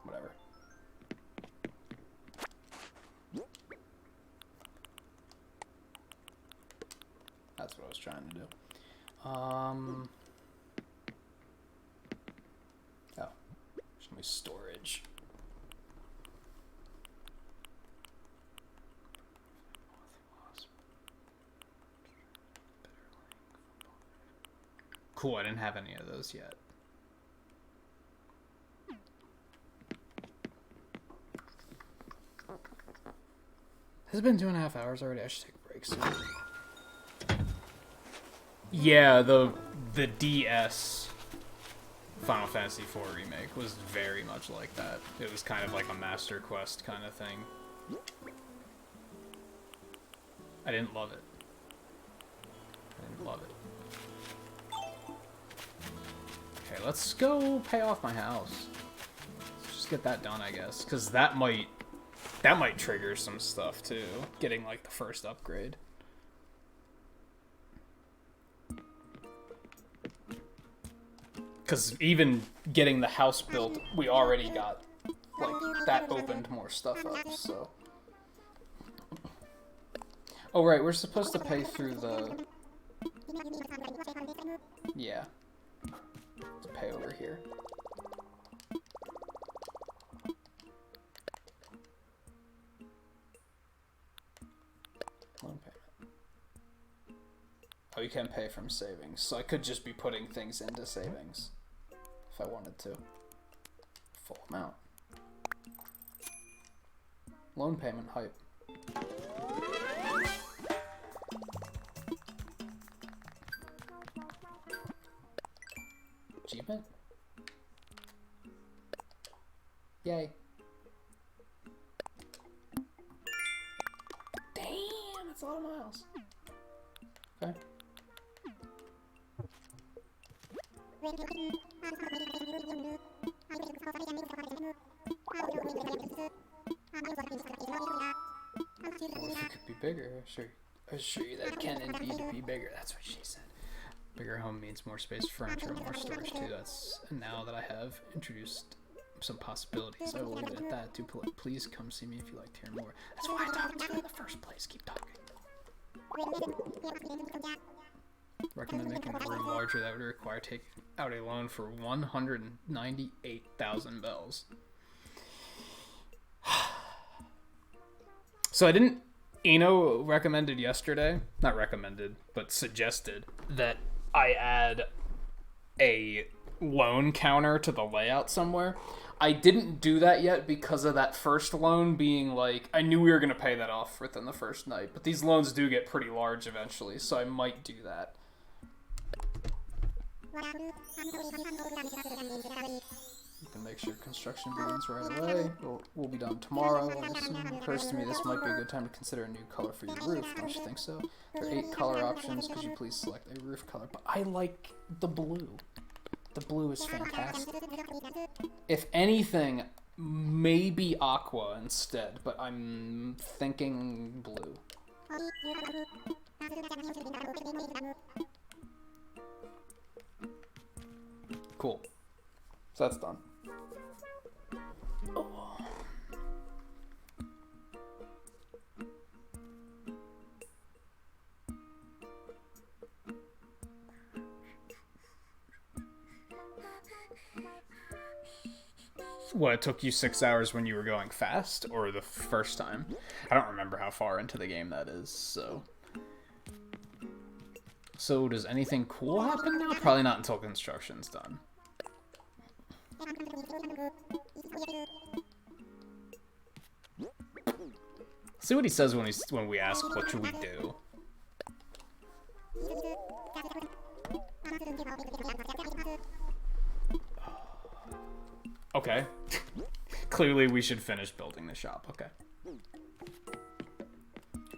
Whatever. That's what I was trying to do. Oh. Show me storage. Cool, I didn't have any of those yet. Has it been 2.5 hours already? I should take a break soon. Yeah, the DS Final Fantasy IV remake was very much like that. It was kind of like a Master Quest kind of thing. I didn't love it. I didn't love it. Okay, let's go pay off my house. Let's just get that done, I guess, because that might trigger some stuff too. Getting like the first upgrade. Because even getting the house built, we already got, like, that opened more stuff up, so. Oh, right, we're supposed to pay through the... Yeah. To pay over here. Loan payment. Oh, you can pay from savings, so I could just be putting things into savings if I wanted to. Full amount. Loan payment hype. Achievement? Yay. lot of miles. Okay. Well, if it could be bigger, I assure you that it can indeed be bigger. That's what she said. Bigger home means more space for furniture, more storage too. And now that I have introduced some possibilities, I will leave it at that. Do please come see me if you like to hear more. That's why I talked to you in the first place. Keep talking. Recommend making a room larger. That would require taking out a loan for 198,000 bells. So I didn't. Eno recommended yesterday, not recommended, but suggested that I add a loan counter to the layout somewhere. I didn't do that yet because of that first loan being like, I knew we were going to pay that off within the first night, but these loans do get pretty large eventually, so I might do that. You can make sure construction begins right away. We'll be done tomorrow. It occurs to me this might be a good time to consider a new color for your roof. Don't you think so? There are 8 color options. Could you please select a roof color? But I like the blue. The blue is fantastic. If anything, maybe aqua instead, but I'm thinking blue. Cool. So that's done. Oh. What, it took you 6 hours when you were going fast, or the first time? I don't remember how far into the game that is, so... So does anything cool happen now? Probably not until construction's done. See what he says when we ask what should we do. Okay. Clearly we should finish building the shop. Okay.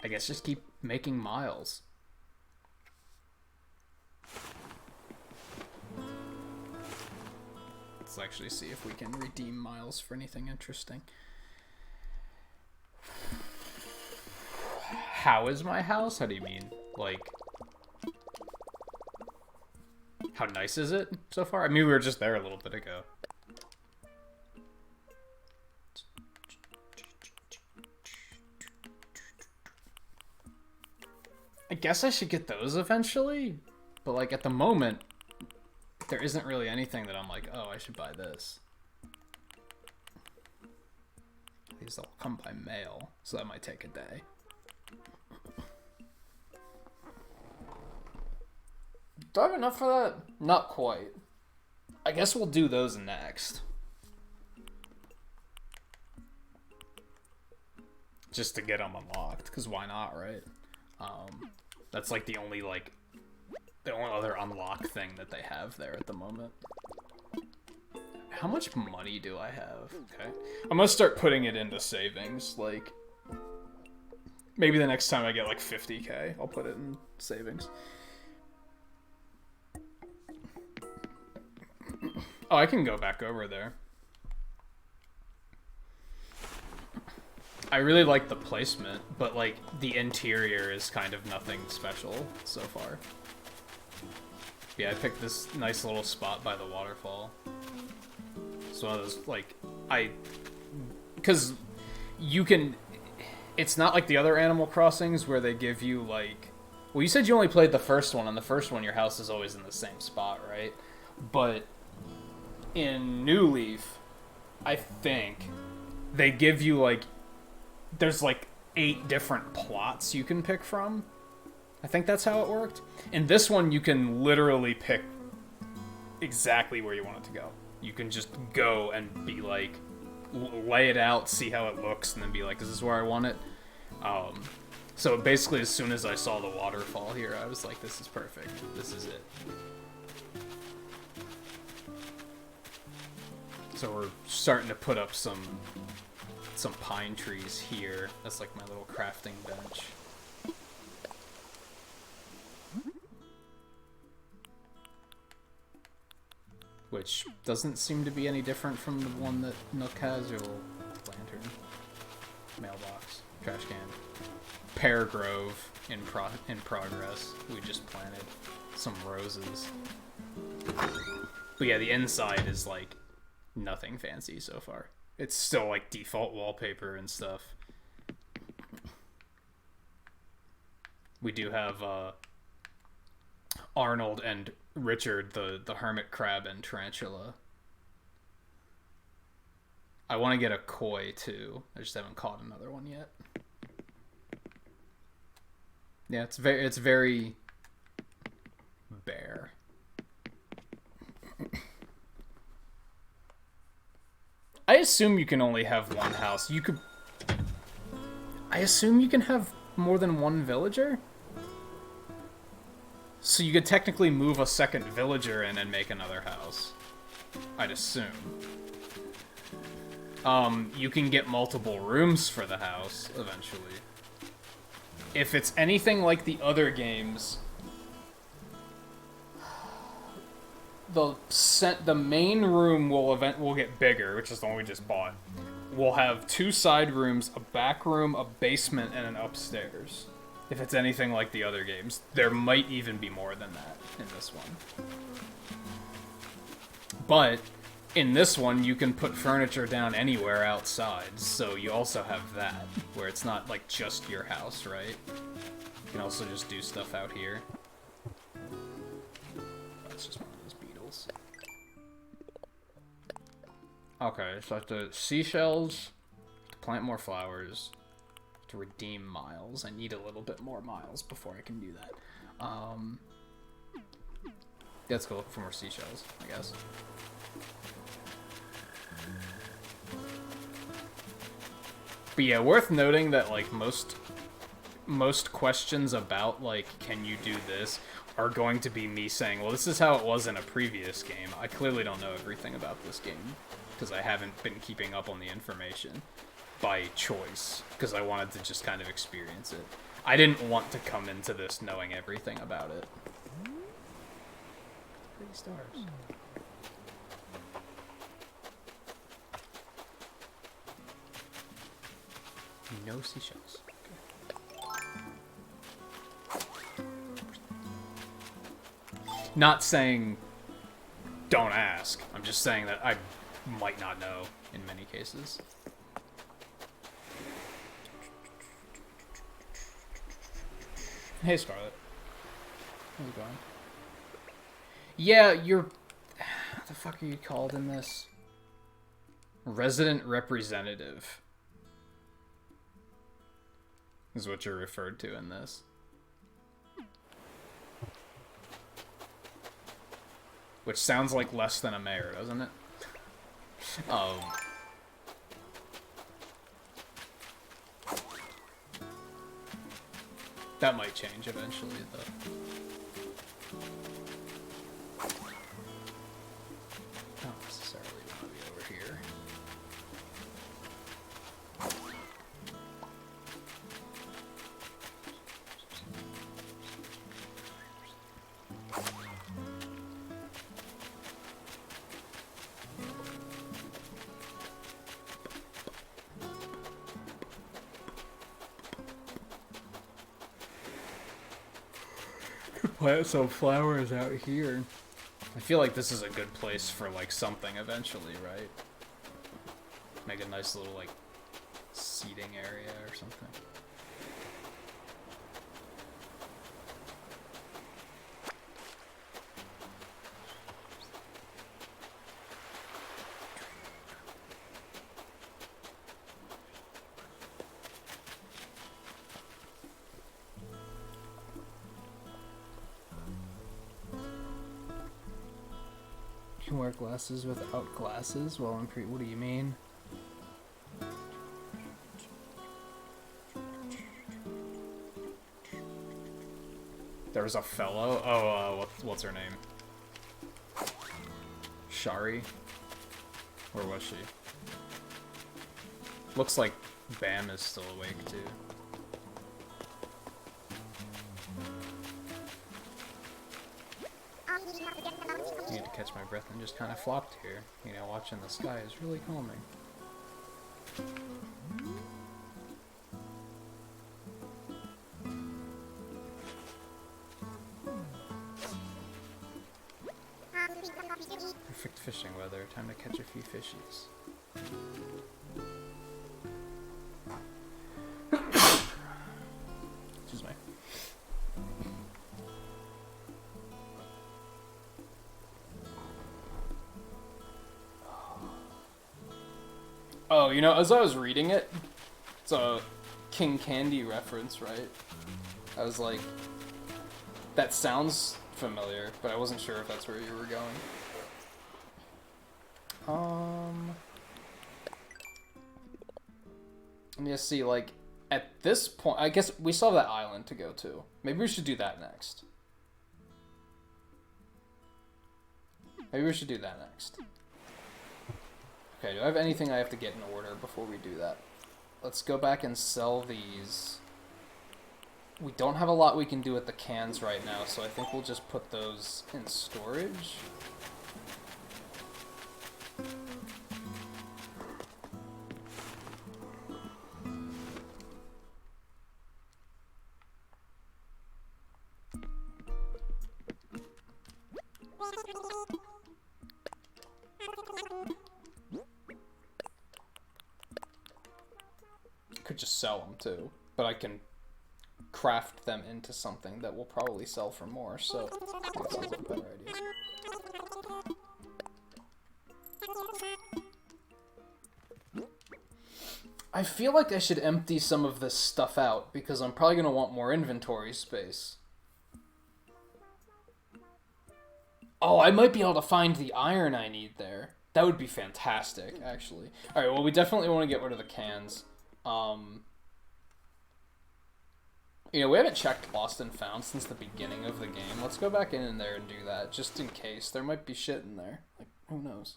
I guess just keep making miles. Let's actually see if we can redeem miles for anything interesting. How is my house? How do you mean? Like, how nice is it so far? I mean, we were just there a little bit ago. I guess I should get those eventually, but like at the moment, there isn't really anything that I'm like, oh, I should buy this. These all come by mail, so that might take a day. Do I have enough for that? Not quite. I guess we'll do those next. Just to get them unlocked, because why not, right? That's like the only other unlock thing that they have there at the moment. How much money do I have? Okay. I'm gonna start putting it into savings, like, maybe the next time I get like 50k, I'll put it in savings. Oh, I can go back over there. I really like the placement, but like the interior is kind of nothing special so far. Yeah, I picked this nice little spot by the waterfall. It's one of those, like, because you can, it's not like the other Animal Crossings where they give you like, well, you said you only played the first one, and the first one your house is always in the same spot, right? But in New Leaf, I think they give you like, there's like 8 different plots you can pick from. I think that's how it worked. In this one, you can literally pick exactly where you want it to go. You can just go and be like, lay it out, see how it looks, and then be like, is this where I want it? So basically, as soon as I saw the waterfall here, I was like, this is perfect. This is it. So we're starting to put up some pine trees here. That's like my little crafting bench. which doesn't seem to be any different from the one that Nook has. Your little lantern, mailbox, trash can, pear grove in progress. We just planted some roses. But yeah, the inside is like nothing fancy so far. It's still like default wallpaper and stuff. We do have Arnold and Richard, the hermit crab and tarantula. I want to get a koi too. I just haven't caught another one yet. Yeah, it's very bare. I assume you can only have one house. I assume you can have more than one villager? So you could technically move a second villager in and make another house. I'd assume. You can get multiple rooms for the house, eventually. If it's anything like the other games, the main room will get bigger, which is the one we just bought. We'll have 2 side rooms, a back room, a basement, and an upstairs. If it's anything like the other games. There might even be more than that in this one. But in this one, you can put furniture down anywhere outside, so you also have that, where it's not like just your house, right? You can also just do stuff out here. That's just one of those beetles. Okay, so I have to seashells, to plant more flowers, to redeem miles. I need a little bit more miles before I can do that. Let's go look for more seashells, I guess. But yeah, worth noting that like most questions about like can you do this are going to be me saying, well, this is how it was in a previous game. I clearly don't know everything about this game because I haven't been keeping up on the information by choice because I wanted to just kind of experience it. I didn't want to come into this knowing everything about it. Pretty stars. No seashells. Okay. Not saying don't ask. I'm just saying that I might not know in many cases. Hey, Scarlet. How's it going? Yeah, you're... What the fuck are you called in this? Resident representative is what you're referred to in this. Which sounds like less than a mayor, doesn't it? That might change eventually, though. Not necessarily want to be over here. Plant some flowers out here. I feel like this is a good place for like something eventually, right? Make a nice little like seating area or something. You can wear glasses without glasses? Well, what do you mean? There was a fellow? Oh, what's her name? Shari? Where was she? Looks like Bam is still awake, too. I need to catch my breath and just kind of flopped here. You know, watching the sky is really calming. Perfect fishing weather. Time to catch a few fishies. Excuse me. Oh, you know, as I was reading it, it's a King Candy reference, right? I was like, that sounds familiar, but I wasn't sure if that's where you were going. Let me just see, like, at this point, I guess we still have that island to go to. Maybe we should do that next. Maybe we should do that next. Okay, do I have anything I have to get in order before we do that? Let's go back and sell these. We don't have a lot we can do with the cans right now, so I think we'll just put those in storage. Could just sell them too, but I can craft them into something that will probably sell for more, so I think that sounds like a better idea. I feel like I should empty some of this stuff out, because I'm probably going to want more inventory space. Oh, I might be able to find the iron I need there. That would be fantastic, actually. Alright, well, we definitely want to get rid of the cans. You know, we haven't checked Lost and Found since the beginning of the game. Let's go back in there and do that, just in case. There might be shit in there. Like, who knows?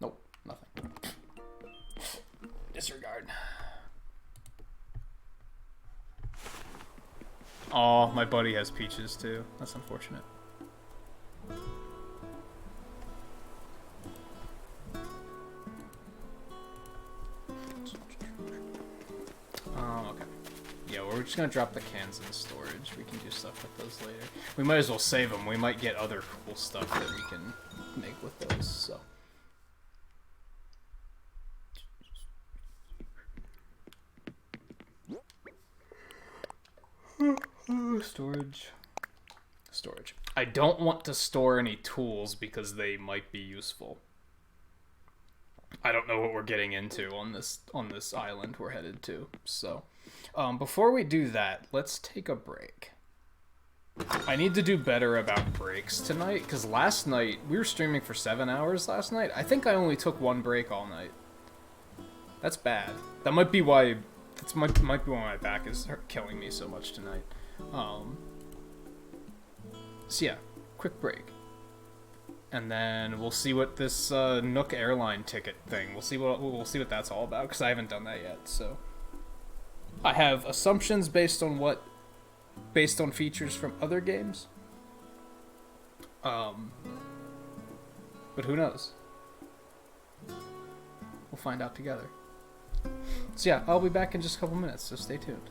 Nope, nothing. Disregard. Aw, my buddy has peaches too. That's unfortunate. Okay. Yeah, we're just gonna drop the cans in storage. We can do stuff with those later. We might as well save them. We might get other cool stuff that we can make with those, so. Storage. Storage. I don't want to store any tools because they might be useful. I don't know what we're getting into on this island we're headed to. So, before we do that, let's take a break. I need to do better about breaks tonight, because last night, we were streaming for 7 hours last night. I think I only took one break all night. That's bad. That might be why, might be why my back is killing me so much tonight. So yeah, quick break. And then we'll see what this Nook airline ticket thing. We'll see what that's all about, because I haven't done that yet. So I have assumptions based on features from other games. But who knows? We'll find out together. So yeah, I'll be back in just a couple minutes. So stay tuned.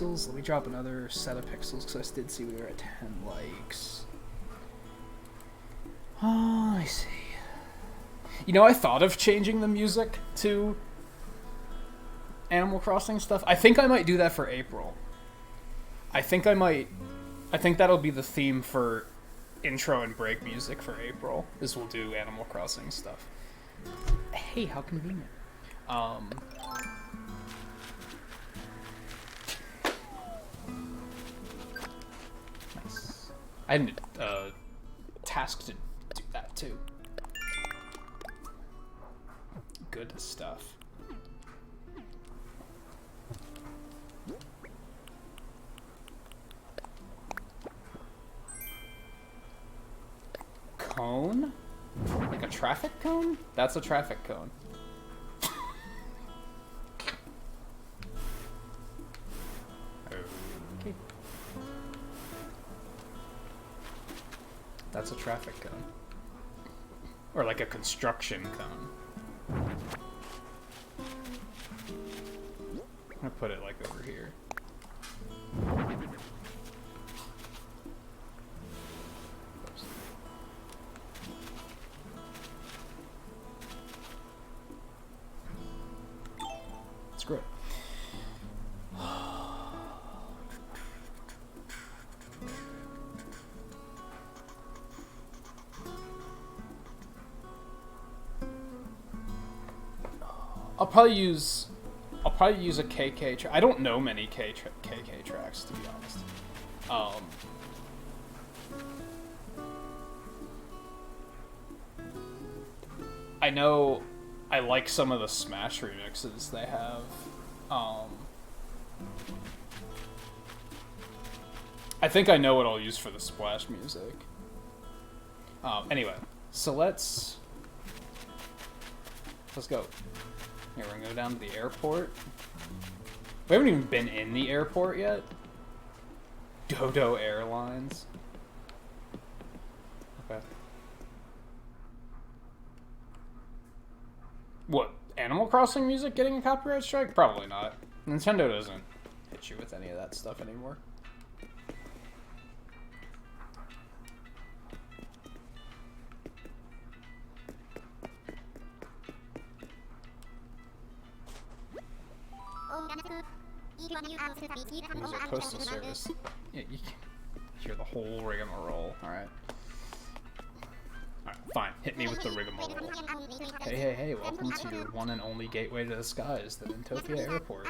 pixels. Let me drop another set of pixels because I did see we were at 10 likes. Oh, I see. You know, I thought of changing the music to Animal Crossing stuff. I think I might do that for April. I think that'll be the theme for intro and break music for April, is we'll do Animal Crossing stuff. Hey, how convenient. Nice. I had a task to do that too. Good stuff. Cone? Like a traffic cone? That's a traffic cone. Okay. That's a traffic cone. Or like a construction cone. I'm gonna put it like over here. Oops. Screw it. I'll probably use a KK track. I don't know many KK tracks, to be honest. I know I like some of the Smash remixes they have. I think I know what I'll use for the splash music. Anyway, so let's go. Here, we're gonna go down to the airport. We haven't even been in the airport yet. Dodo Airlines. Okay. What? Animal Crossing music getting a copyright strike? Probably not. Nintendo doesn't hit you with any of that stuff anymore. There's a postal service. Yeah, you can hear the whole rigmarole. Alright. Alright, fine. Hit me with the rigmarole. Hey, welcome to your one and only gateway to the skies, the Nintopia Airport.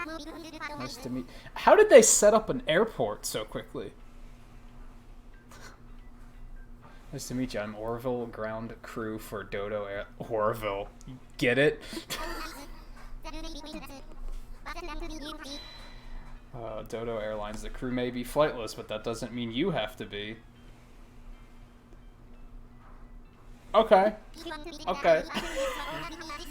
Nice to meet... How did they set up an airport so quickly? Nice to meet you. I'm Orville, ground crew for Dodo Air... Orville. You get it? Dodo Airlines. The crew may be flightless, but that doesn't mean you have to be. Okay. Okay.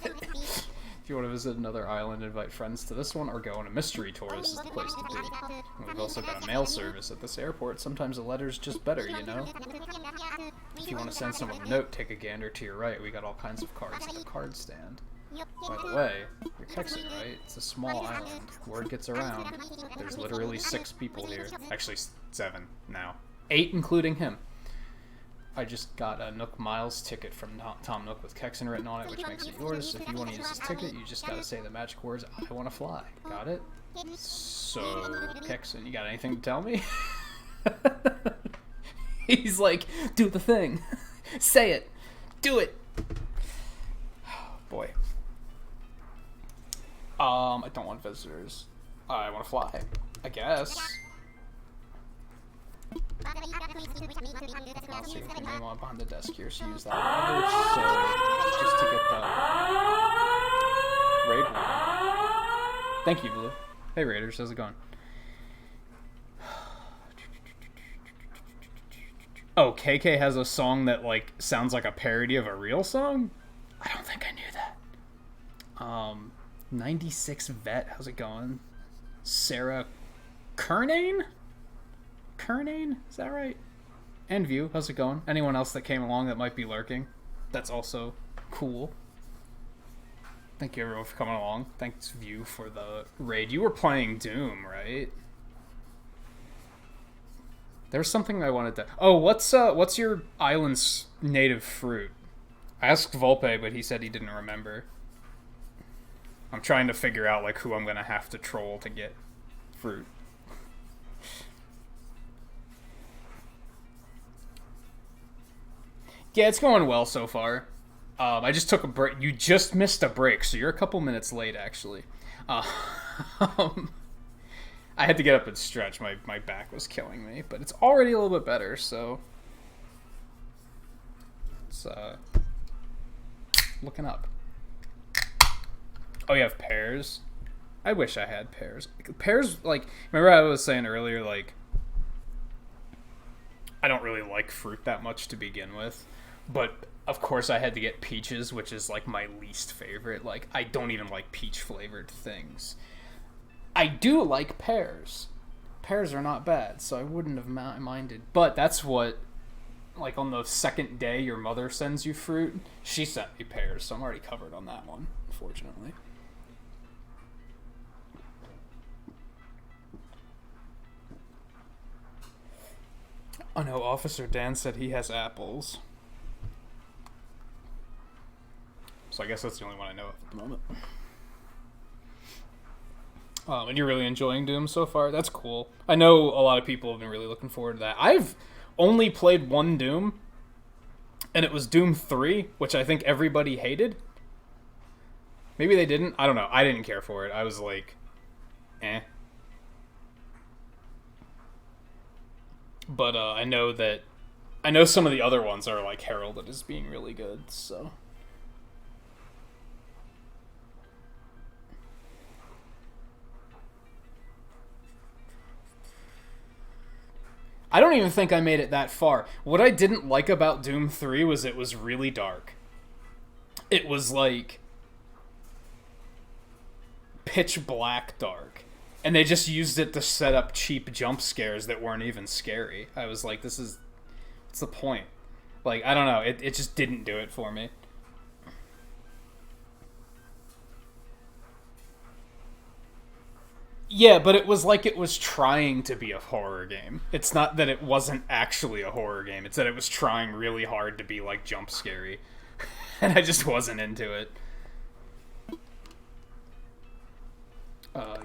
If you want to visit another island, invite friends to this one, or go on a mystery tour, this is the place to be. And we've also got a mail service at this airport. Sometimes a letter's just better, you know? If you want to send someone a note, take a gander to your right. We got all kinds of cards at the card stand. By the way, you're Texan, right? It's a small island. Word gets around. There's literally 6 people here. Actually, 7 now. 8 including him. I just got a Nook Miles ticket from Tom Nook with Kexen written on it, which makes it yours. If you want to use this ticket, you just gotta say the magic words, I want to fly. Got it? So, Kexen, you got anything to tell me? He's like, do the thing. Say it. Do it. Oh, boy. I don't want visitors. I want to fly. I guess. I'll see what your name on behind the desk here, so use that lever. So, just to get the raid one. Thank you, Blue. Hey, Raiders, how's it going? Oh, KK has a song that, like, sounds like a parody of a real song? I don't think I knew that. 96 Vet, how's it going? Sarah Kernane? Kernane? Is that right? And View, how's it going? Anyone else that came along that might be lurking? That's also cool. Thank you everyone for coming along. Thanks View for the raid. You were playing Doom, right? There's something I wanted to... Oh, what's your island's native fruit? I asked Volpe, but he said he didn't remember. I'm trying to figure out, like, who I'm gonna have to troll to get fruit. Yeah, it's going well so far. I just took a break. You just missed a break, so you're a couple minutes late, actually. Uh, I had to get up and stretch. My back was killing me, but it's already a little bit better, so... It's, looking up. Oh, you have pears? I wish I had pears. Pears, like... Remember I was saying earlier, like... I don't really like fruit that much to begin with. But, of course, I had to get peaches, which is, like, my least favorite. Like, I don't even like peach-flavored things. I do like pears. Pears are not bad, so I wouldn't have minded. But that's what, like, on the second day your mother sends you fruit, she sent me pears, so I'm already covered on that one, unfortunately. Oh no, Officer Dan said he has apples. So I guess that's the only one I know of at the moment. And you're really enjoying Doom so far? That's cool. I know a lot of people have been really looking forward to that. I've only played one Doom, and it was Doom 3, which I think everybody hated. Maybe they didn't. I don't know. I didn't care for it. I was like, eh. But I know some of the other ones are like heralded as being really good, so... I don't even think I made it that far. What I didn't like about Doom 3 was it was really dark. It was like pitch black dark. And they just used it to set up cheap jump scares that weren't even scary. I was like, what's the point? Like, I don't know. It just didn't do it for me. Yeah, but it was like it was trying to be a horror game. It's not that it wasn't actually a horror game. It's that it was trying really hard to be, like, jump scary. And I just wasn't into it.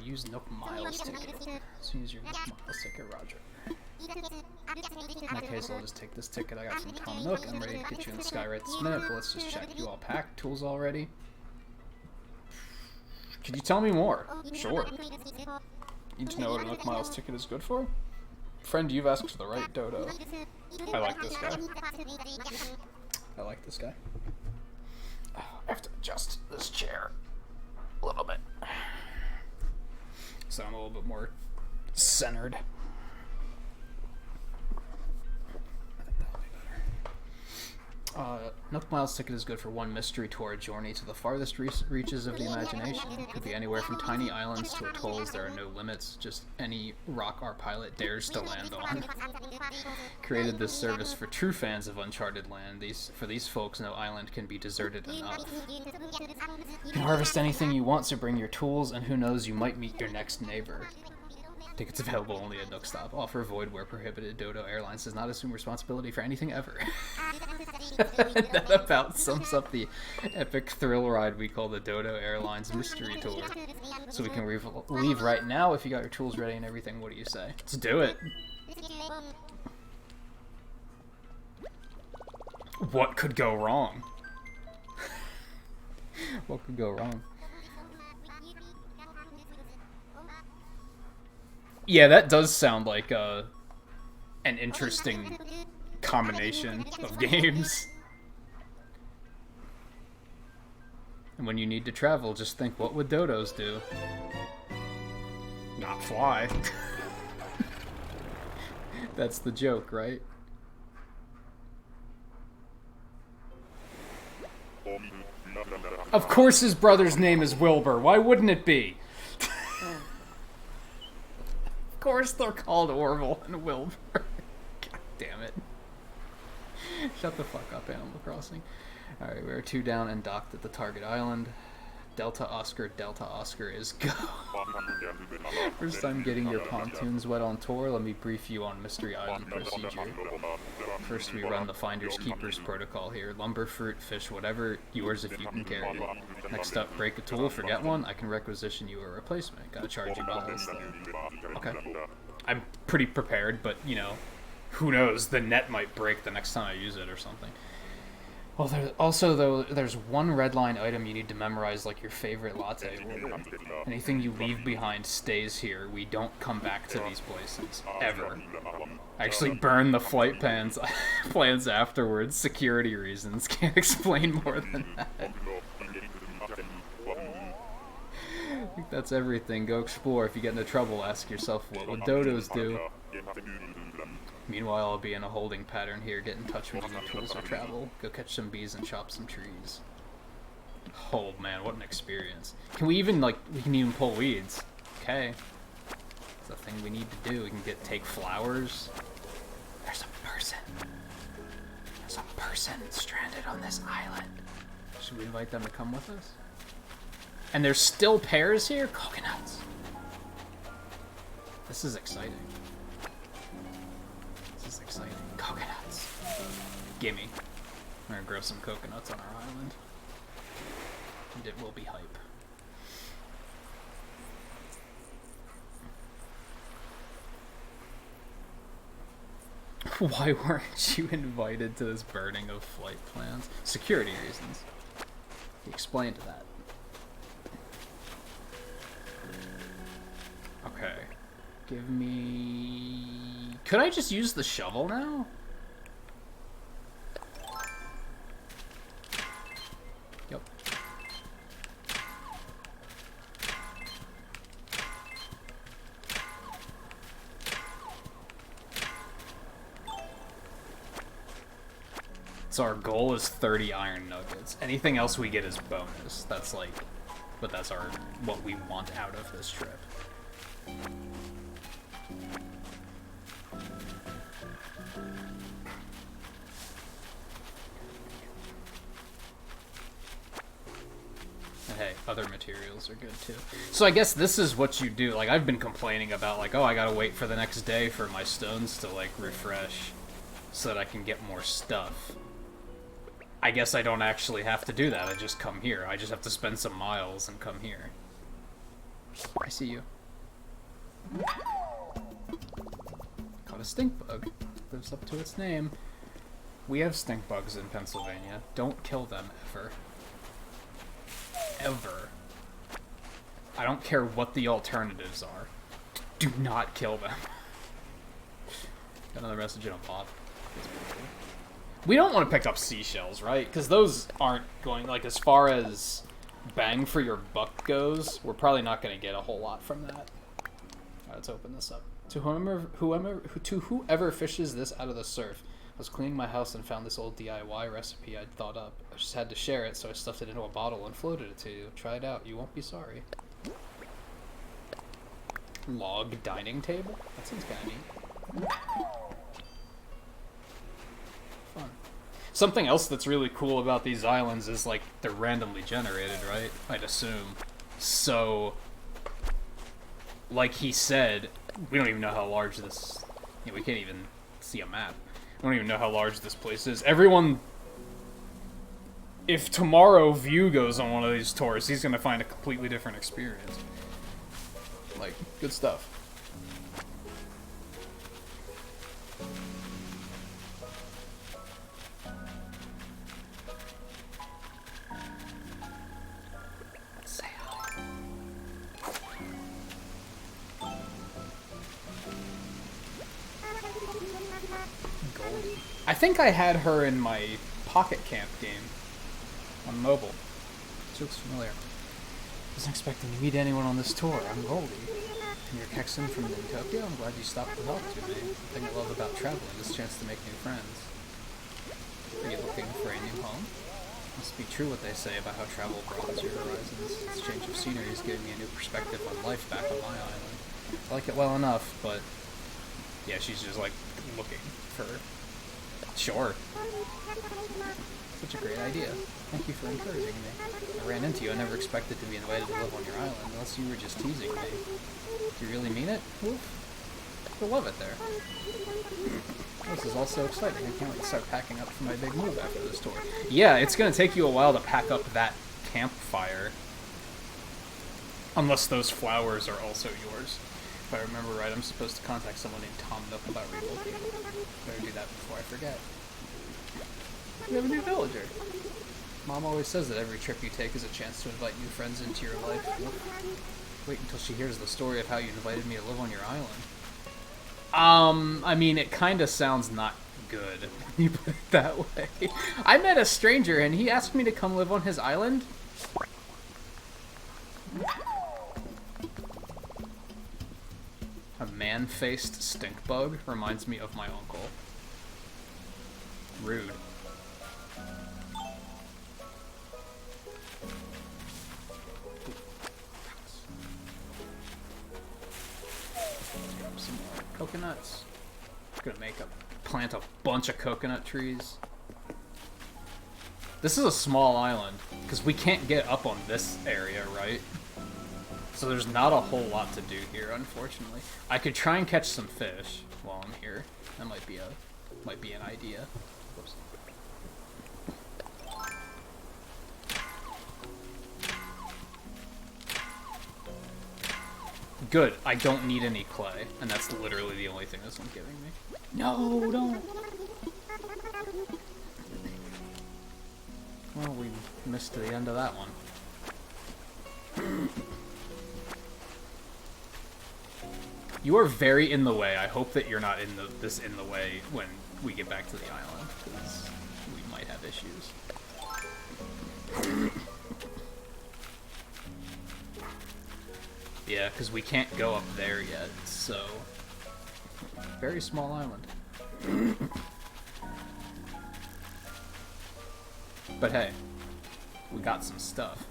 Use Nook Miles ticket. So use your Nook Miles ticket, Roger. In that case, I'll just take this ticket. I got some Tom Nook. I'm ready to get you in the sky right this minute, but let's just check. You all packed? Tools all ready? Could you tell me more? Sure. Need to know what a Nook Miles ticket is good for? Friend, you've asked for the right dodo. I like this guy. I like this guy. Oh, I have to adjust this chair a little bit, so I'm a little bit more centered. Nook Miles ticket is good for one mystery tour journey to the farthest reaches of the imagination. It could be anywhere from tiny islands to atolls. There are no limits, just any rock our pilot dares to land on. Created this service for true fans of uncharted land. For these folks, no island can be deserted enough. You can harvest anything you want, so bring your tools, and who knows, you might meet your next neighbor. Tickets available only at Nook Stop. Offer void where prohibited. Dodo Airlines does not assume responsibility for anything ever. That about sums up the epic thrill ride we call the Dodo Airlines Mystery Tour. So we can leave right now if you got your tools ready and everything. What do you say? Let's do it. What could go wrong? What could go wrong? Yeah, that does sound like an interesting combination of games. And when you need to travel, just think, what would dodos do? Not fly. That's the joke, right? Of course his brother's name is Wilbur. Why wouldn't it be? Of course they're called Orville and Wilbur. God damn it. Shut the fuck up, Animal Crossing. Alright, we are 2 down and docked at the target island. Delta Oscar is go. First time getting your pontoons wet on tour, let me brief you on Mystery Island procedure. First we run the Finders Keepers protocol here. Lumber, fruit, fish, whatever, yours if you can carry. Next up, break a tool, forget one, I can requisition you a replacement. Gotta charge you miles though. Okay. I'm pretty prepared, but, you know, who knows, the net might break the next time I use it or something. Well, there's one red line item you need to memorize, like your favorite latte order. Anything you leave behind stays here. We don't come back to these places. Ever. I actually burn the flight plans afterwards. Security reasons. Can't explain more than that. I think that's everything. Go explore. If you get into trouble, ask yourself, what would dodos do? Meanwhile, I'll be in a holding pattern here. Get in touch when you need tools or travel. Go catch some bees and chop some trees. Oh man, what an experience. Can we even, like, we can even pull weeds. Okay. It's a thing we need to do. We can take flowers. There's a person. There's a person stranded on this island. Should we invite them to come with us? And there's still pears here? Coconuts. This is exciting. Exciting. Coconuts. Gimme. We're gonna grow some coconuts on our island. And it will be hype. Why weren't you invited to this burning of flight plans? Security reasons. He explained that. Okay. Give me... Could I just use the shovel now? Yep. So our goal is 30 iron nuggets. Anything else we get is bonus. That's like... But that's what we want out of this trip. Hey, other materials are good too. So I guess this is what you do. Like, I've been complaining about, like, oh, I gotta wait for the next day for my stones to, like, refresh so that I can get more stuff. I guess I don't actually have to do that. I just come here. I just have to spend some miles and come here. I see you. Caught a stink bug. Lives up to its name. We have stink bugs in Pennsylvania. Don't kill them ever. Ever. I don't care what the alternatives are. Do not kill them. Got another message in a bot. We don't want to pick up seashells, right? Because those aren't going, like, as far as bang for your buck goes, we're probably not going to get a whole lot from that. Alright, let's open this up. To whoever fishes this out of the surf. I was cleaning my house and found this old DIY recipe I'd thought up. I just had to share it, so I stuffed it into a bottle and floated it to you. Try it out. You won't be sorry. Log dining table? That seems kind of neat. Fun. Something else that's really cool about these islands is, like, they're randomly generated, right? I'd assume. So, like he said, we don't even know how large this... You know, we can't even see a map. I don't even know how large this place is. Everyone... If tomorrow View goes on one of these tours, he's gonna find a completely different experience. Like, good stuff. Say hi. Goldie. I think I had her in my Pocket Camp game on mobile. She looks familiar. Wasn't expecting to meet anyone on this tour. I'm Goldie. And you're Kexon from Nintagious. I'm glad you stopped to talk to me. The thing I love about traveling is the chance to make new friends. Are you looking for a new home? Must be true what they say about how travel broadens your horizons. This change of scenery is giving me a new perspective on life back on my island. I like it well enough, but yeah, she's just like looking for... Sure. such a great idea. Thank you for encouraging me. I ran into you. I never expected to be invited to live on your island, unless you were just teasing me. Do you really mean it? Wolf? You'll love it there. This is all so exciting. I can't wait to start packing up for my big move after this tour. Yeah, it's going to take you a while to pack up that campfire. Unless those flowers are also yours. If I remember right, I'm supposed to contact someone named Tom Nook about relocating. Better do that before I forget. You have a new villager. Mom always says that every trip you take is a chance to invite new friends into your life. Wait until she hears the story of how you invited me to live on your island. I mean, it kind of sounds not good when you put it that way. I met a stranger and he asked me to come live on his island. A man-faced stink bug reminds me of my uncle. Rude. Some more coconuts. Gonna plant a bunch of coconut trees. This is a small island, because we can't get up on this area, right? So there's not a whole lot to do here, unfortunately. I could try and catch some fish while I'm here. That might be an idea. Whoops. Good, I don't need any clay, and that's literally the only thing this one's giving me. No, don't! Well, we missed the end of that one. You are very in the way. I hope that you're not in the way when we get back to the island, because we might have issues. Yeah, because we can't go up there yet, so... Very small island. But hey, we got some stuff,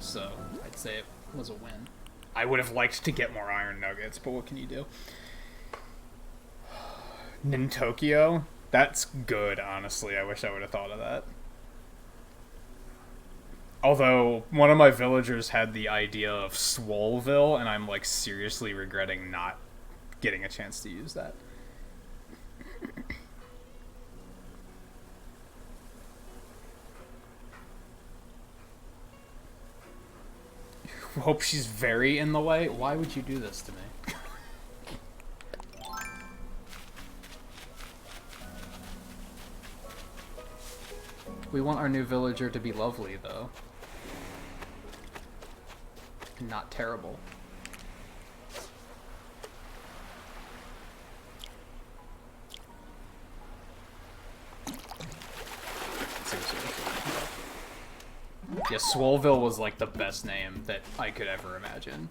so I'd say it was a win. I would have liked to get more iron nuggets, but what can you do? Nintagious? That's good, honestly. I wish I would have thought of that. Although, one of my villagers had the idea of Swoleville, and I'm, like, seriously regretting not getting a chance to use that. Hope she's very in the way? Why would you do this to me? We want our new villager to be lovely, though. And not terrible. Seriously. Yeah, Swoleville was like the best name that I could ever imagine.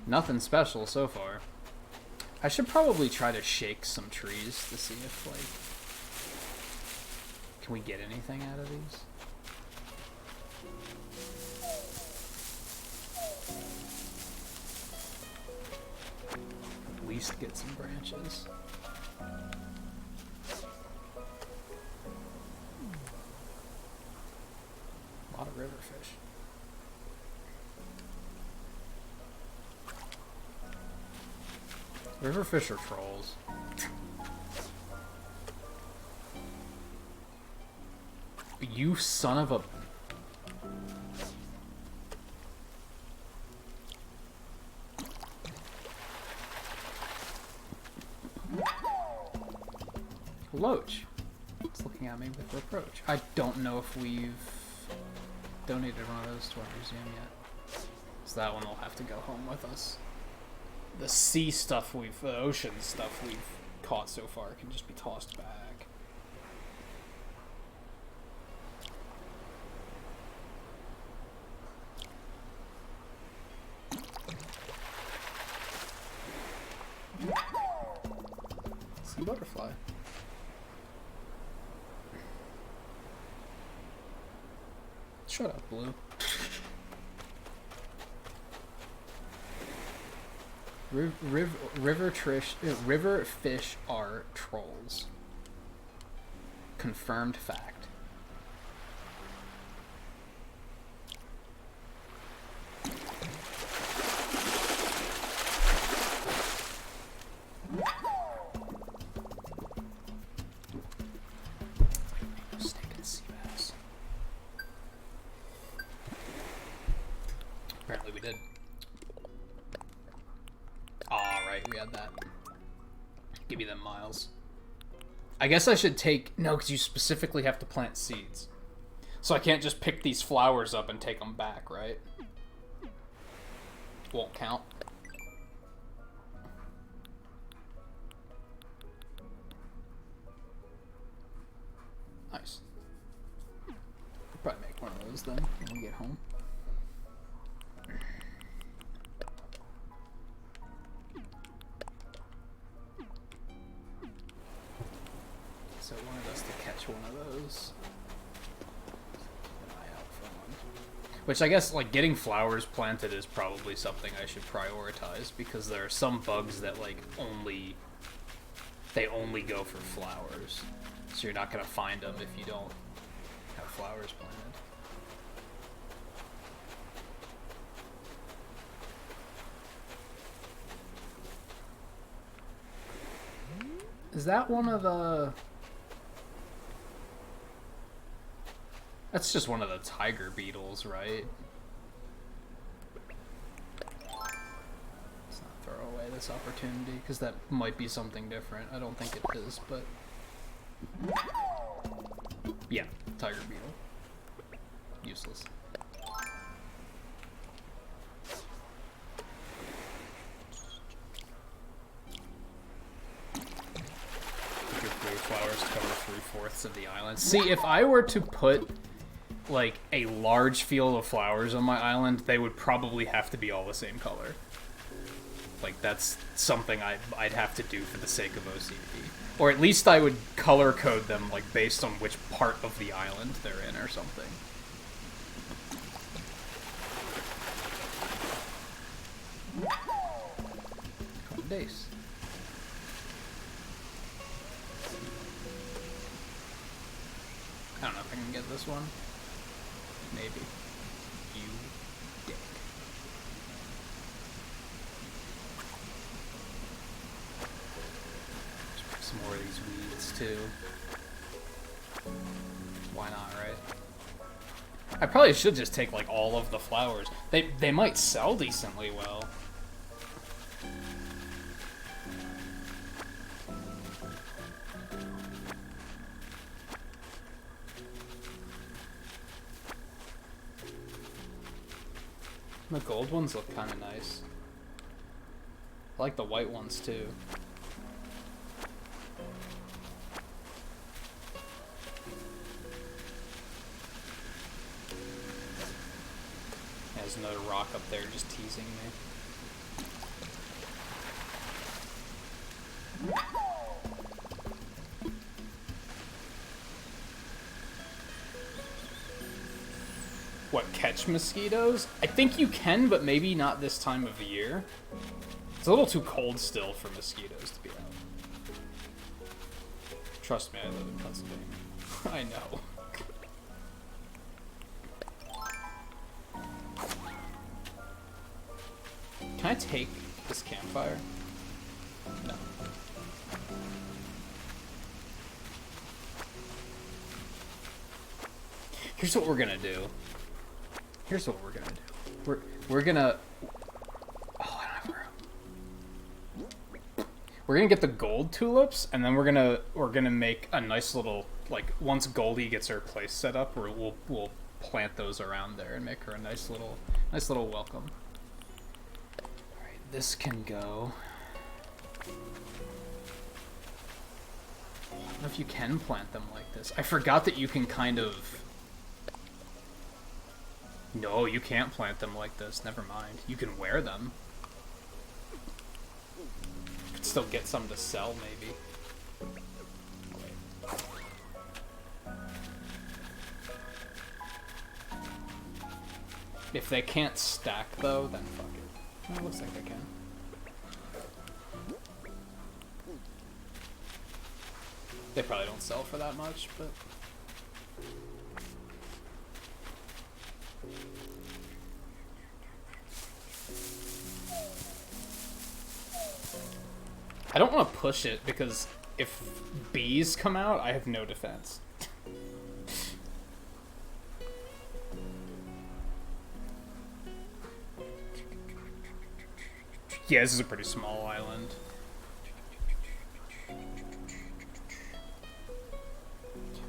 Nothing special so far. I should probably try to shake some trees to see if, like... Can we get anything out of these? At least get some branches. A lot of river fish. Riverfish are trolls. You son of a... Loach. It's looking at me with reproach. I don't know if we've donated one of those to our museum yet. So that one will have to go home with us. The sea stuff the ocean stuff we've caught so far can just be tossed back. Sea butterfly. Shut up, Blue. River fish are trolls. Confirmed fact. Apparently we did. Alright, we had that. Give me them miles. I guess I should take... No, because you specifically have to plant seeds. So I can't just pick these flowers up and take them back, right? Won't count. Nice. I'll probably make one of those then when we get home. So it wanted us to catch one of those. Keep an eye out for one. Which I guess, like, getting flowers planted is probably something I should prioritize, because there are some bugs that, like, they only go for flowers. So you're not going to find them if you don't have flowers planted. Is that one of the... That's just one of the tiger beetles, right? Let's not throw away this opportunity, because that might be something different. I don't think it is, but... Yeah, tiger beetle. Useless. Your blue flowers cover 3/4 of the island. See, if I were to put, like, a large field of flowers on my island, they would probably have to be all the same color. Like, that's something I'd have to do for the sake of OCD. Or at least I would color code them, like, based on which part of the island they're in or something. Days. I don't know if I can get this one. Maybe. You dick. Let's pick some more of these weeds too. Why not, right? I probably should just take, like, all of the flowers. They might sell decently well. The gold ones look kind of nice. I like the white ones too. There's another rock up there just teasing me. What, catch mosquitoes? I think you can, but maybe not this time of the year. It's a little too cold still for mosquitoes to be out. Trust me, I live in Pennsylvania. I know. Can I take this campfire? No. Here's what we're gonna do. Here's what we're gonna do. We're gonna... Oh, I don't have room. We're gonna get the gold tulips, and then we're gonna make a nice little, like, once Goldie gets her place set up, we'll plant those around there and make her a nice little welcome. All right, this can go. I don't know if you can plant them like this. I forgot that you can kind of... No, you can't plant them like this. Never mind. You can wear them. You could still get some to sell, maybe. If they can't stack, though, then fuck it. Well, it looks like they can. They probably don't sell for that much, but... I don't want to push it, because if bees come out, I have no defense. Yeah, this is a pretty small island.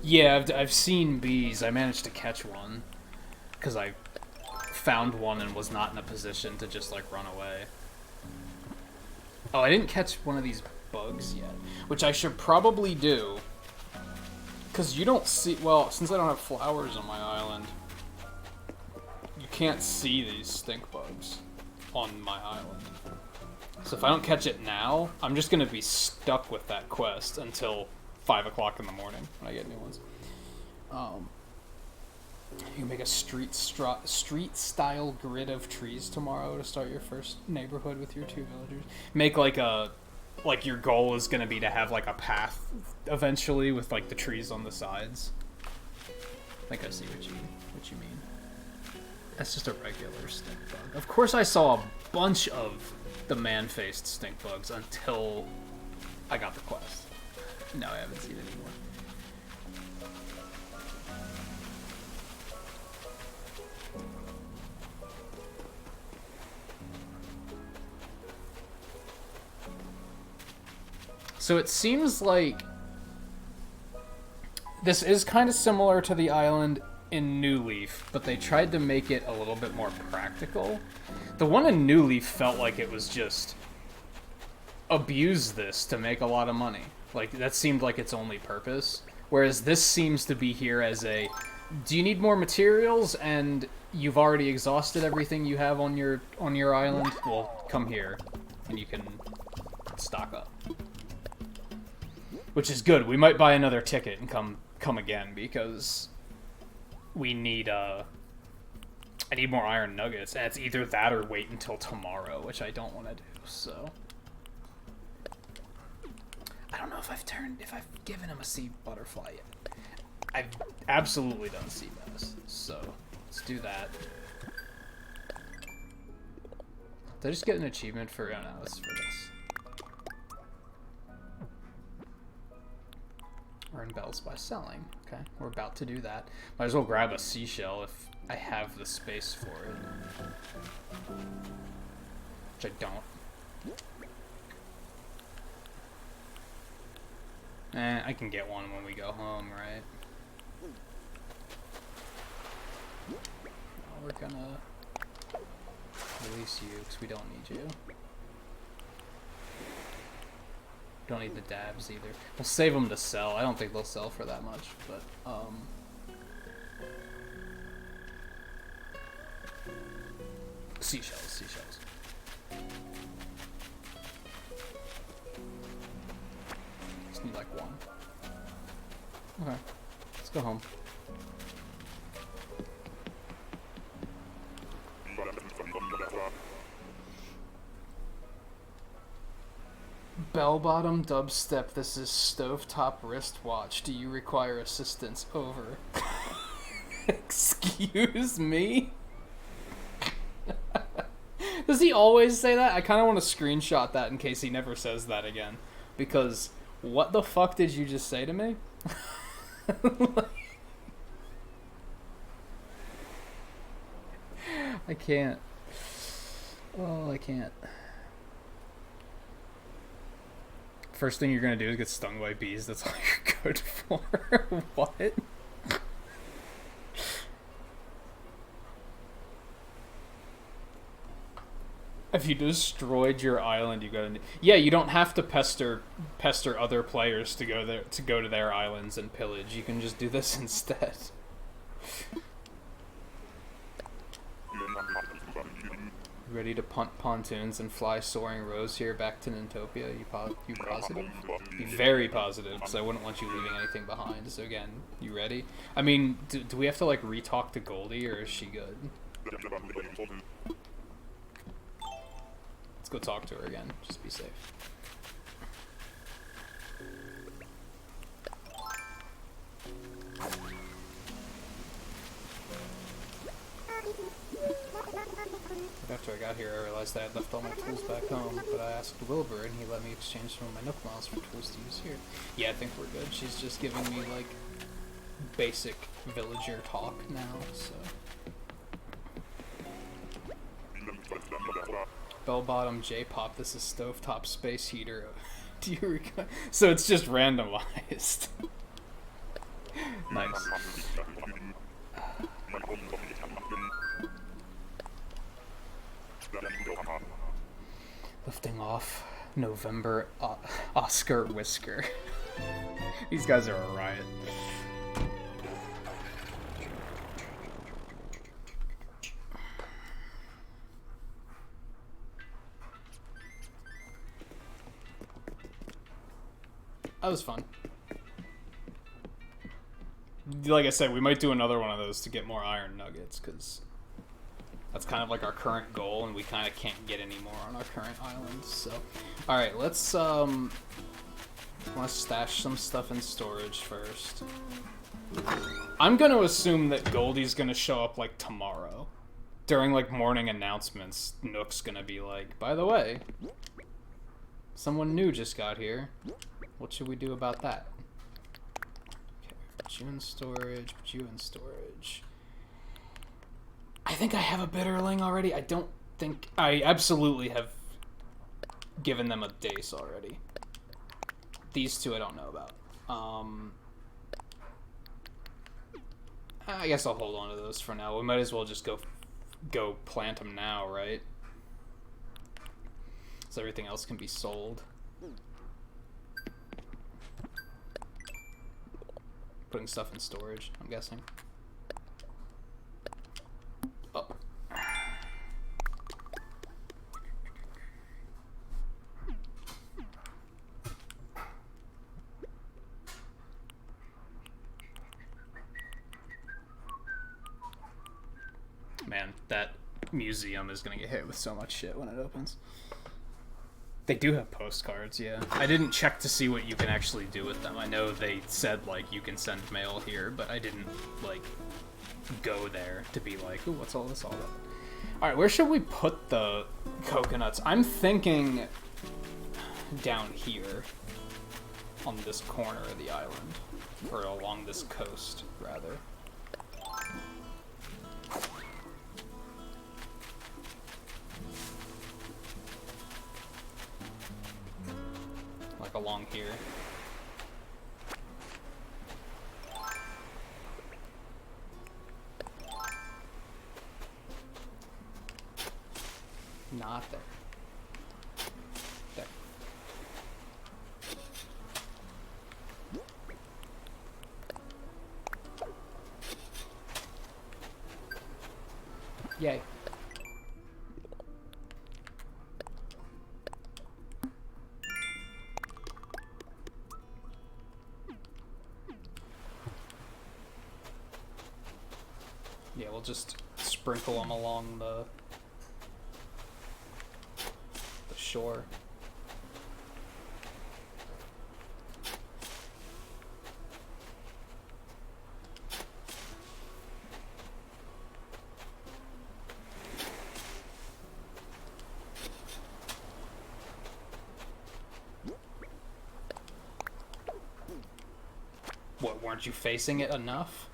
Yeah, I've seen bees. I managed to catch one, because I found one and was not in a position to just, like, run away. Oh, I didn't catch one of these bugs yet, which I should probably do, because you don't see... Well, since I don't have flowers on my island, you can't see these stink bugs on my island. So if I don't catch it now, I'm just going to be stuck with that quest until 5 o'clock in the morning when I get new ones. You can make a street-style grid of trees tomorrow to start your first neighborhood with your 2 villagers. Make like a... Like your goal is going to be to have like a path eventually with like the trees on the sides. I think I see what you mean. That's just a regular stink bug. Of course I saw a bunch of the man-faced stink bugs until I got the quest. No, I haven't seen it anymore. So it seems like this is kind of similar to the island in New Leaf, but they tried to make it a little bit more practical. The one in New Leaf felt like it was just abuse this to make a lot of money. Like, that seemed like its only purpose. Whereas this seems to be here as a, do you need more materials and you've already exhausted everything you have on your island? Well, come here and you can stock up. Which is good. We might buy another ticket and come again, because we need I need more iron nuggets, and it's either that or wait until tomorrow, which I don't want to do. So I don't know if I've given him a sea butterfly yet. I've absolutely done sea bass, so let's do that. Did I just get an achievement for? Oh no, it's for this. Earn bells by selling. Okay, we're about to do that. Might as well grab a seashell if I have the space for it. Which I don't. I can get one when we go home, right? Well, we're gonna release you because we don't need you. Don't need the dabs either. We'll save them to sell. I don't think they'll sell for that much, but seashells. Just need like one. Okay, let's go home. Bell-bottom dubstep, this is stovetop wristwatch. Do you require assistance? Over. Excuse me? Does he always say that? I kind of want to screenshot that in case he never says that again. Because, what the fuck did you just say to me? I can't. Oh, I can't. First thing you're gonna do is get stung by bees. That's all you're good for. What? If you destroyed your island, you gotta. Yeah, you don't have to pester other players to go to their islands and pillage. You can just do this instead. Ready to punt pontoons and fly soaring rows here back to Nintopia? You positive? You very positive, because I wouldn't want you leaving anything behind. So again, you ready? I mean, do we have to like re-talk to Goldie, or is she good? Let's go talk to her again. Just be safe. After I got here, I realized that I had left all my tools back home, but I asked Wilbur, and he let me exchange some of my Nook Miles for tools to use here. Yeah, I think we're good. She's just giving me, like, basic villager talk now, so... Bell-bottom J-pop, this is stovetop space heater. Do you recall? So it's just randomized. Nice. Lifting off November Oscar Whisker. These guys are a riot. That was fun. Like I said, we might do another one of those to get more iron nuggets, because that's kind of like our current goal, and we kind of can't get any more on our current island. So, all right, let's stash some stuff in storage first. I'm gonna assume that Goldie's gonna show up like tomorrow, during like morning announcements. Nook's gonna be like, by the way, someone new just got here. What should we do about that? Okay, put you in storage, put you in storage. I think I have a bitterling already. I don't think... I absolutely have given them a dace already. These two I don't know about. I guess I'll hold on to those for now. We might as well just go plant them now, right? So everything else can be sold. Putting stuff in storage, I'm guessing. Oh. Man, that museum is gonna get hit with so much shit when it opens. They do have postcards, yeah. I didn't check to see what you can actually do with them. I know they said, like, you can send mail here, but I didn't, like, go there to be like, ooh, what's all this all about? Alright, where should we put the coconuts? I'm thinking down here on this corner of the island, or along this coast, rather. Like along here. Not there. There. Yay. Yeah, we'll just sprinkle them along the shore. What, weren't you facing it enough?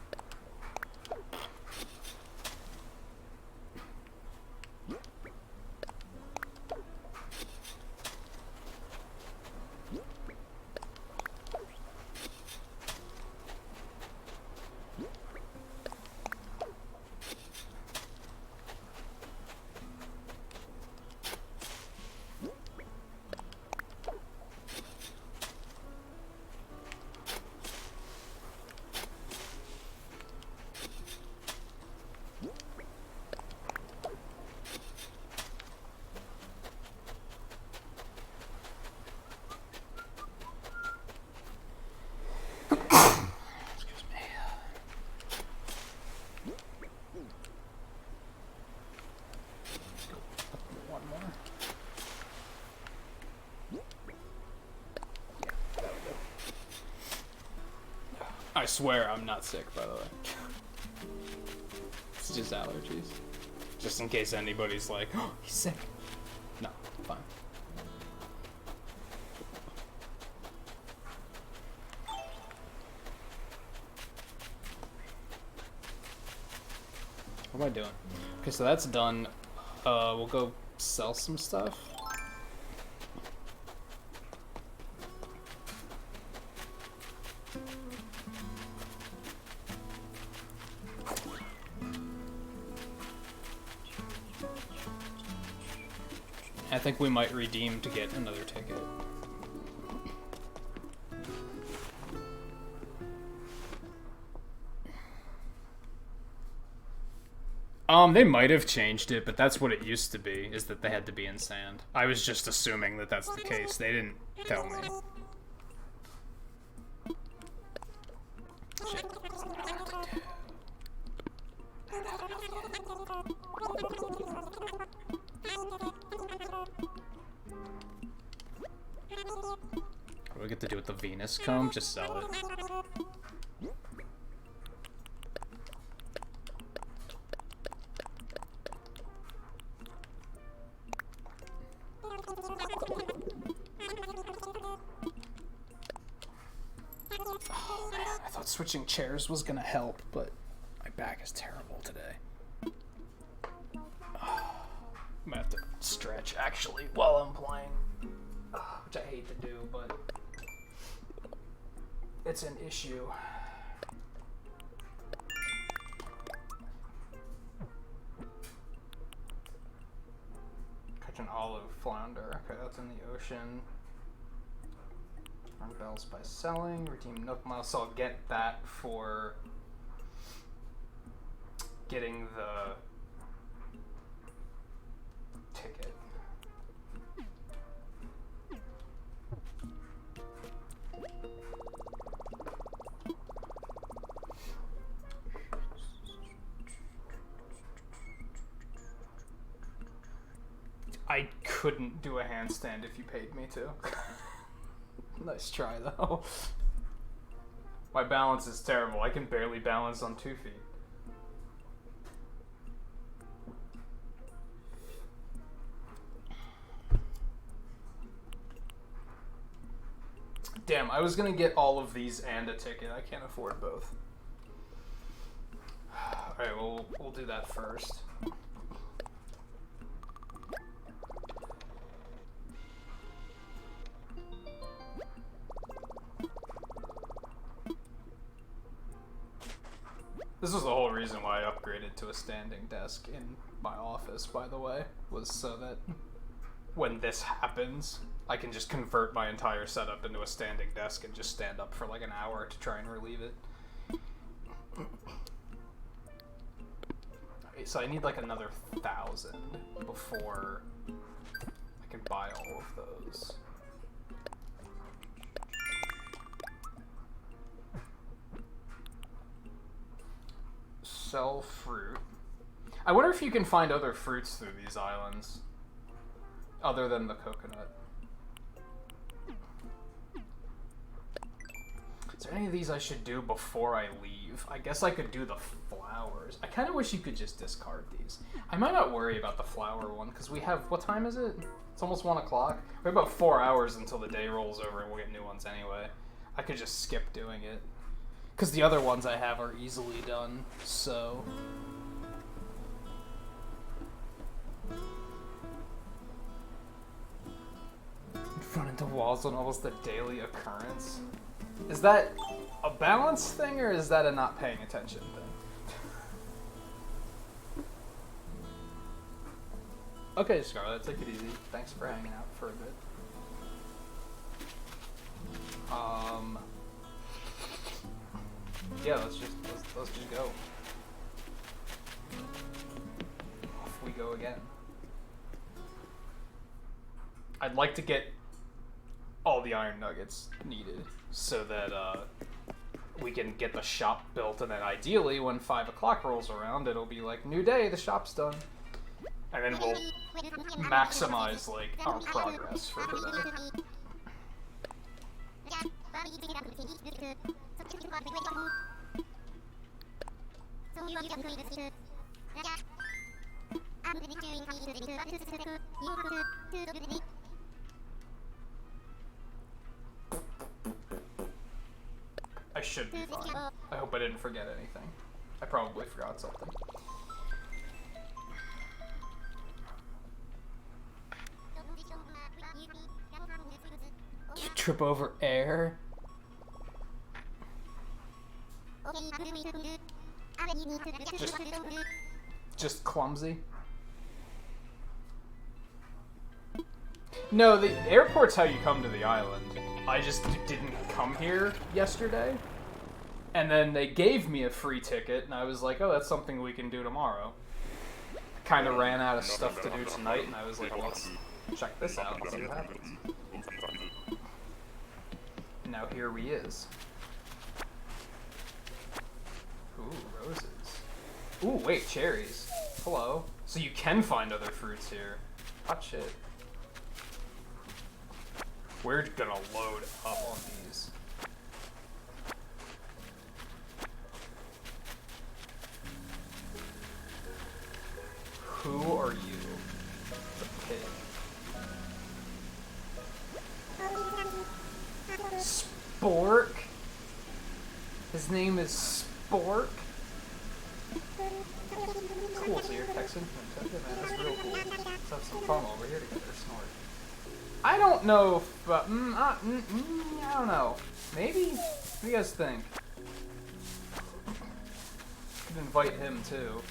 swear I'm not sick, by the way. It's just allergies. Just in case anybody's like, oh, he's sick. No, fine. What am I doing? Okay, so that's done. We'll go sell some stuff. I think we might redeem to get another ticket. They might have changed it, but that's what it used to be, is that they had to be in sand. I was just assuming that that's the case. They didn't tell me. Shit. What do we get to do with the Venus comb? Just sell it. Oh, man, I thought switching chairs was gonna help, but my back is terrible today. I'm gonna have to stretch, actually, while I'm playing. Which I hate to do, but it's an issue. Catch an olive flounder. Okay, that's in the ocean. Earn bells by selling. Redeem Nook Miles. So I'll get that for getting the ticket. I couldn't do a handstand if you paid me to. Nice try, though. My balance is terrible. I can barely balance on 2 feet. Damn, I was gonna get all of these and a ticket. I can't afford both. Alright, well, we'll do that first. This was the whole reason why I upgraded to a standing desk in my office, by the way, was so that when this happens, I can just convert my entire setup into a standing desk and just stand up for like an hour to try and relieve it. Okay, so I need like another 1,000 before I can buy all of those. Sell fruit. I wonder if you can find other fruits through these islands, other than the coconut. Is there any of these I should do before I leave? I guess I could do the flowers. I kind of wish you could just discard these. I might not worry about the flower one, because we have, what time is it? It's almost 1 o'clock. We have about 4 hours until the day rolls over and we'll get new ones anyway. I could just skip doing it. Because the other ones I have are easily done, so... Run into walls on almost a daily occurrence. Is that a balance thing, or is that a not paying attention thing? Okay, Scarlett, take it easy. Thanks for hanging out for a bit. Yeah, let's just go. Off we go again. I'd like to get all the iron nuggets needed so that we can get the shop built, and then ideally when 5 o'clock rolls around, it'll be like, new day, the shop's done. And then we'll maximize like our progress for today. I should be fine. I hope I didn't forget anything. I probably forgot something. You trip over air? Just clumsy? No, the airport's how you come to the island. I just didn't come here yesterday. And then they gave me a free ticket, and I was like, oh, that's something we can do tomorrow. Kind of ran out of stuff to do tonight, and I was like, well, let's check this out and see what happens. Now here he is. Ooh, roses. Ooh, wait, cherries. Hello. So you can find other fruits here. Hot shit. We're gonna load up on these. Who are you? The pig. Spork? His name is Spork? Cool, so you're Texan? Man, that's real cool. Let's have some fun over here together, snort. I don't know if, I don't know. Maybe? What do you guys think? Could invite him too.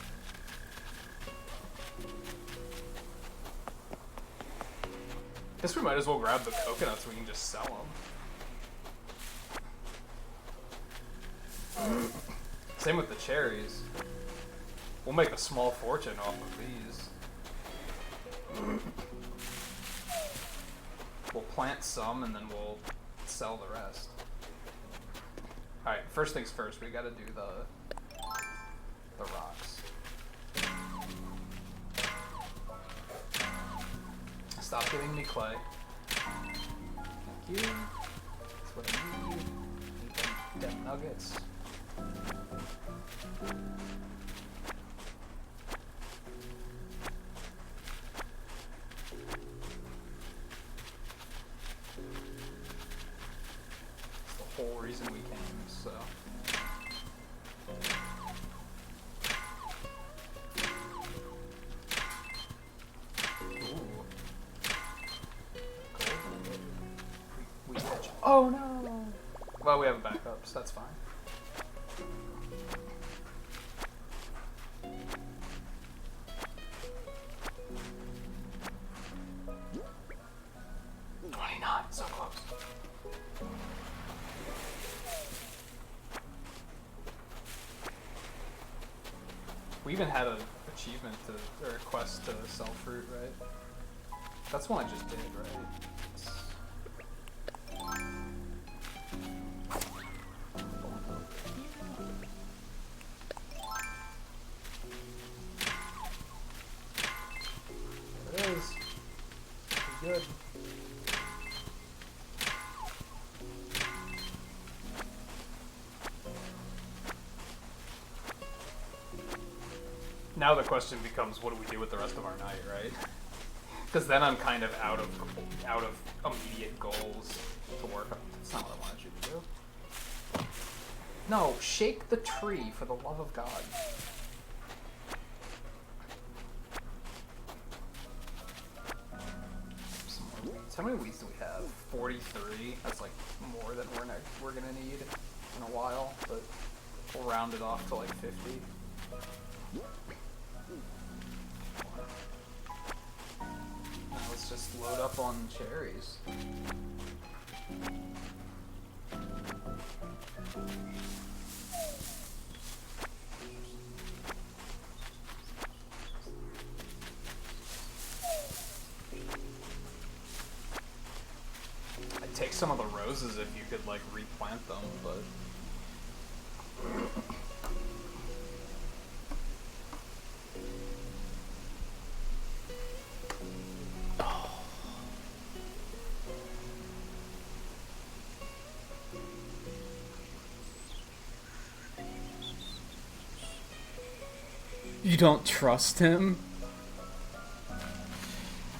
Guess we might as well grab the coconuts so we can just sell them. Same with the cherries. We'll make a small fortune off of these. We'll plant some and then we'll sell the rest. Alright, first things first, we gotta do the rocks. Stop giving me clay. Thank you. That's what I need. Need them nuggets. That's the whole reason we came, so. Oh no! Well, we have a backup, so that's fine. So close. We even had an achievement to, or a quest to sell fruit, right? That's one I just did, right? There it is. Pretty good. Now the question becomes, what do we do with the rest of our night, right? Because then I'm kind of out of immediate goals to work on. That's not what I wanted you to do. No, shake the tree, for the love of God. Some more weeds. How many weeds do we have? 43. That's like more than we're gonna need in a while, but we'll round it off to like 50. Now let's just load up on cherries. I'd take some of the roses if you could like replant them, but You don't trust him?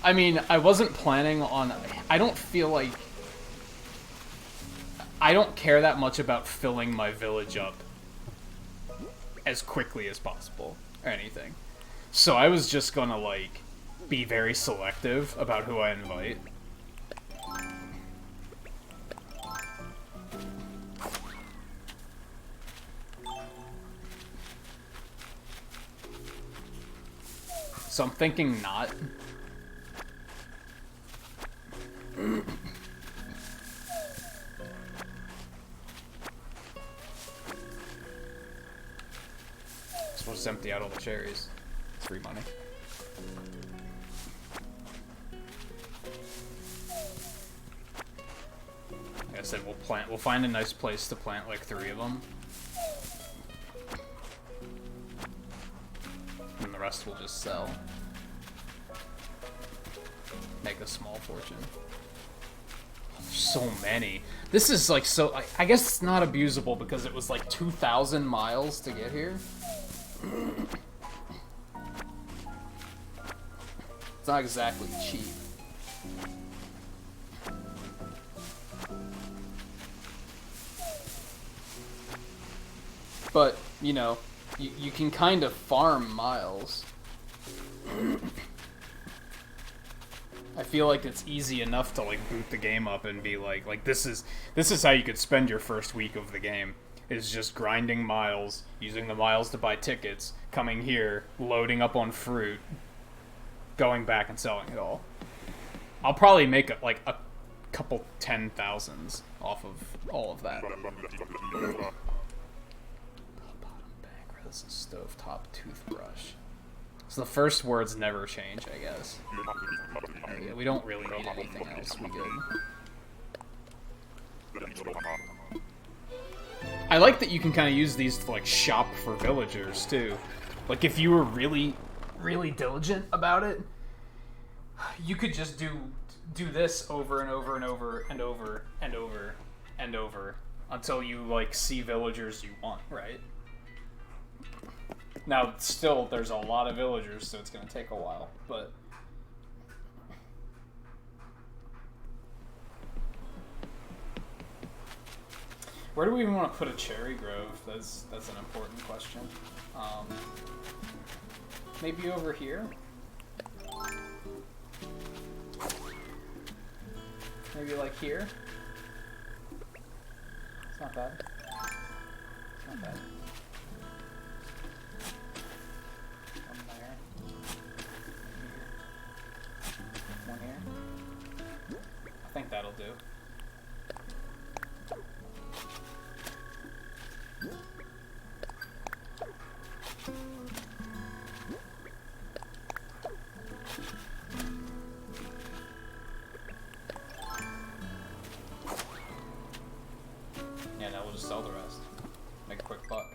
I mean, I wasn't planning on... I don't feel like... I don't care that much about filling my village up as quickly as possible, or anything. So I was just gonna, like, be very selective about who I invite. So I'm thinking not. So we'll just empty out all the cherries. It's free money. Like I said, we'll find a nice place to plant like 3 of them. And the rest we'll just sell. Make a small fortune. So many. This is like so... I guess it's not abusable because it was like 2,000 miles to get here. It's not exactly cheap. But, you know, you can kind of farm miles. I feel like it's easy enough to like boot the game up and be like this is how you could spend your first week of the game, is just grinding miles, using the miles to buy tickets, coming here, loading up on fruit, going back and selling it all. I'll probably make like a couple 10,000s off of all of that. Bottom bank, this is stovetop toothbrush. So the first words never change, I guess. Yeah, we don't really need anything else. We good. I like that you can kind of use these to like shop for villagers too. Like if you were really, really diligent about it, you could just do this over and over and over and over and over and over until you like see villagers you want, right? Now, still, there's a lot of villagers, so it's going to take a while, but... Where do we even want to put a cherry grove? That's an important question. Maybe over here? Maybe like here? It's not bad. It's not bad. One here. I think that'll do. Yeah, now we'll just sell the rest. Make a quick buck.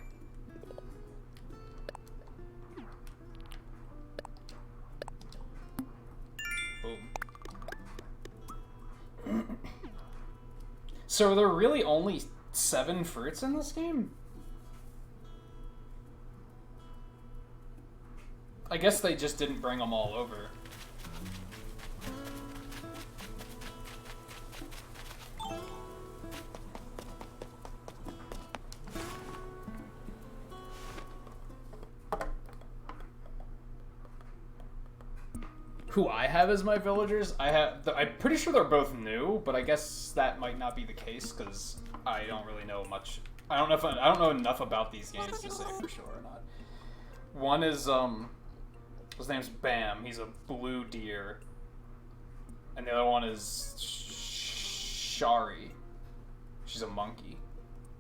Boom. So are there really only 7 fruits in this game? I guess they just didn't bring them all over. Who I have as my villagers, I'm pretty sure they're both new, but I guess that might not be the case because I don't really know much. I don't know enough about these games to say for sure or not. One is his name's Bam. He's a blue deer, and the other one is Shari. She's a monkey,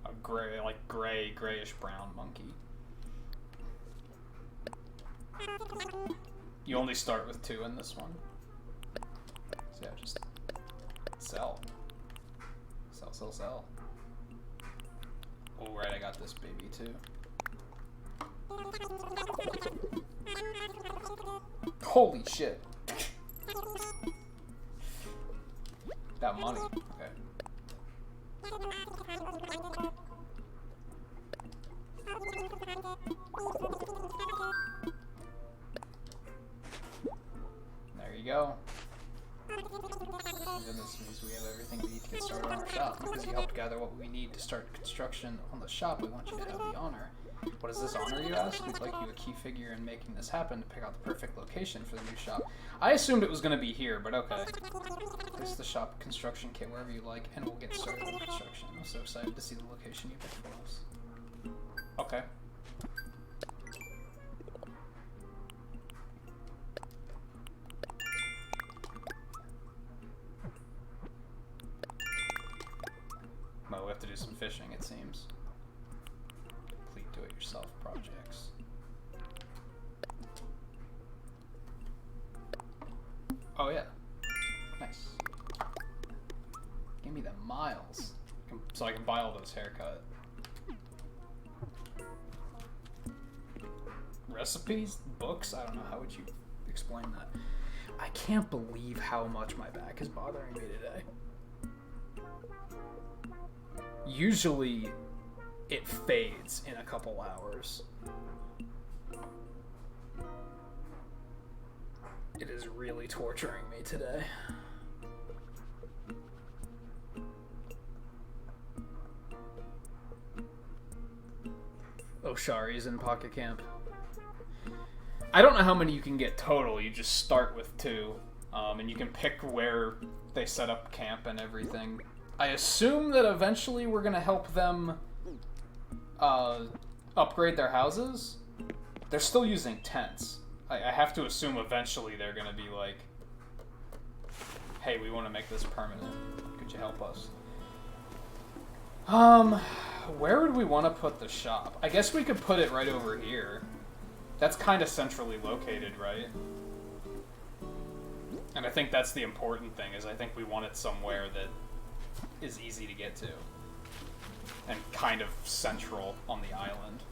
a grayish brown monkey. You only start with 2 in this one. So yeah, just sell. Sell, sell, sell. Oh, right, I got this baby too. Holy shit. That money. Okay. go. And this means we have everything we need to get started on our shop. Because you helped gather what we need to start construction on the shop, we want you to have the honor. What is this honor, you ask? We'd like you a key figure in making this happen to pick out the perfect location for the new shop. I assumed it was going to be here, but okay. Place the shop construction kit wherever you like, and we'll get started on construction. I'm so excited to see the location you picked for us. Okay. Well, we have to do some fishing, it seems. Complete do-it-yourself projects. Oh yeah. Nice. Give me the miles. So I can buy all those haircut. Recipes? Books? I don't know. How would you explain that? I can't believe how much my back is bothering me today. Usually, it fades in a couple hours. It is really torturing me today. Oshari's in Pocket Camp. I don't know how many you can get total. You just start with 2. And you can pick where they set up camp and everything. I assume that eventually we're going to help them upgrade their houses. They're still using tents. I have to assume eventually they're going to be like, hey, we want to make this permanent. Could you help us? Where would we want to put the shop? I guess we could put it right over here. That's kind of centrally located, right? And I think that's the important thing, is I think we want it somewhere that is easy to get to. And kind of central on the island.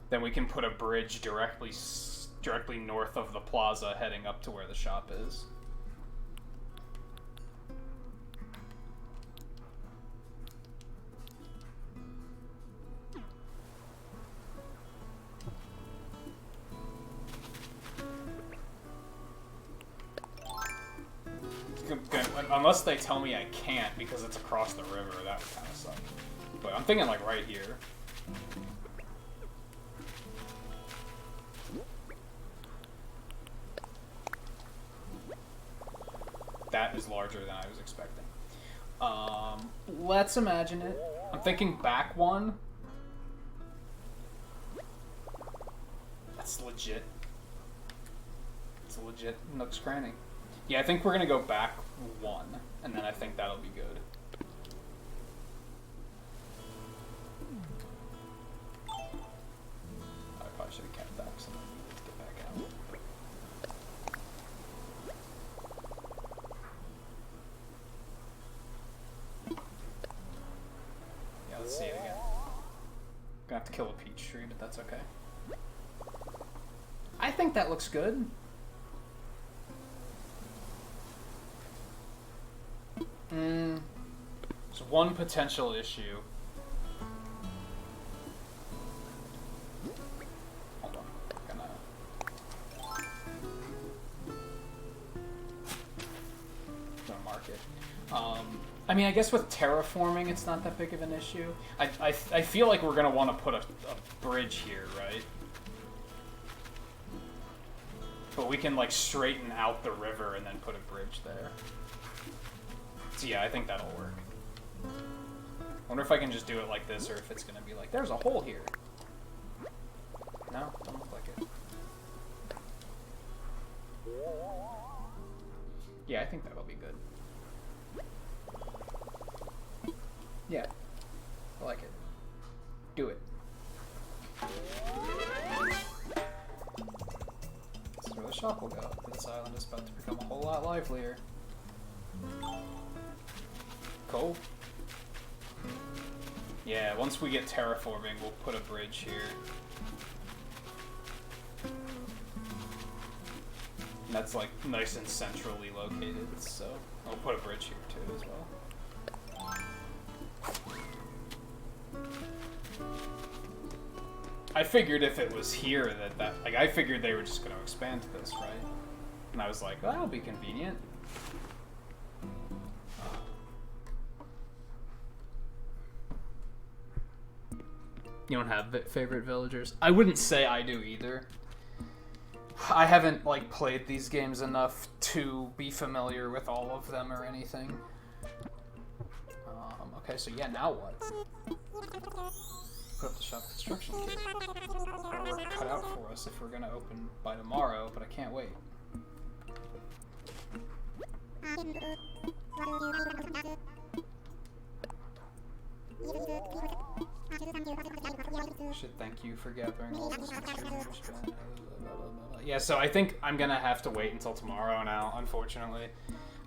Then we can put a bridge directly north of the plaza heading up to where the shop is. Unless they tell me I can't because it's across the river, that would kind of suck. But I'm thinking like right here. That is larger than I was expecting. Let's imagine it. I'm thinking back one. That's legit. It's a legit Nook's Cranny. Yeah, I think we're gonna go back 1, and then I think that'll be good. I probably should have kept that because I needed to get back out. Yeah, let's see it again. Gonna have to kill a peach tree, but that's okay. I think that looks good. There's one potential issue. Hold on. Gonna mark it. I mean, I guess with terraforming, it's not that big of an issue. I feel like we're gonna want to put a bridge here, right? But we can like straighten out the river and then put a bridge there. So yeah, I think that'll work. Wonder if I can just do it like this, or if it's gonna be like, there's a hole here. No, don't look like it. Yeah, I think that'll be good. Yeah, I like it. Do it. That's where the shop will go. This island is about to become a whole lot livelier. Cool. Yeah, once we get terraforming, we'll put a bridge here. And that's like nice and centrally located, so I'll put a bridge here too as well. I figured if it was here like, I figured they were just going to expand this, right? And I was like, well, that'll be convenient. You don't have favorite villagers? I wouldn't say I do either. I haven't, like, played these games enough to be familiar with all of them or anything. Okay, so yeah, now what? Put up the shop construction kit. Got work cut out for us if we're gonna open by tomorrow, but I can't wait. Should thank you for gathering all this material. Yeah, so I think I'm gonna have to wait until tomorrow now, unfortunately.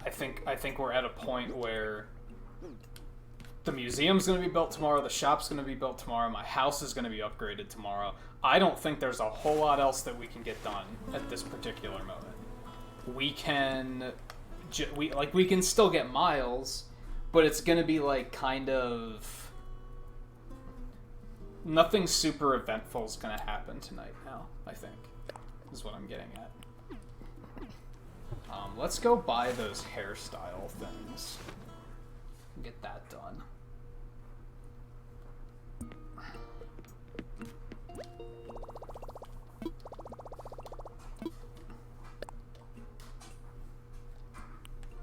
I think we're at a point where the museum's going to be built tomorrow, the shop's going to be built tomorrow, my house is going to be upgraded tomorrow. I don't think there's a whole lot else that we can get done at this particular moment. We can... we can still get miles, but it's going to be, like, kind of... Nothing super eventful is going to happen tonight now, I think, is what I'm getting at. Let's go buy those hairstyle things. Get that done.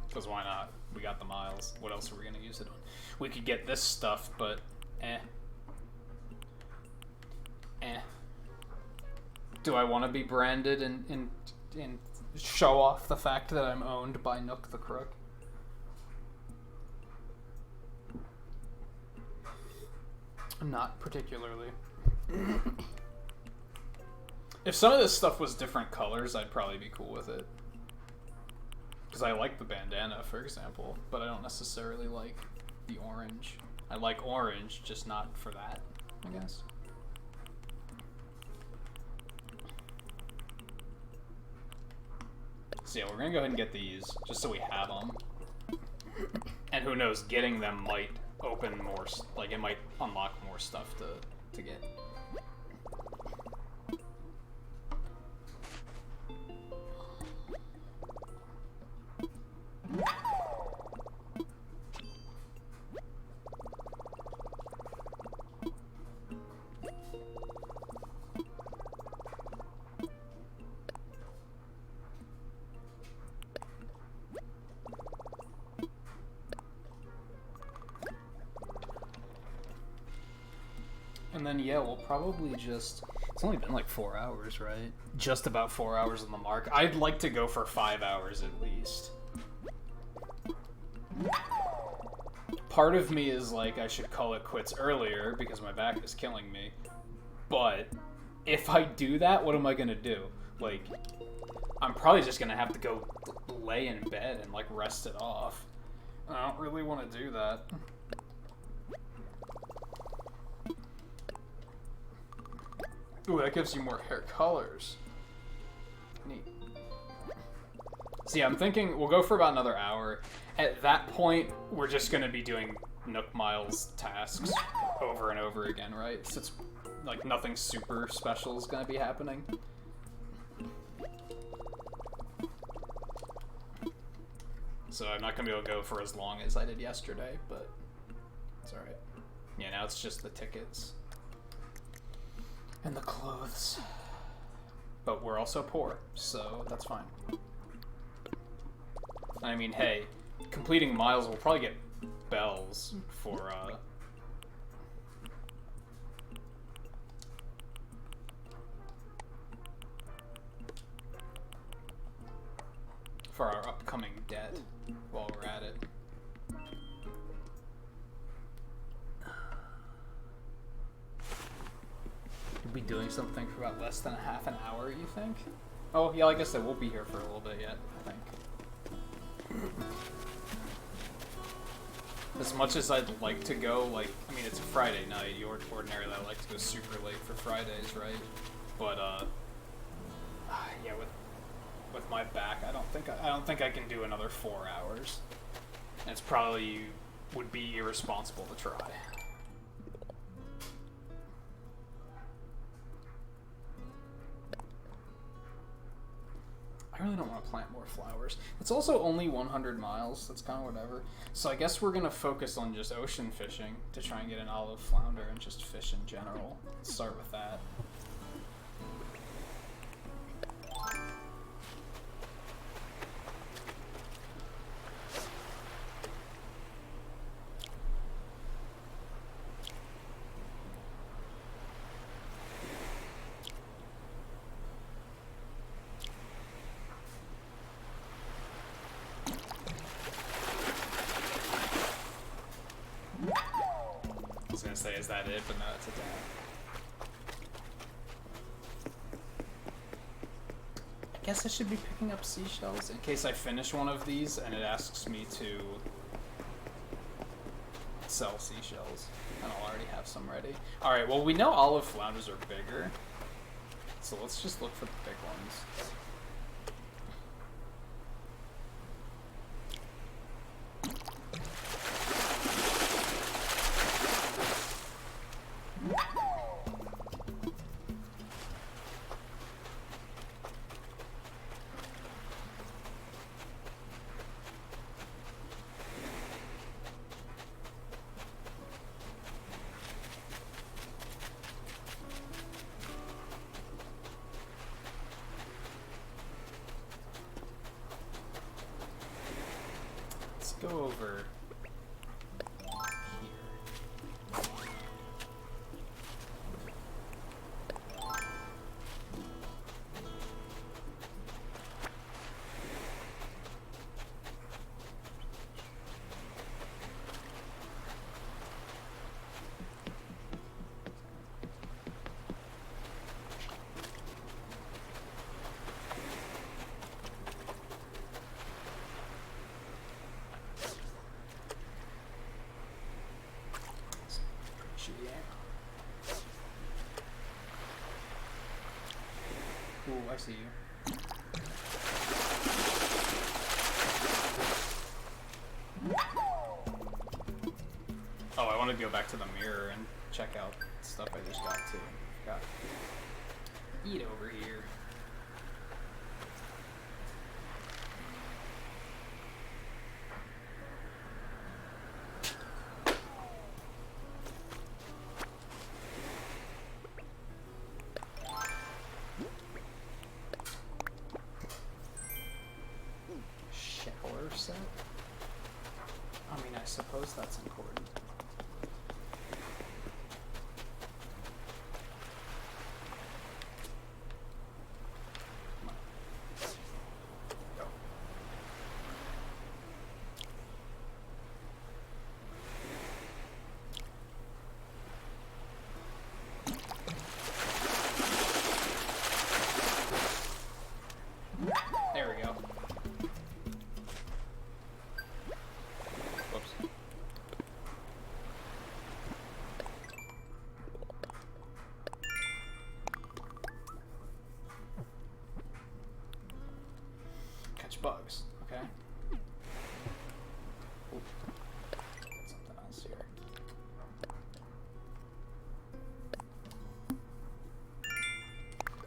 Because why not? We got the miles. What else are we going to use it on? We could get this stuff, but Do I want to be branded and show off the fact that I'm owned by Nook the Crook? Not particularly. If some of this stuff was different colors, I'd probably be cool with it. Because I like the bandana, for example, but I don't necessarily like the orange. I like orange, just not for that, I guess. So yeah, we're gonna go ahead and get these, just so we have them. And who knows, getting them might open more, like, it might unlock more stuff to get. And then, yeah, we'll probably just... It's only been like 4 hours, right? Just about 4 hours on the mark. I'd like to go for 5 hours at least. Part of me is like, I should call it quits earlier because my back is killing me. But if I do that, what am I gonna do? Like, I'm probably just gonna have to go lay in bed and, like, rest it off. I don't really want to do that. Ooh, that gives you more hair colors. Neat. So yeah, I'm thinking we'll go for about another hour. At that point, we're just going to be doing Nook Miles tasks over and over again, right? So it's like nothing super special is going to be happening. So I'm not going to be able to go for as long as I did yesterday, but it's alright. Yeah, now it's just the tickets. And the clothes. But we're also poor, so that's fine. I mean, hey, completing miles will probably get bells for our upcoming debt while we're at it. We'll be doing something for about less than half an hour, you think? Oh, yeah, like I said, we'll be here for a little bit yet, I think. As much as I'd like to go, like, I mean, it's a Friday night. Ordinarily, I like to go super late for Fridays, right? But, yeah, with my back, I don't think I can do another 4 hours. And it's probably would be irresponsible to try. I really don't want to plant more flowers. It's also only 100 miles. That's kind of whatever. So I guess we're going to focus on just ocean fishing to try and get an olive flounder and just fish in general. Let's start with that. I was gonna say, is that it? But no, it's a dab. I guess I should be picking up seashells in case I finish one of these and it asks me to sell seashells. And I'll already have some ready. Alright, well we know olive flounders are bigger. So let's just look for the big ones. Go over here. Ooh, I see you. Oh, I want to go back to the mirror and check out stuff I just got too. Got eat over here. Set? I mean, I suppose that's important. Go. There we go. Bugs, okay? Ooh. Got something else here.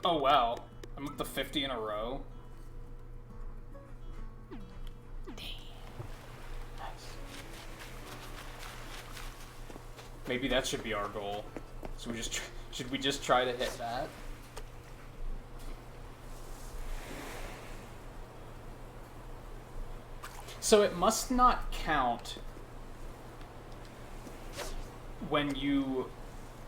Oh wow, I'm up to 50 in a row. Damn. Nice. Maybe that should be our goal. So we just should we just try to hit that? So it must not count when you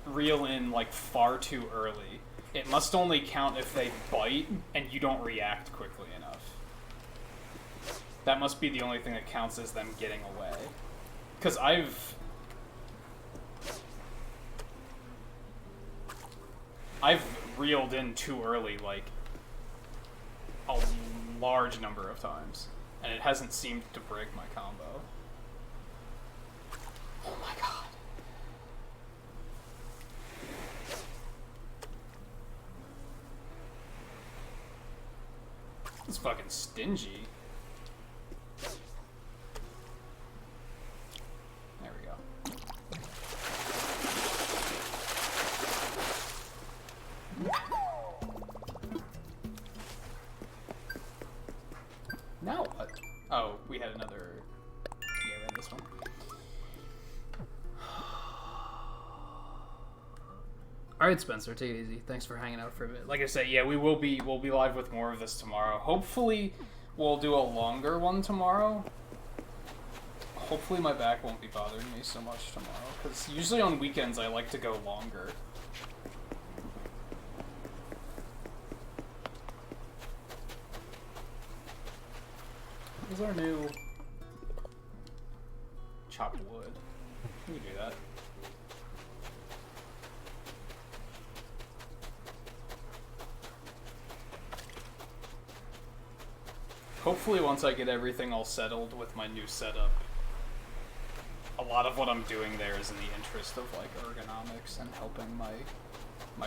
reel in like far too early. It must only count if they bite and you don't react quickly enough. That must be the only thing that counts as them getting away. Because I've reeled in too early like a large number of times. And it hasn't seemed to break my combo. Oh my god. It's fucking stingy. There we go. All right, Spencer, take it easy. Thanks for hanging out for a bit. Like I said, yeah, we'll be live with more of this tomorrow. Hopefully, we'll do a longer one tomorrow. Hopefully, my back won't be bothering me so much tomorrow, because usually on weekends I like to go longer. Here's our new chop wood. We can do that. Hopefully once I get everything all settled with my new setup, a lot of what I'm doing there is in the interest of like ergonomics and helping my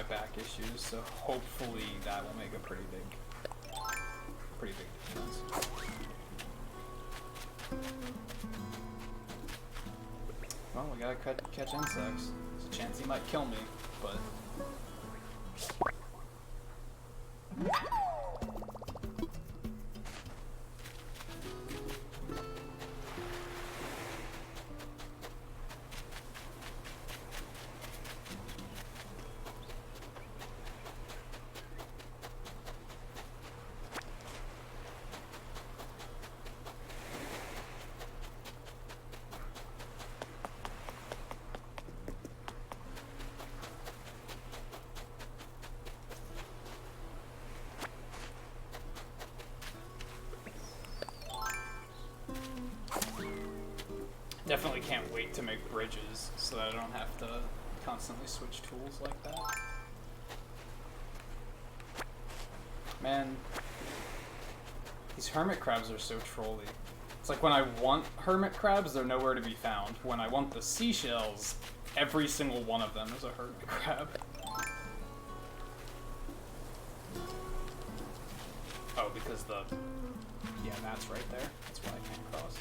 back issues, so hopefully that will make a pretty big difference. Well, we gotta catch insects. There's a chance he might kill me, but... Definitely can't wait to make bridges so that I don't have to constantly switch tools like that. Man, these hermit crabs are so trolly. It's like when I want hermit crabs, they're nowhere to be found. When I want the seashells, every single one of them is a hermit crab. Oh, because the... Yeah, that's right there. That's why I can't cross.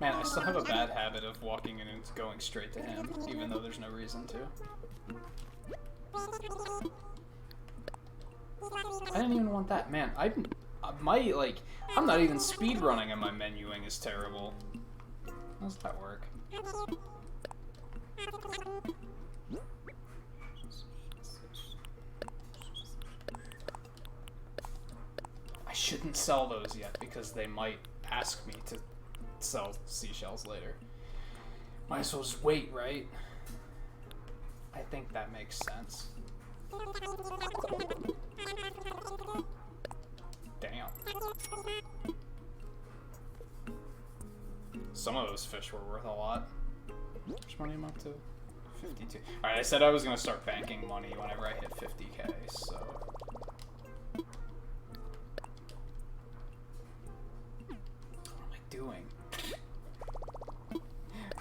Man, I still have a bad habit of walking in and going straight to him, even though there's no reason to. I didn't even want that. Man, I'm not even speedrunning and my menuing is terrible. How does that work? I shouldn't sell those yet because they might ask me to sell seashells later. Might as well just wait, right? I think that makes sense. Damn. Some of those fish were worth a lot. How much money am I up to? 52. Alright, I said I was gonna start banking money whenever I hit 50k, so... What am I doing?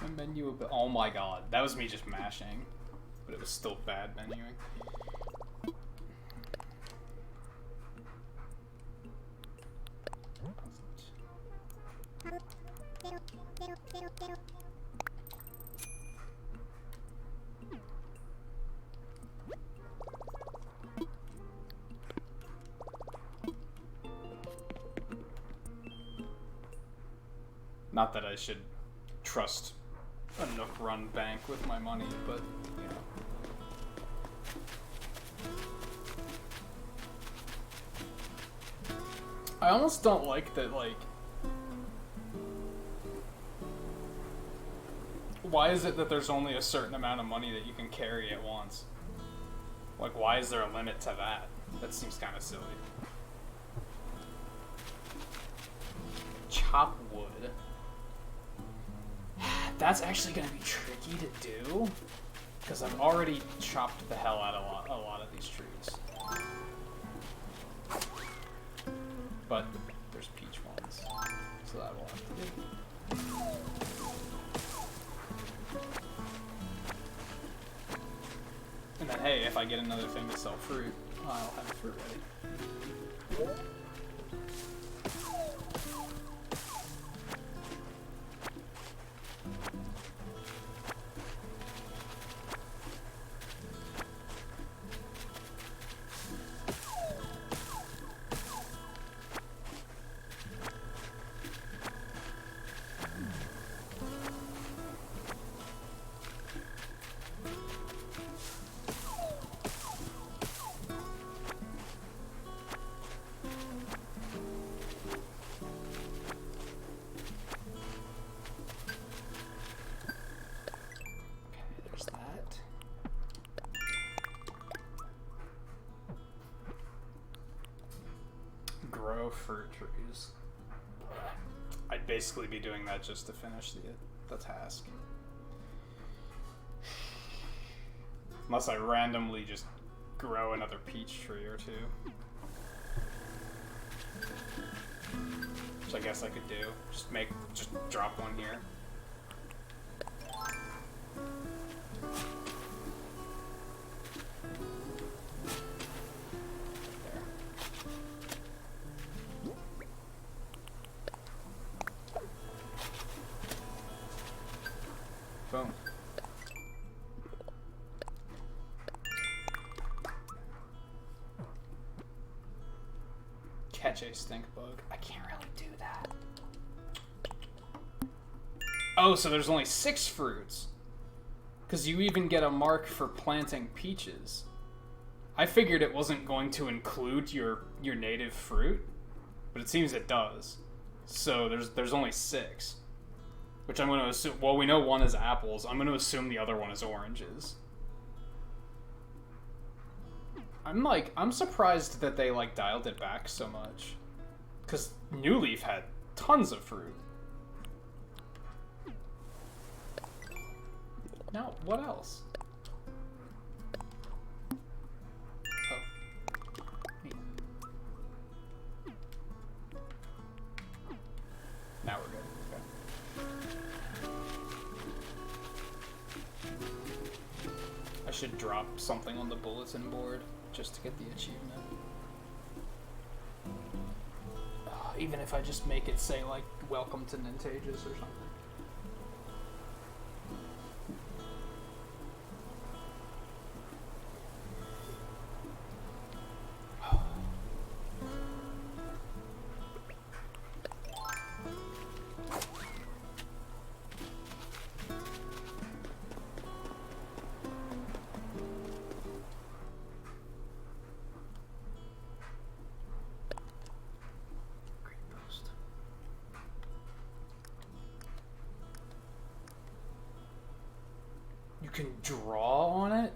My menu... Oh my god, that was me just mashing. But it was still bad menuing. Not that I should trust a Nook run bank with my money, but, you know. I almost don't like that, like... Why is it that there's only a certain amount of money that you can carry at once? Like, why is there a limit to that? That seems kind of silly. Chop wood. That's actually going to be tricky to do, because I've already chopped the hell out of a lot of these trees. But there's peach ones, so that will have to do. And then, hey, if I get another thing to sell fruit, I'll have the fruit ready. fruit trees. I'd basically be doing that just to finish the task. Unless I randomly just grow another peach tree or two. Which I guess I could do. Just drop one here. Boom. Catch a stink bug. I can't really do that. Oh, so there's only 6 fruits. Because you even get a mark for planting peaches. I figured it wasn't going to include your native fruit, but it seems it does. So there's only 6. Which I'm going to assume... Well, we know one is apples. I'm going to assume the other one is oranges. I'm surprised that they, like, dialed it back so much. Because New Leaf had tons of fruit. Now, what else? Oh. Neat. Now we're good. I should drop something on the bulletin board just to get the achievement. Even if I just make it say, like, welcome to Nintagious or something. You can draw on it?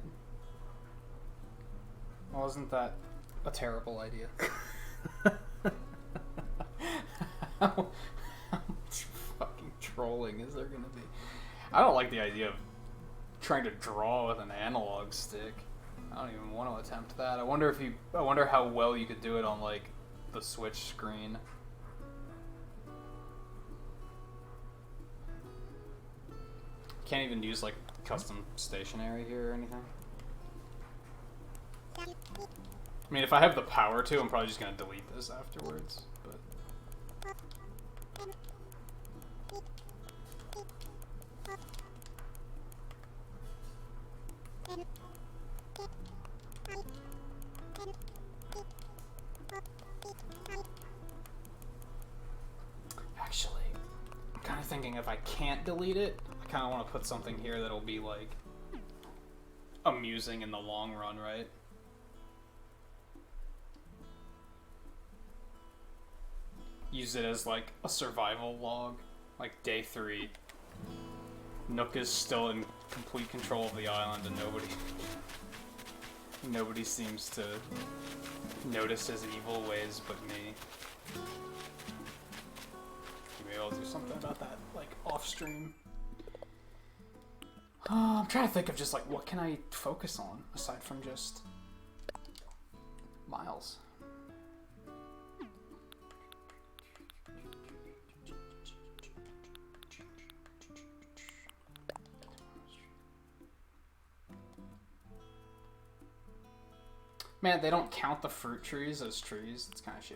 Wasn't that a terrible idea? How much fucking trolling is there gonna be? I don't like the idea of trying to draw with an analog stick. I don't even want to attempt that. I wonder how well you could do it on, like, the Switch screen. Can't even use, like, custom stationery here or anything. I mean, if I have the power to, I'm probably just gonna delete this afterwards, but... Actually, I'm kind of thinking if I can't delete it, I kind of want to put something here that'll be, like, amusing in the long run, right? Use it as, like, a survival log. Like, day 3. Nook is still in complete control of the island and nobody seems to notice his evil ways but me. Maybe I'll do something about that, like, off-stream. I'm trying to think of just, like, what can I focus on aside from just Miles. Man, they don't count the fruit trees as trees. It's kind of shitty.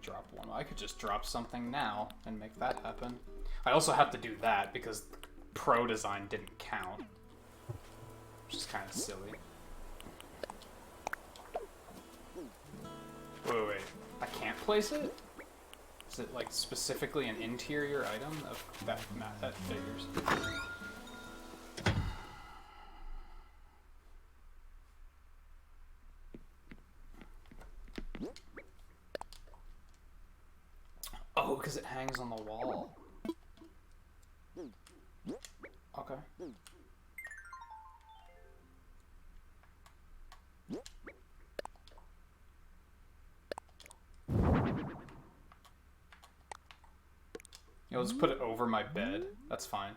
Drop one. I could just drop something now and make that happen. I also have to do that because Pro Design didn't count, which is kind of silly. Wait. I can't place it? Is it, like, specifically an interior item? That figures. because it hangs on the wall. Okay. Yeah, let's put it over my bed. That's fine.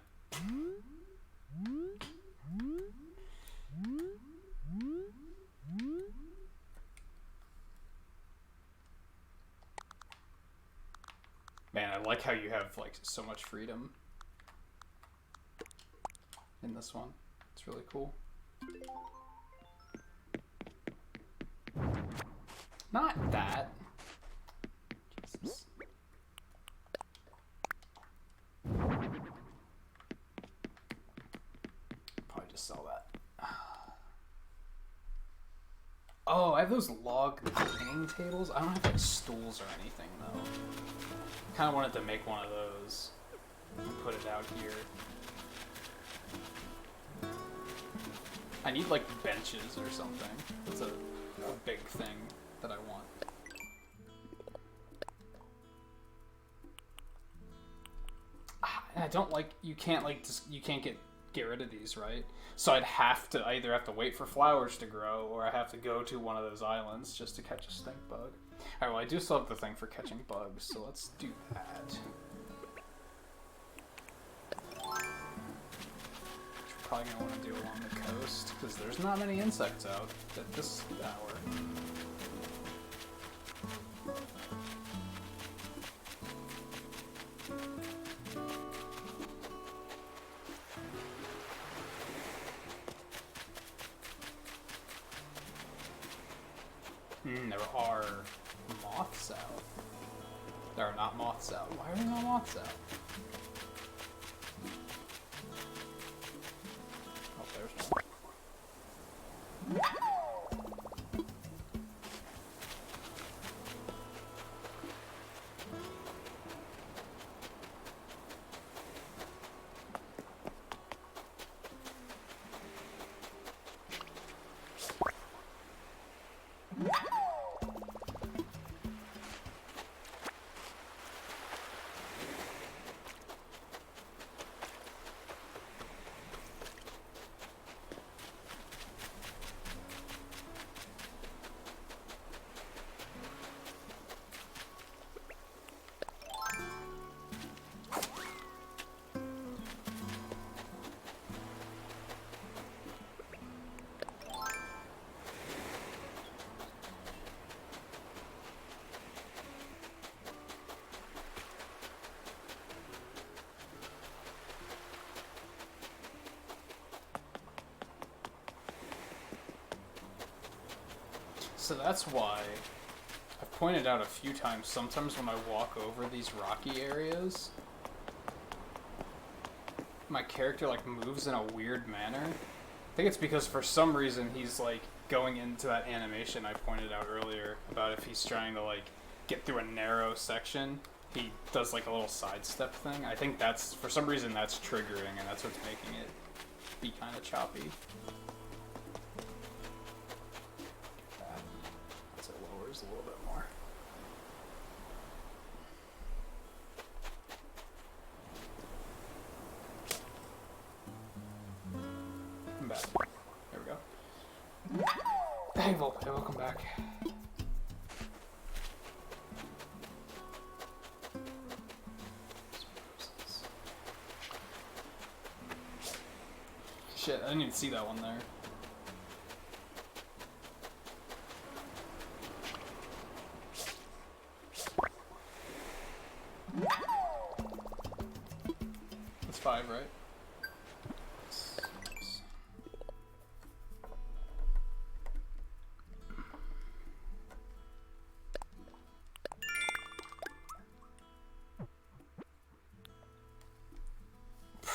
Man, I like how you have like so much freedom in this one. It's really cool. Not that. Jesus. Probably just sell that. Oh, I have those log hanging tables. I don't have like stools or anything though. Kind of wanted to make one of those and put it out here. I need like benches or something. That's a big thing that I want. I don't like, you can't like just, you can't get rid of these, right? So I either have to wait for flowers to grow, or I have to go to one of those islands just to catch a stink bug. Alright, well I do still have the thing for catching bugs, so let's do that. Which we're probably going to want to do along the coast, because there's not many insects out at this hour. There are moths out. There are not moths out. Why are there no moths out? Oh, there's one. So that's why I've pointed out a few times, sometimes when I walk over these rocky areas, my character like moves in a weird manner. I think it's because for some reason he's like going into that animation I pointed out earlier about if he's trying to like get through a narrow section, he does like a little sidestep thing. I think that's, for some reason that's triggering, and that's what's making it be kind of choppy. A little bit more. I'm back. There we go. Hey, welcome back. Shit, I didn't even see that one there. That's 5, right?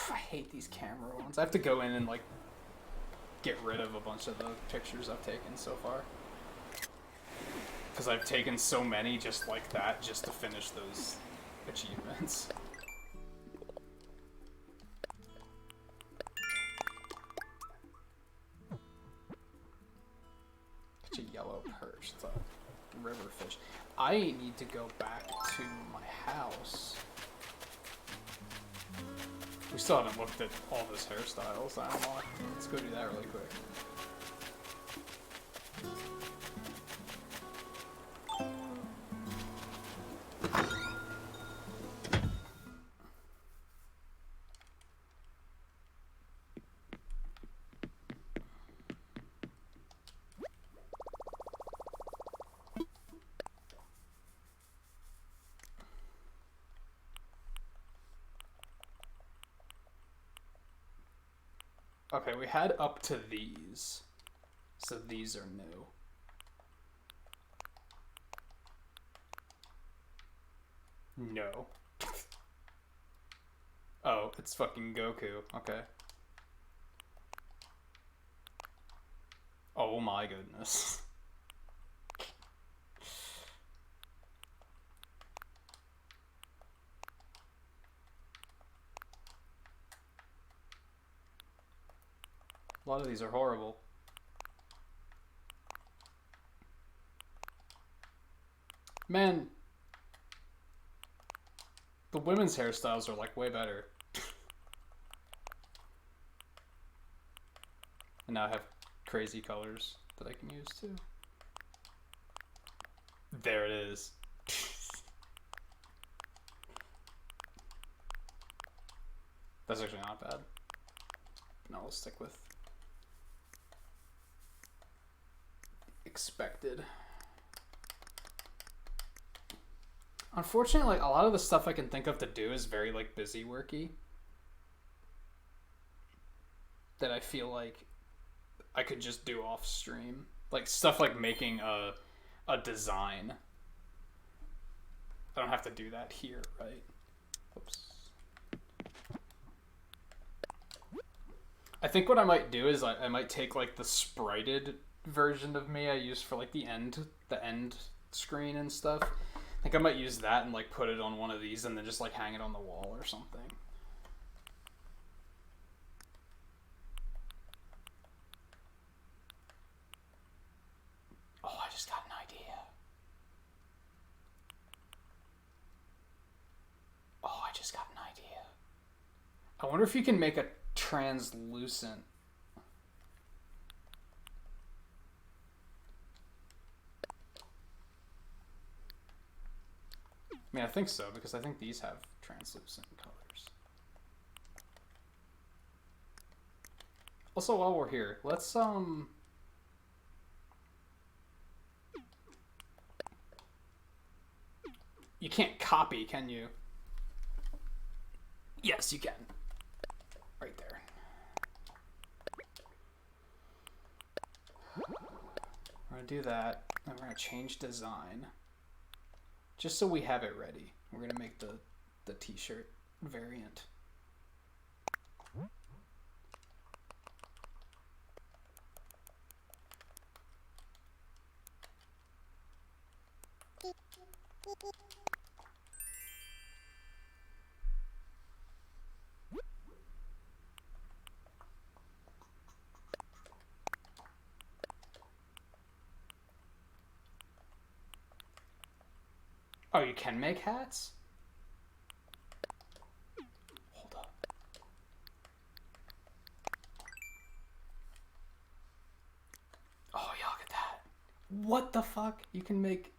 I hate these camera ones. I have to go in and like get rid of a bunch of the pictures I've taken so far. Because I've taken so many just like that just to finish those achievements. Catch a yellow perch. river fish. I need to go back to my house. We still haven't looked at all those hairstyles. I don't know. Let's go do that really quick. Okay, we had up to these. So these are new. No. Oh, it's fucking Goku. Okay. Oh my goodness. A lot of these are horrible. Man, the women's hairstyles are like way better. And now I have crazy colors that I can use too. There it is. That's actually not bad. No, we'll stick with expected. Unfortunately, like a lot of the stuff I can think of to do is very like busy worky. That I feel like I could just do off stream. Like stuff like making a design. I don't have to do that here, right? Oops. I think what I might do is I might take like the sprited version of me I use for like the end screen and stuff. I think I might use that and like put it on one of these and then just like hang it on the wall or something. Oh, I just got an idea. Oh, I just got an idea. I wonder if you can make a translucent. I mean, I think so, because I think these have translucent colors. Also, while we're here, let's, you can't copy, can you? Yes, you can. Right there. We're gonna do that, and we're gonna change design. Just so we have it ready. We're gonna make the t-shirt variant. Oh, you can make hats? Hold up. Oh, yeah, look at that. What the fuck? You can make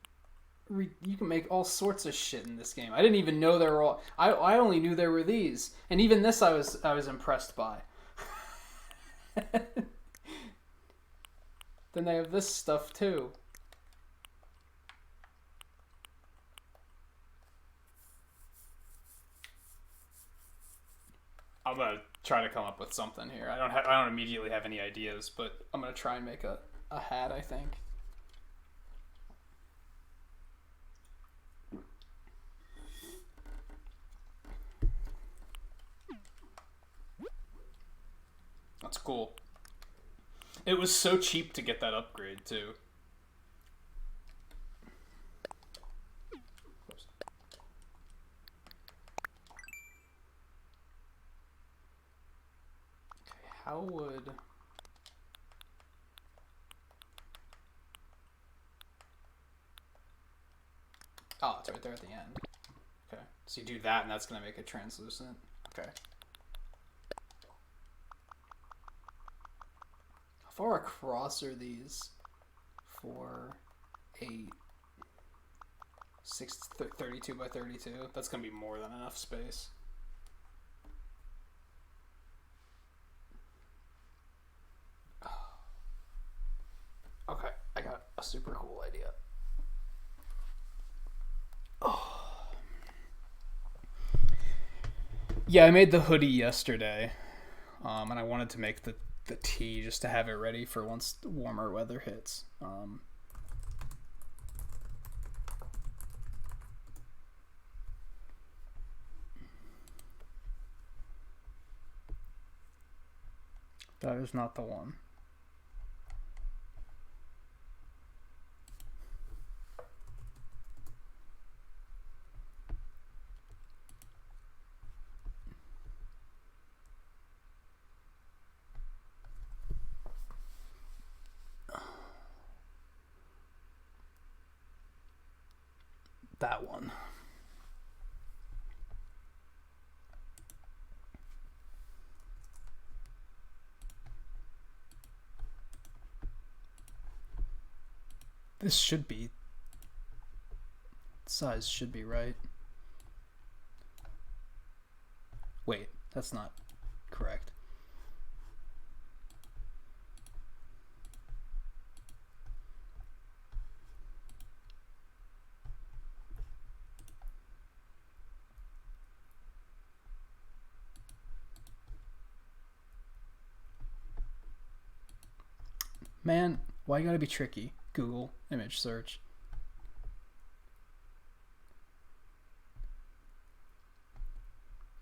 all sorts of shit in this game. I didn't even know there were all. I only knew there were these, and even this I was impressed by. Then they have this stuff too. I'm gonna try to come up with something here. I don't immediately have any ideas, but I'm gonna try and make a hat, I think. That's cool. It was so cheap to get that upgrade too. How would... Oh, it's right there at the end. Okay. So you do that, and that's going to make it translucent. Okay. How far across are these? 4, 8, 6, 32 by 32. That's going to be more than enough space. Okay, I got a super cool idea. Oh. Yeah, I made the hoodie yesterday, and I wanted to make the tee just to have it ready for once the warmer weather hits. That is not the one. That one. This should be... size should be right. Wait, that's not correct. Man, why you gotta be tricky? Google image search.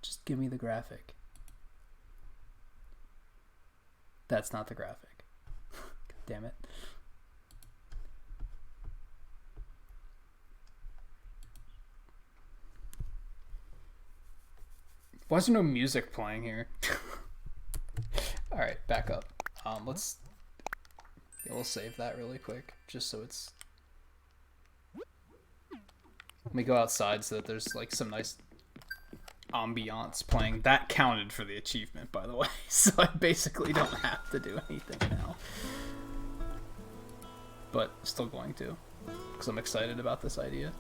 Just give me the graphic. That's not the graphic. Damn it. Why is there no music playing here? Alright, back up. We'll save that really quick, just so it's... Let me go outside so that there's like some nice ambiance playing. That counted for the achievement, by the way, so I basically don't have to do anything now. But still going to, because I'm excited about this idea.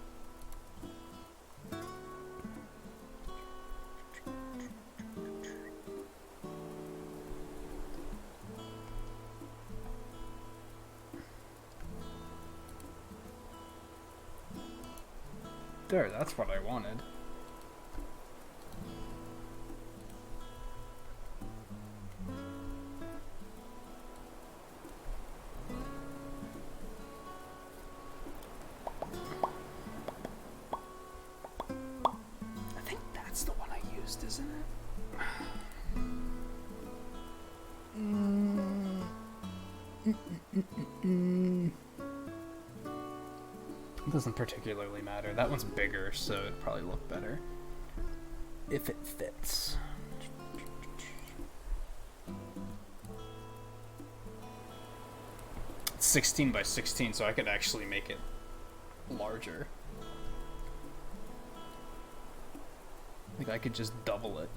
There, that's what I wanted. I think that's the one I used, isn't it? It doesn't particularly matter. That one's bigger, so it'd probably look better if it fits. It's 16 by 16, so I could actually make it larger. Like I could just double it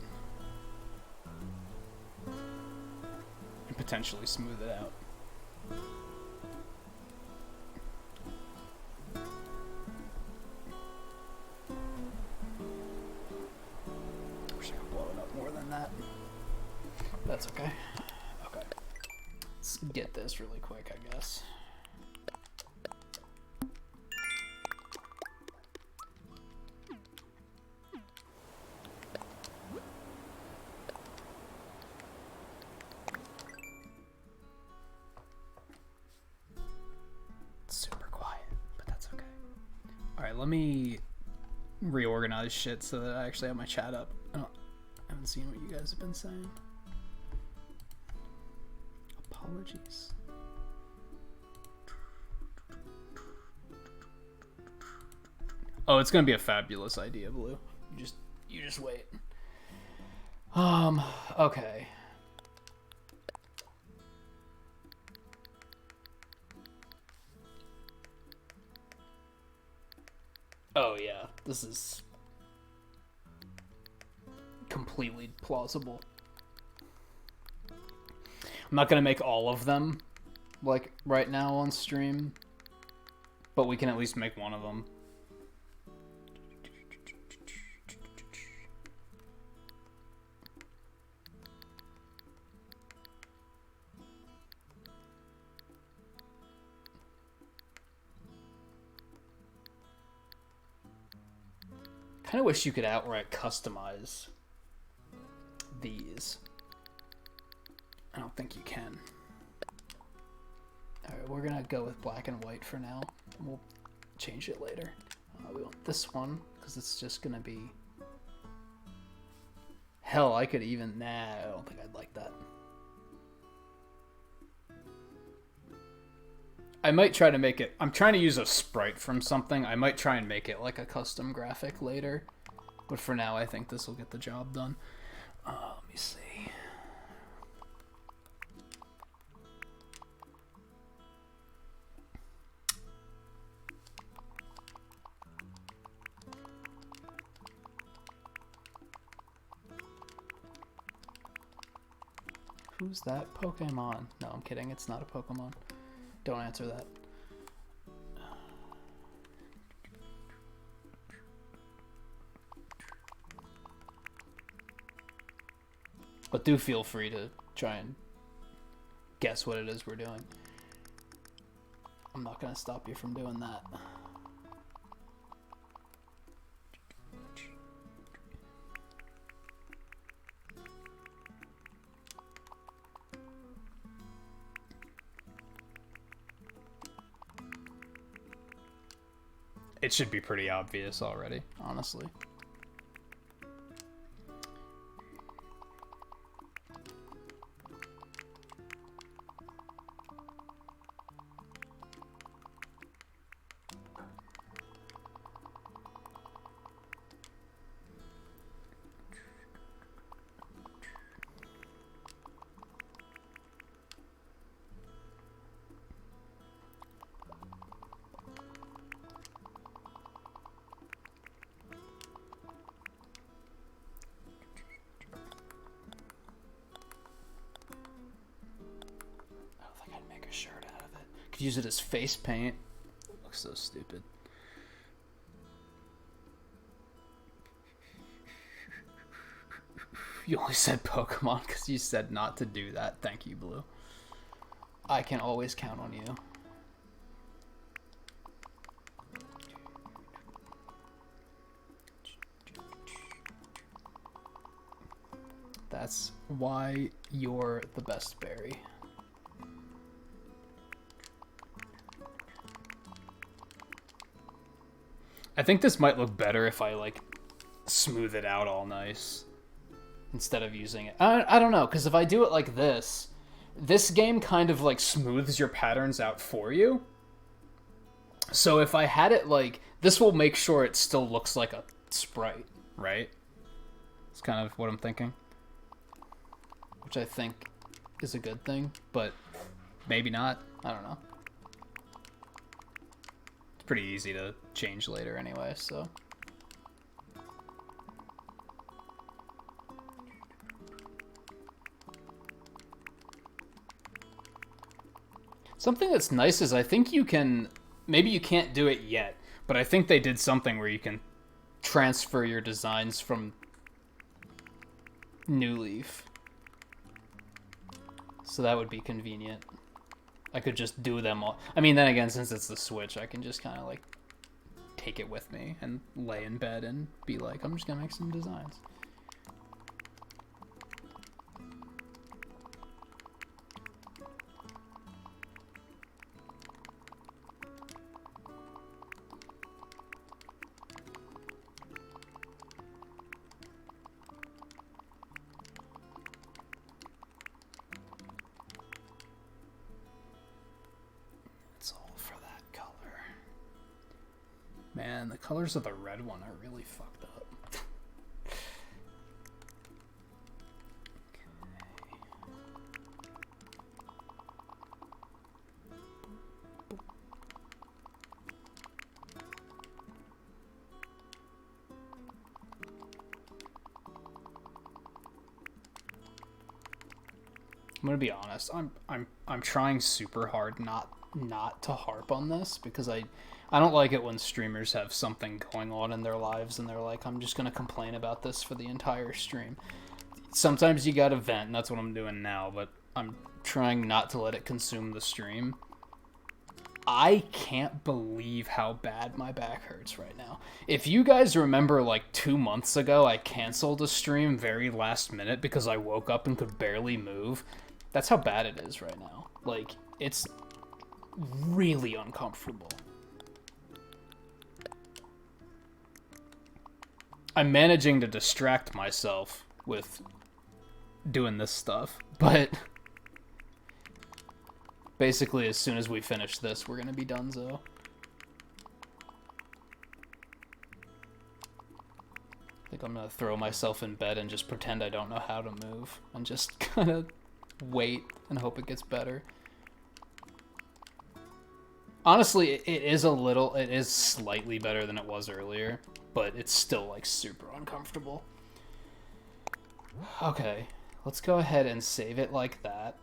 and potentially smooth it out. That's okay. Okay. Let's get this really quick, I guess. It's super quiet, but that's okay. Alright, let me reorganize shit so that I actually have my chat up. I haven't seen what you guys have been saying. Apologies. Oh, it's gonna be a fabulous idea, Blue. You just wait. Okay. Oh yeah, this is completely plausible. I'm not gonna make all of them, like, right now on stream, but we can at least make one of them. Kind of wish you could outright customize these. I don't think you can. Alright, we're gonna go with black and white for now. We'll change it later. We want this one, because it's just gonna be... Hell, I could even... Nah, I don't think I'd like that. I might try to make it... I'm trying to use a sprite from something. I might try and make it like a custom graphic later. But for now, I think this will get the job done. Let me see. Who's that Pokemon? No, I'm kidding. It's not a Pokemon. Don't answer that. But do feel free to try and guess what it is we're doing. I'm not going to stop you from doing that. It should be pretty obvious already, honestly. Shirt out of it. Could use it as face paint. It looks so stupid. You only said Pokemon because you said not to do that. Thank you, Blue. I can always count on you. That's why you're the best berry. I think this might look better if I, like, smooth it out all nice instead of using it. I don't know, because if I do it like this game kind of, like, smooths your patterns out for you. So if I had it, like, this will make sure it still looks like a sprite, right? It's kind of what I'm thinking. Which I think is a good thing, but maybe not. I don't know. Pretty easy to change later anyway, so. Something that's nice is I think you can, maybe you can't do it yet, but I think they did something where you can transfer your designs from New Leaf. So that would be convenient. I could just do them all. I mean, then again, since it's the Switch, I can just kind of, like, take it with me and lay in bed and be like, I'm just gonna make some designs. Man, the colors of the red one are really fucked up. I'm gonna be honest. I'm trying super hard not to harp on this because I don't like it when streamers have something going on in their lives and they're like, I'm just gonna complain about this for the entire stream. Sometimes you gotta vent, and that's what I'm doing now, but I'm trying not to let it consume the stream. I can't believe how bad my back hurts right now. If you guys remember, like 2 months ago, I canceled a stream very last minute because I woke up and could barely move. That's how bad it is right now. Like, it's really uncomfortable. I'm managing to distract myself with doing this stuff, but basically as soon as we finish this, we're gonna be donezo. I think I'm gonna throw myself in bed and just pretend I don't know how to move and just kind of wait and hope it gets better. Honestly, it is slightly better than it was earlier, but it's still like super uncomfortable. Okay, let's go ahead and save it like that.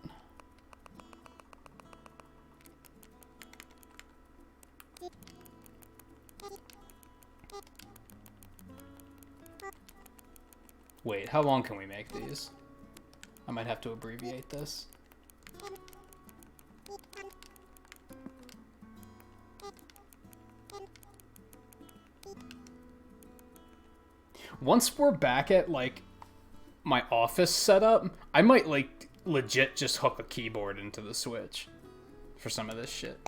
Wait, how long can we make these? I might have to abbreviate this. Once we're back at, like, my office setup, I might, like, legit just hook a keyboard into the Switch for some of this shit.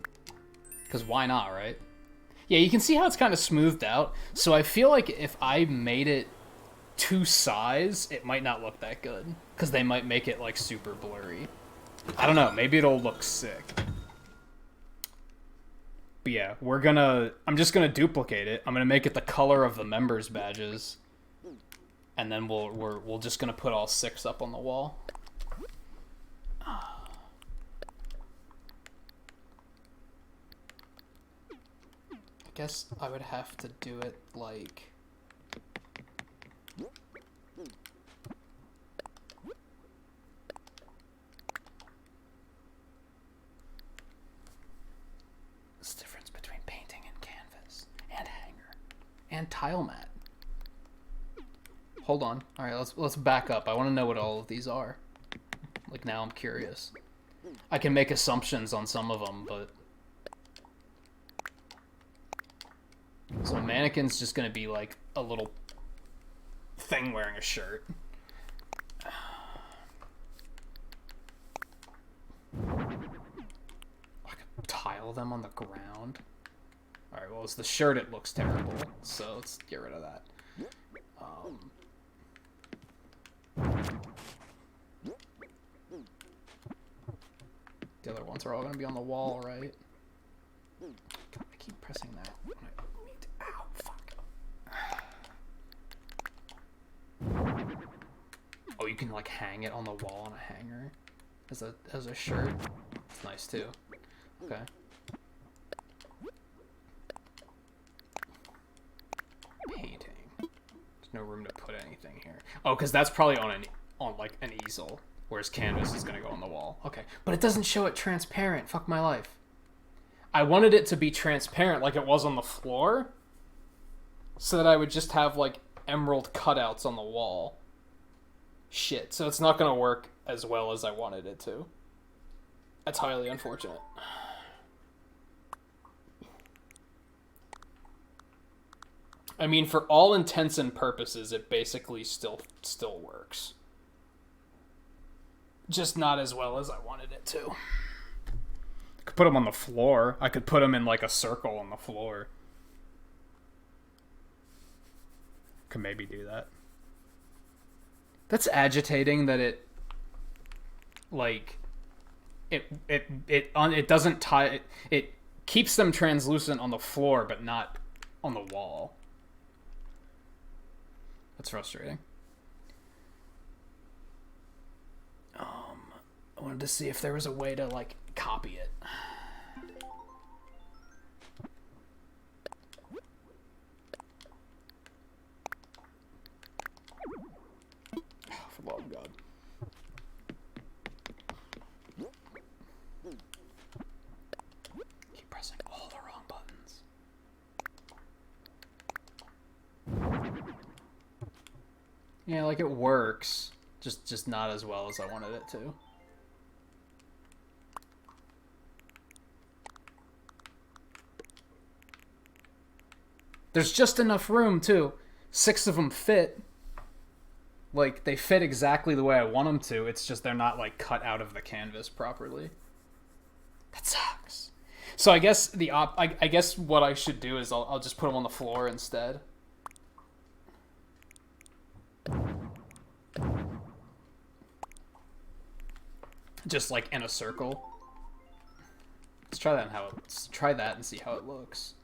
Because why not, right? Yeah, you can see how it's kind of smoothed out. So I feel like if I made it to size, it might not look that good. Because they might make it, like, super blurry. I don't know, maybe it'll look sick. But yeah, I'm just gonna duplicate it. I'm gonna make it the color of the members' badges. And then we're just gonna put all 6 up on the wall. I guess I would have to do it like... What's the difference between painting and canvas and hanger and tile mat? Hold on. All right, let's back up. I want to know what all of these are. Like, now I'm curious. I can make assumptions on some of them, but... So a mannequin's just going to be like a little thing wearing a shirt. I could tile them on the ground. Alright, well, it's the shirt, it looks terrible, so let's get rid of that. The other ones are all going to be on the wall, right? God, I keep pressing that. Ow, fuck. Oh, you can like hang it on the wall on a hanger as a shirt. It's nice too. Okay. Painting. There's no room to put anything here. Oh, because that's probably on like an easel, whereas canvas is gonna go on the wall. Okay, but it doesn't show it transparent. Fuck my life. I wanted it to be transparent like it was on the floor, so that I would just have like emerald cutouts on the wall. Shit, so it's not gonna work as well as I wanted it to. That's highly unfortunate. I mean, for all intents and purposes, it basically still works. Just not as well as I wanted it to. I could put them on the floor. I could put them in like a circle on the floor. Could maybe do that. That's agitating that it, like, it doesn't tie, it keeps them translucent on the floor, but not on the wall. That's frustrating. I wanted to see if there was a way to, like, copy it. Oh, for the love of God. Yeah, like it works, just not as well as I wanted it to. There's just enough room too. 6 of them fit. Like they fit exactly the way I want them to. It's just they're not like cut out of the canvas properly. That sucks. So I guess I guess what I should do is I'll just put them on the floor instead. Just like in a circle. Let's try that let's try that and see how it looks.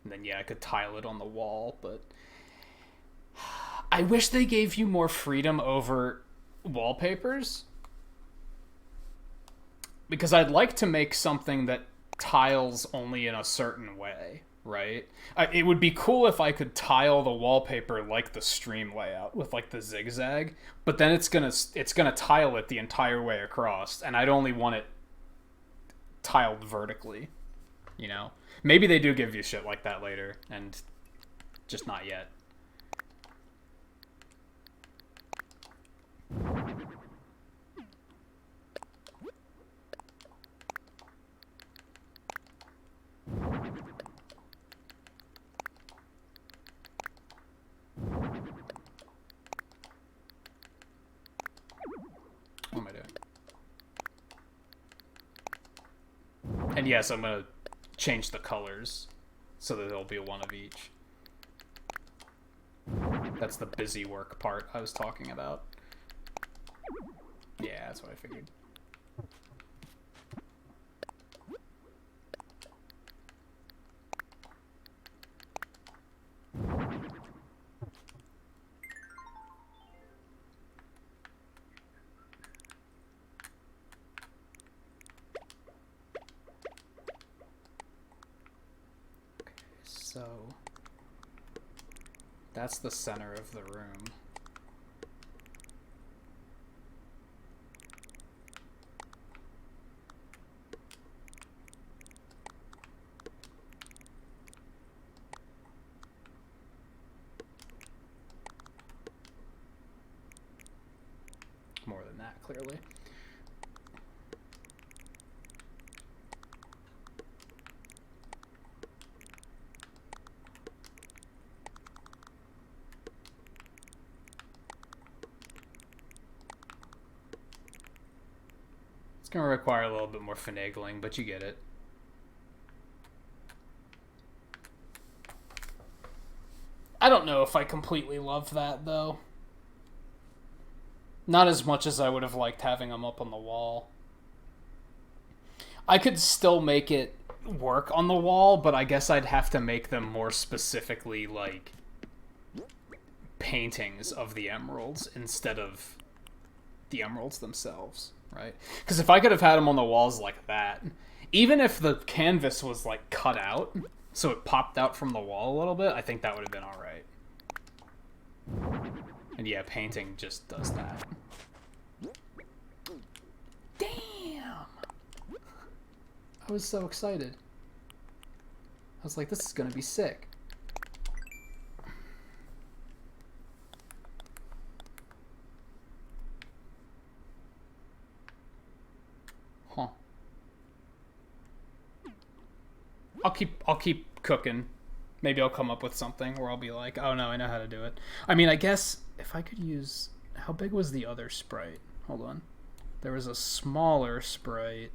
And then yeah, I could tile it on the wall, but I wish they gave you more freedom over wallpapers. Because I'd like to make something that tiles only in a certain way, right? It would be cool if I could tile the wallpaper like the stream layout with like the zigzag, but then it's gonna tile it the entire way across, and I'd only want it tiled vertically, you know? Maybe they do give you shit like that later, and just not yet. What am I doing? And yes, I'm gonna change the colors so that there'll be one of each. That's the busy work part I was talking about. Yeah, that's what I figured. So that's the center of the room. More than that, clearly. It's going to require a little bit more finagling, but you get it. I don't know if I completely love that, though. Not as much as I would have liked having them up on the wall. I could still make it work on the wall, but I guess I'd have to make them more specifically, like, paintings of the emeralds instead of the emeralds themselves, right? Because if I could have had them on the walls like that, even if the canvas was, like, cut out, so it popped out from the wall a little bit, I think that would have been alright. And yeah, painting just does that. Damn! I was so excited. I was like, this is gonna be sick. Huh. I'll keep cooking. Maybe I'll come up with something where I'll be like, oh no, I know how to do it. I mean, I guess if I could use... How big was the other sprite? Hold on. There was a smaller sprite.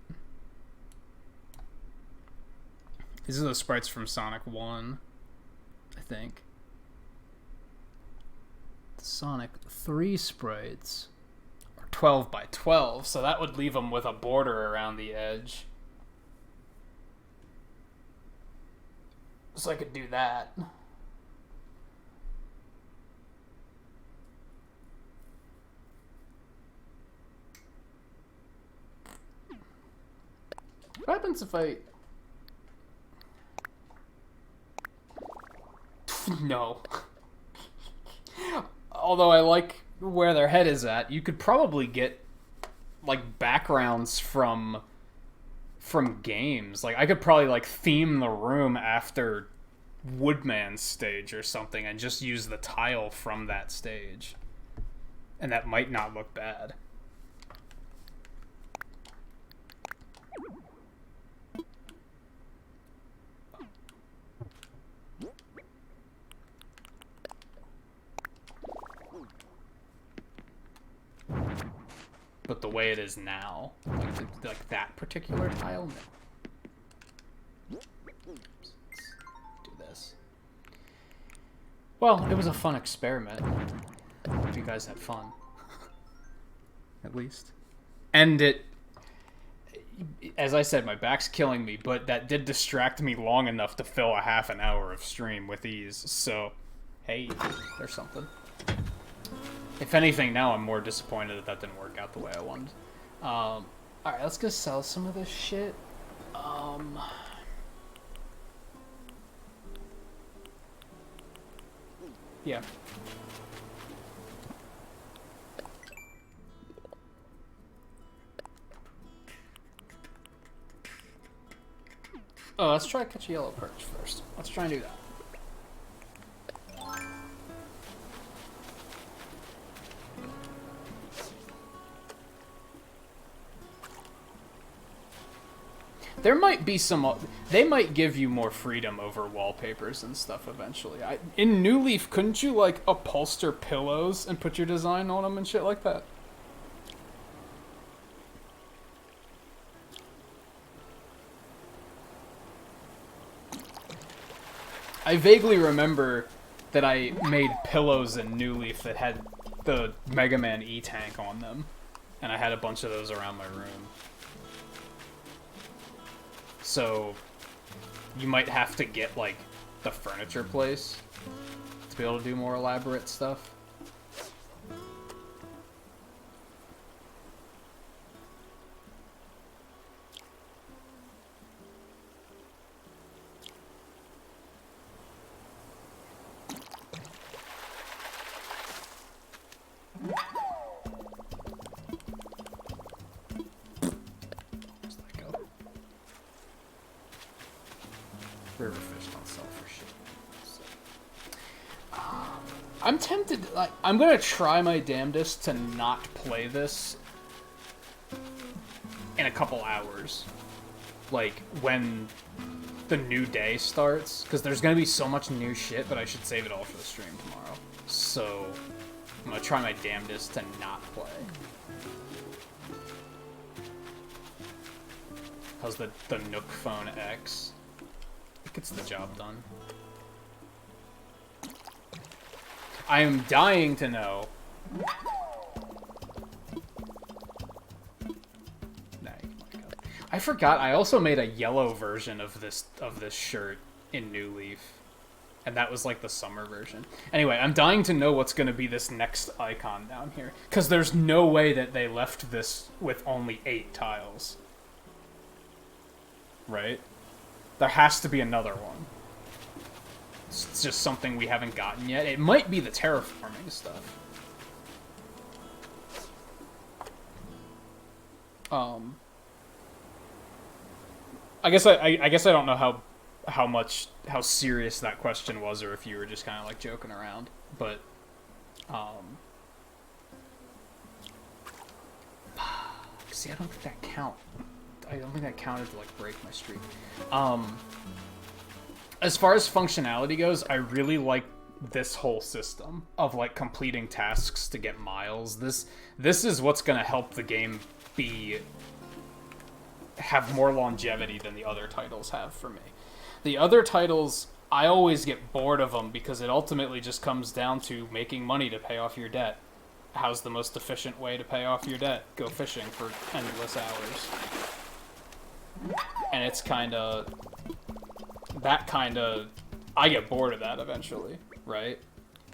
These are the sprites from Sonic 1, I think. The Sonic 3 sprites are 12 by 12, so that would leave them with a border around the edge. So I could do that. What happens if I... No. Although I like where their head is at, you could probably get, like, backgrounds from games. Like, I could probably, like, theme the room after Woodman stage or something and just use the tile from that stage. And that might not look bad. But the way it is now, like that particular tile, no. Let's do this. Well, it was a fun experiment. Hope you guys had fun. At least. And it, as I said, my back's killing me, but that did distract me long enough to fill a half an hour of stream with ease. So, hey, there's something. If anything, now I'm more disappointed that that didn't work out the way I wanted. Alright, let's go sell some of this shit. Yeah. Oh, let's try to catch a yellow perch first. Let's try and do that. There might be some... They might give you more freedom over wallpapers and stuff eventually. In New Leaf, couldn't you, like, upholster pillows and put your design on them and shit like that? I vaguely remember that I made pillows in New Leaf that had the Mega Man E-Tank on them. And I had a bunch of those around my room. So, you might have to get, like, the furniture place to be able to do more elaborate stuff. Riverfish don't sell for shit. So. I'm tempted, like, I'm gonna try my damnedest to not play this in a couple hours. Like, when the new day starts. Because there's gonna be so much new shit, but I should save it all for the stream tomorrow. So, I'm gonna try my damnedest to not play. How's the Nook Phone X? Gets the job done. I am dying to know. I forgot. I also made a yellow version of this shirt in New Leaf, and that was like the summer version. Anyway, I'm dying to know what's going to be this next icon down here, because there's no way that they left this with only 8 tiles, right? There has to be another one. It's just something we haven't gotten yet. It might be the terraforming stuff. I guess I don't know how serious that question was, or if you were just kind of like joking around. But see, I don't think that counts. I don't think that counted to, like, break my streak. As far as functionality goes, I really like this whole system of, like, completing tasks to get miles. This is what's gonna help the game have more longevity than the other titles have for me. The other titles, I always get bored of them because it ultimately just comes down to making money to pay off your debt. How's the most efficient way to pay off your debt? Go fishing for endless hours. And it's I get bored of that eventually, right?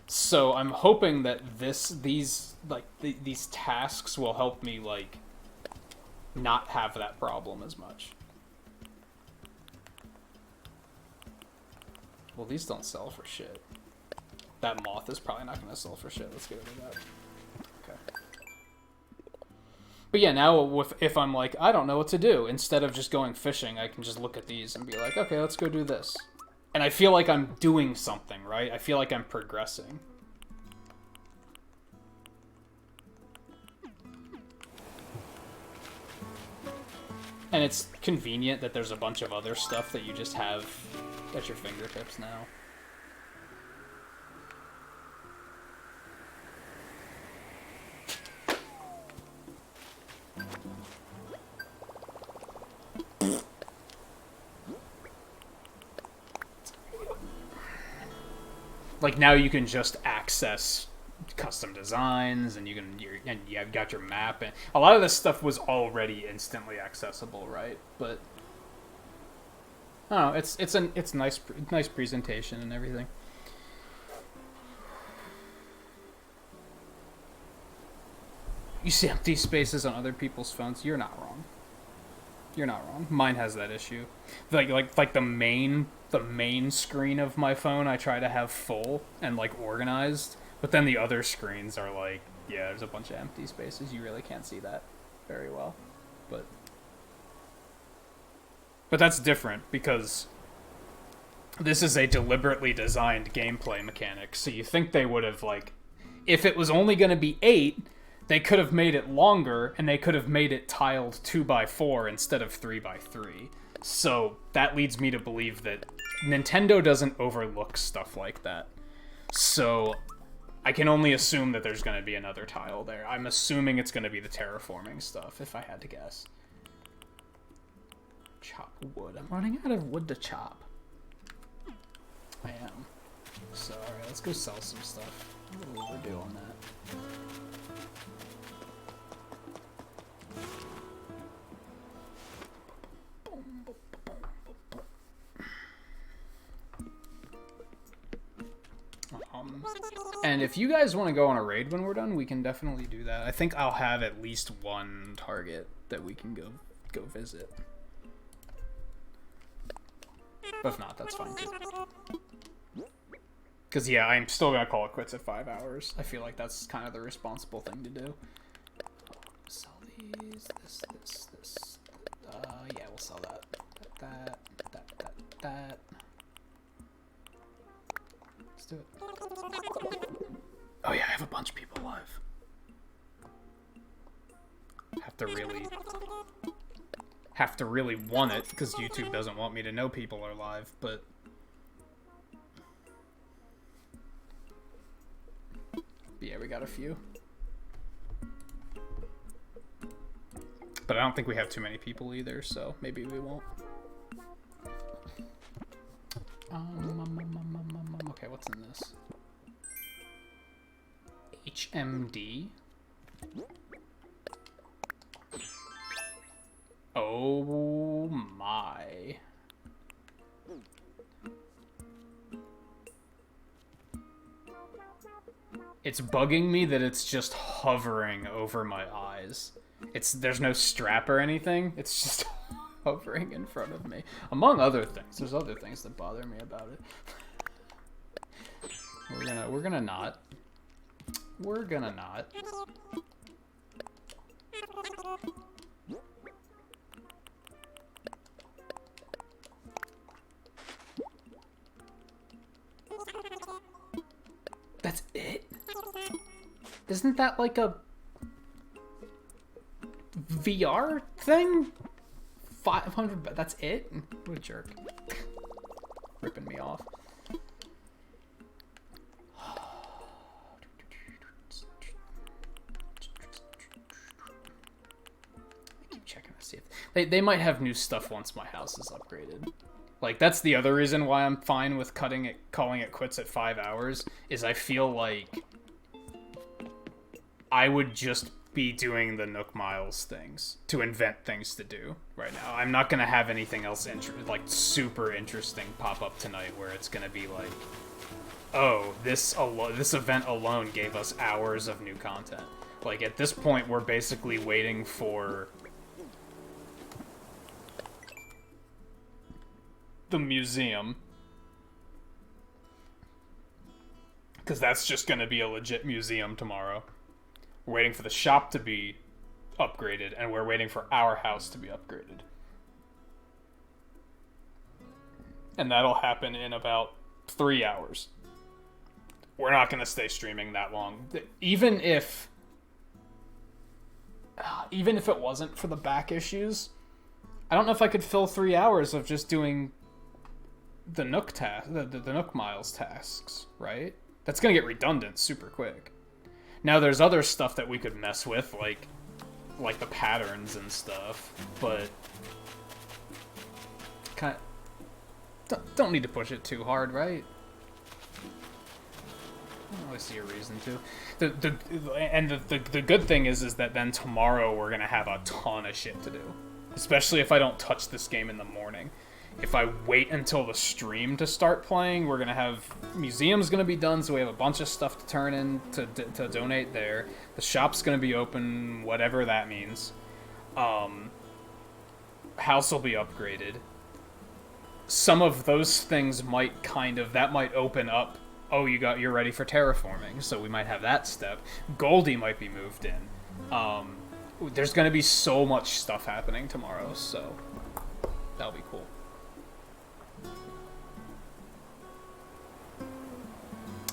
So I'm hoping that these tasks will help me, like, not have that problem as much. Well, these don't sell for shit. That moth is probably not gonna sell for shit. Let's get rid of that. Okay. But yeah, now if I'm like, I don't know what to do, instead of just going fishing, I can just look at these and be like, okay, let's go do this. And I feel like I'm doing something, right? I feel like I'm progressing. And it's convenient that there's a bunch of other stuff that you just have at your fingertips now. Like, now you can just access custom designs, and you've got your map, and a lot of this stuff was already instantly accessible, right? But I don't know, it's nice presentation and everything. You see empty spaces on other people's phones. You're not wrong. You're not wrong. Mine has that issue. Like the main screen of my phone I try to have full and like organized, but then the other screens are like, yeah, there's a bunch of empty spaces. You really can't see that very well. But that's different because this is a deliberately designed gameplay mechanic. So you think they would have, like, if it was only going to be 8, they could have made it longer, and they could have made it tiled 2x4 instead of 3x3. So that leads me to believe that Nintendo doesn't overlook stuff like that. So I can only assume that there's going to be another tile there. I'm assuming it's going to be the terraforming stuff, if I had to guess. Chop wood. I'm running out of wood to chop. I am. So, alright, let's go sell some stuff. What will we do on that? And if you guys want to go on a raid when we're done, we can definitely do that. I think I'll have at least one target that we can go visit. But if not, that's fine too. Because, yeah, I'm still going to call it quits at 5 hours. I feel like that's kind of the responsible thing to do. Sell these, this. Yeah, we'll sell that. That. Let's do it. Oh yeah, I have a bunch of people live. Have to really want it, because YouTube doesn't want me to know people are live, but yeah, we got a few. But I don't think we have too many people either, so maybe we won't. Okay, what's in this? HMD? Oh my. It's bugging me that it's just hovering over my eyes. There's no strap or anything. It's just hovering in front of me. Among other things. There's other things that bother me about it. We're gonna not. We're gonna not. That's it? Isn't that like a VR thing? 500, but that's it? What a jerk. Ripping me off. I keep checking to see if they might have new stuff once my house is upgraded. Like, that's the other reason why I'm fine with calling it quits at 5 hours, is I feel like I would just be doing the Nook Miles things to invent things to do right now. I'm not gonna have anything else like super interesting pop up tonight where it's gonna be like, oh, this event alone gave us hours of new content. Like, at this point, we're basically waiting for the museum, because that's just gonna be a legit museum tomorrow. We're waiting for the shop to be upgraded, and we're waiting for our house to be upgraded. and that'll happen in about 3 hours. We're not going to stay streaming that long. Even if it wasn't for the back issues, I don't know if I could fill 3 hours of just doing the Nook the Nook Miles tasks, right? That's going to get redundant super quick. Now there's other stuff that we could mess with, like the patterns and stuff, but don't need to push it too hard, right? I don't really see a reason to. The good thing is that then tomorrow we're gonna have a ton of shit to do, especially if I don't touch this game in the morning. If I wait until the stream to start playing, we're gonna have museum's gonna be done, so we have a bunch of stuff to turn in to donate there. The shop's gonna be open, whatever that means. House will be upgraded. Some of those things might might open up. Oh, you're ready for terraforming, so we might have that step. Goldie might be moved in. There's gonna be so much stuff happening tomorrow, so that'll be cool.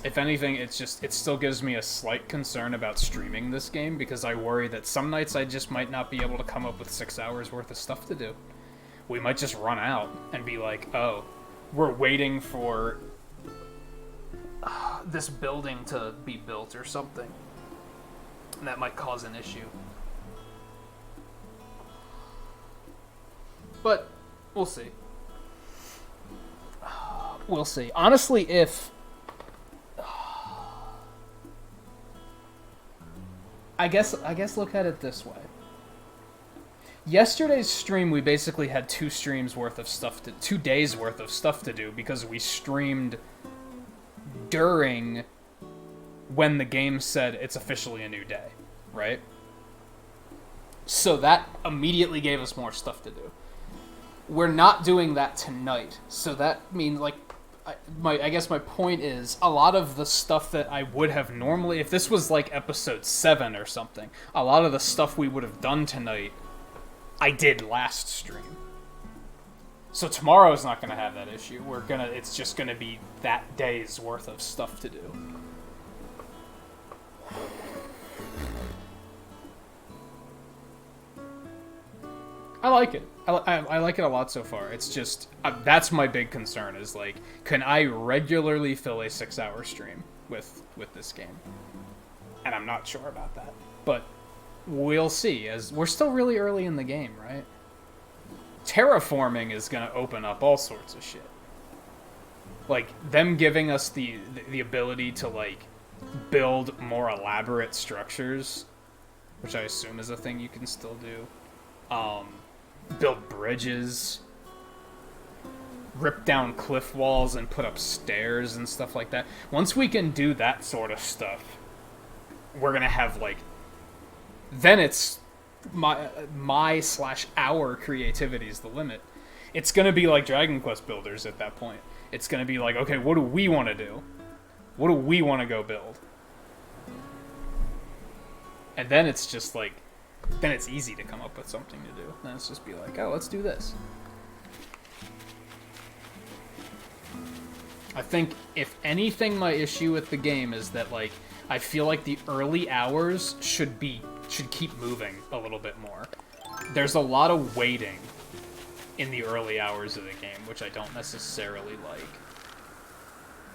If anything, it still gives me a slight concern about streaming this game, because I worry that some nights I just might not be able to come up with 6 hours worth of stuff to do. We might just run out and be like, oh, we're waiting for this building to be built or something. And that might cause an issue. But we'll see. We'll see. Honestly, if I guess look at it this way. Yesterday's stream, we basically had 2 days worth of stuff to do, because we streamed during when the game said it's officially a new day, right? So that immediately gave us more stuff to do. We're not doing that tonight, so that means, like, I guess my point is, a lot of the stuff that I would have normally, if this was like episode 7 or something, a lot of the stuff we would have done tonight, I did last stream. So tomorrow's not going to have that issue. It's just going to be that day's worth of stuff to do. I like it. I like it a lot so far. It's just, that's my big concern, is like, can I regularly fill a 6-hour stream with this game? And I'm not sure about that. But we'll see, as we're still really early in the game, right? Terraforming is going to open up all sorts of shit. Like, them giving us the ability to, like, build more elaborate structures, which I assume is a thing you can still do. Build bridges, rip down cliff walls and put up stairs and stuff like that. Once we can do that sort of stuff, we're gonna have, like, then it's my/our creativity is the limit. It's gonna be like Dragon Quest builders at that point. It's gonna be like, okay, what do we want to do? What do we want to go build? And then it's just like, then it's easy to come up with something to do. Then it's just be like, oh, let's do this. I think, if anything, my issue with the game is that, like, I feel like the early hours should keep moving a little bit more. There's a lot of waiting in the early hours of the game, which I don't necessarily like.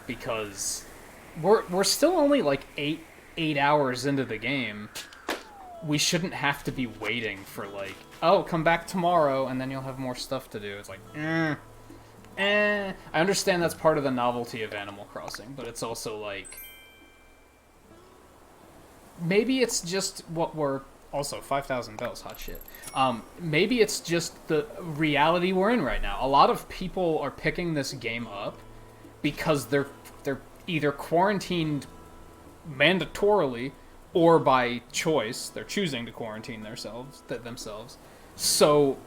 Because we're still only like 8 hours into the game. We shouldn't have to be waiting for, like, oh, come back tomorrow and then you'll have more stuff to do. It's like, I understand that's part of the novelty of Animal Crossing, but it's also like, maybe it's just what we're, also 5,000 bells, hot shit. Maybe it's just the reality we're in right now. A lot of people are picking this game up because they're either quarantined mandatorily or by choice. They're choosing to quarantine themselves. So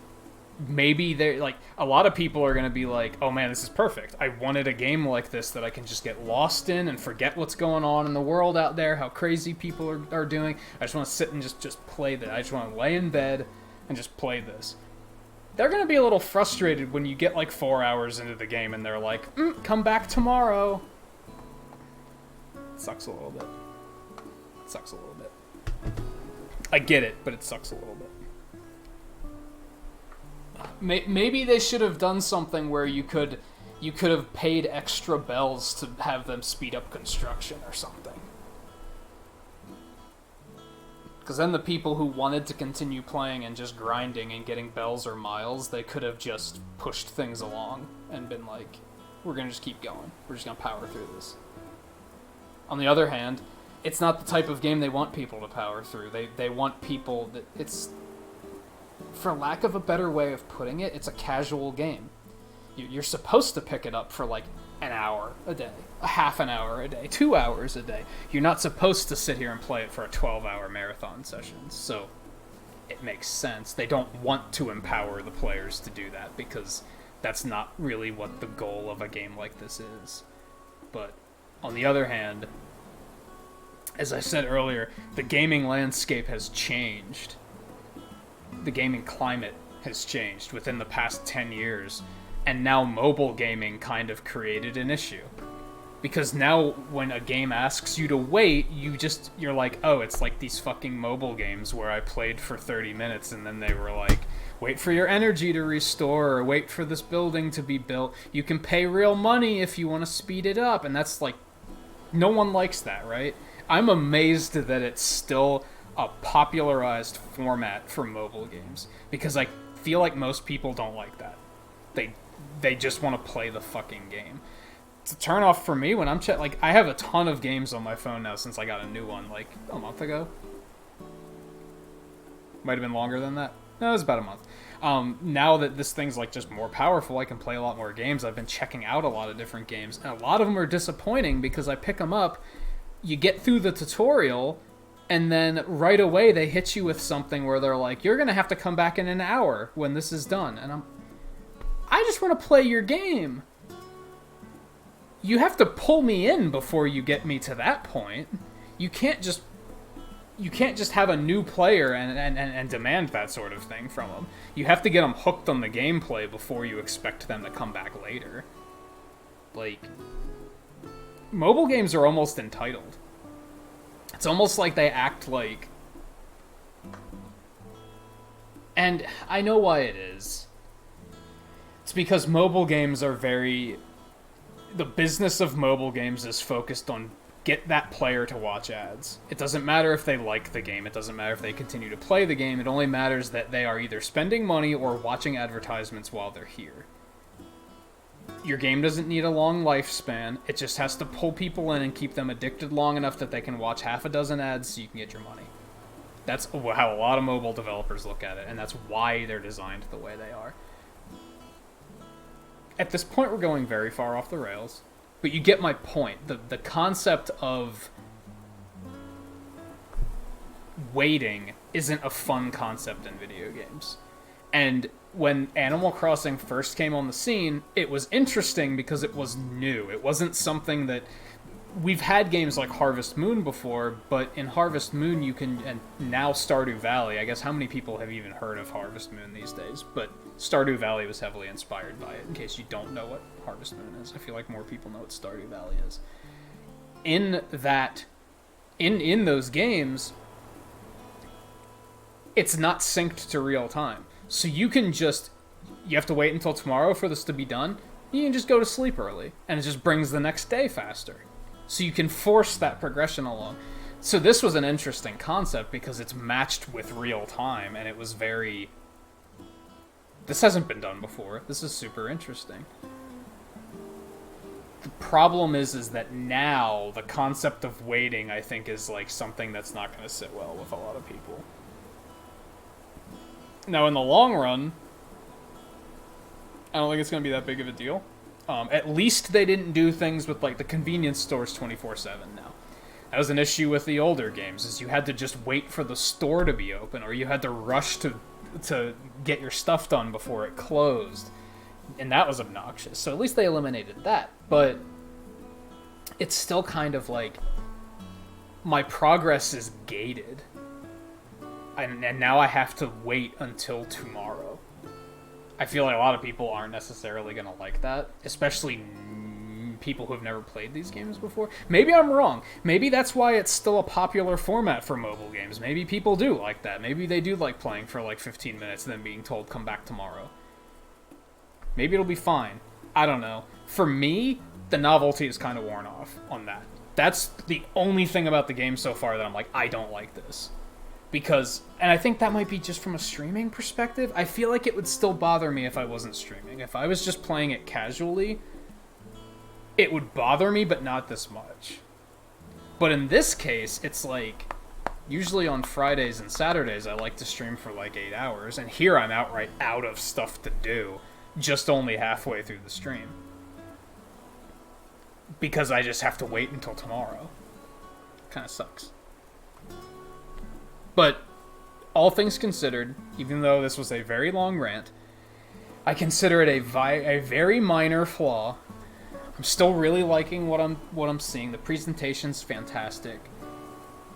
maybe they're like, a lot of people are going to be like, oh man, this is perfect. I wanted a game like this that I can just get lost in and forget what's going on in the world out there, how crazy people are doing. I just want to sit and just play that. I just want to lay in bed and just play this. they're going to be a little frustrated when you get like 4 hours into the game and they're like, come back tomorrow. It sucks a little bit. It sucks a little bit. I get it, but it sucks a little bit. Maybe they should have done something where you could have paid extra bells to have them speed up construction or something. Because then the people who wanted to continue playing and just grinding and getting bells or miles, they could have just pushed things along and been like, we're going to just keep going. We're just going to power through this. On the other hand, it's not the type of game they want people to power through. They want people that it's, for lack of a better way of putting it, it's a casual game. You're supposed to pick it up for like an hour a day, a half an hour a day, 2 hours a day. You're not supposed to sit here and play it for a 12-hour marathon session. So it makes sense. They don't want to empower the players to do that because that's not really what the goal of a game like this is. But on the other hand, as I said earlier, the gaming landscape has changed. The gaming climate has changed within the past 10 years. And now mobile gaming kind of created an issue. Because now when a game asks you to wait, you're like, oh, it's like these fucking mobile games where I played for 30 minutes and then they were like, wait for your energy to restore or wait for this building to be built. You can pay real money if you want to speed it up. And that's like, no one likes that, right? I'm amazed that it's still a popularized format for mobile games. Because I feel like most people don't like that. They just want to play the fucking game. It's a turn off for me when I'm like, I have a ton of games on my phone now since I got a new one, like, a month ago. Might have been longer than that. No, it was about a month. Now that this thing's, like, just more powerful, I can play a lot more games. I've been checking out a lot of different games, and a lot of them are disappointing because I pick them up, you get through the tutorial, and then right away they hit you with something where they're like, you're gonna have to come back in an hour when this is done. And I just want to play your game. You have to pull me in before you get me to that point. You can't just have a new player and demand that sort of thing from them. You have to get them hooked on the gameplay before you expect them to come back later. Like, mobile games are almost entitled. It's almost like they act like... And I know why it is. It's because mobile games are very... The business of mobile games is focused on get that player to watch ads. It doesn't matter if they like the game. It doesn't matter if they continue to play the game. It only matters that they are either spending money or watching advertisements while they're here. Your game doesn't need a long lifespan. It just has to pull people in and keep them addicted long enough that they can watch half a dozen ads so you can get your money. That's how a lot of mobile developers look at it, and that's why they're designed the way they are. At this point, we're going very far off the rails, but you get my point. The concept of waiting isn't a fun concept in video games. And when Animal Crossing first came on the scene, it was interesting because it was new. It wasn't something that... We've had games like Harvest Moon before, but in Harvest Moon you can... And now Stardew Valley. I guess how many people have even heard of Harvest Moon these days? But Stardew Valley was heavily inspired by it, in case you don't know what Harvest Moon is. I feel like more people know what Stardew Valley is. In those games, it's not synced to real time. So you can just... You have to wait until tomorrow for this to be done. You can just go to sleep early, and it just brings the next day faster. So you can force that progression along. So this was an interesting concept because it's matched with real time, and it was very... This hasn't been done before. This is super interesting. The problem is that now the concept of waiting, I think, is like something that's not going to sit well with a lot of people. Now, in the long run, I don't think it's going to be that big of a deal. At least they didn't do things with, like, the convenience stores 24/7 now. That was an issue with the older games, is you had to just wait for the store to be open, or you had to rush to get your stuff done before it closed. And that was obnoxious. So at least they eliminated that. But it's still kind of like, my progress is gated. And now I have to wait until tomorrow. I feel like a lot of people aren't necessarily going to like that, especially people who have never played these games before. Maybe I'm wrong. Maybe that's why it's still a popular format for mobile games. Maybe people do like that. Maybe they do like playing for like 15 minutes and then being told, come back tomorrow. Maybe it'll be fine. I don't know. For me, the novelty is kind of worn off on that. That's the only thing about the game so far that I'm like, I don't like this. Because, and I think that might be just from a streaming perspective, I feel like it would still bother me if I wasn't streaming. If I was just playing it casually, it would bother me, but not this much. But in this case, it's like, usually on Fridays and Saturdays, I like to stream for like 8 hours, and here I'm outright out of stuff to do, just only halfway through the stream. Because I just have to wait until tomorrow. Kind of sucks. But, all things considered, even though this was a very long rant, I consider it a very minor flaw. I'm still really liking what I'm seeing. The presentation's fantastic.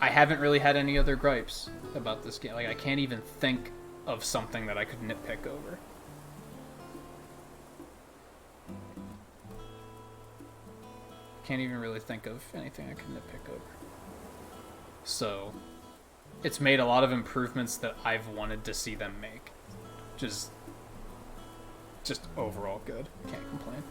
I haven't really had any other gripes about this game. Like, I can't even think of something that I could nitpick over. Can't even really think of anything I could nitpick over. So, it's made a lot of improvements that I've wanted to see them make. Just overall good. Can't complain.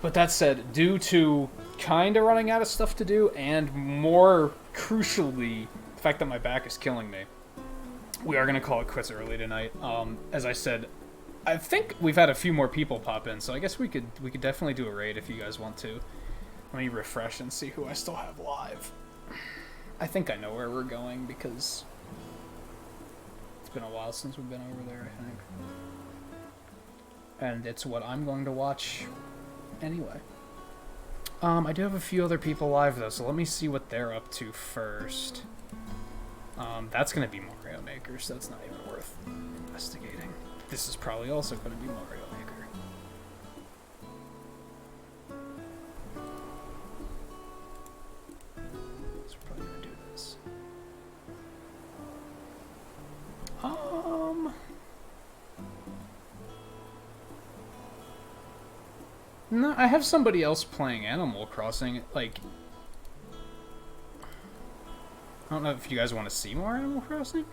But that said, due to kind of running out of stuff to do, and more crucially, the fact that my back is killing me, we are going to call it quits early tonight. As I said, I think we've had a few more people pop in, so I guess we could definitely do a raid if you guys want to. Let me refresh and see who I still have live. I think I know where we're going because it's been a while since we've been over there, I think. And it's what I'm going to watch anyway. I do have a few other people live though, so let me see what they're up to first. That's going to be Mario Maker, so that's not even worth investigating. This is probably also going to be Mario Maker. So we're probably going to do this. No, I have somebody else playing Animal Crossing. Like, I don't know if you guys want to see more Animal Crossing.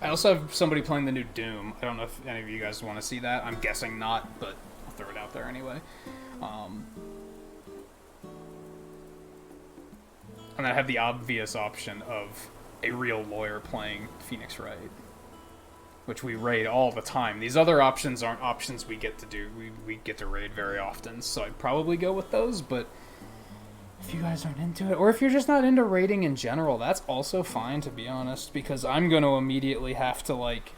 I also have somebody playing the new Doom. I don't know if any of you guys want to see that. I'm guessing not, but I'll throw it out there anyway. And I have the obvious option of a real lawyer playing Phoenix Wright, which we raid all the time. These other options aren't options we get to do. We get to raid very often, so I'd probably go with those, but if you guys aren't into it, or if you're just not into raiding in general, that's also fine, to be honest, because I'm going to immediately have to, like,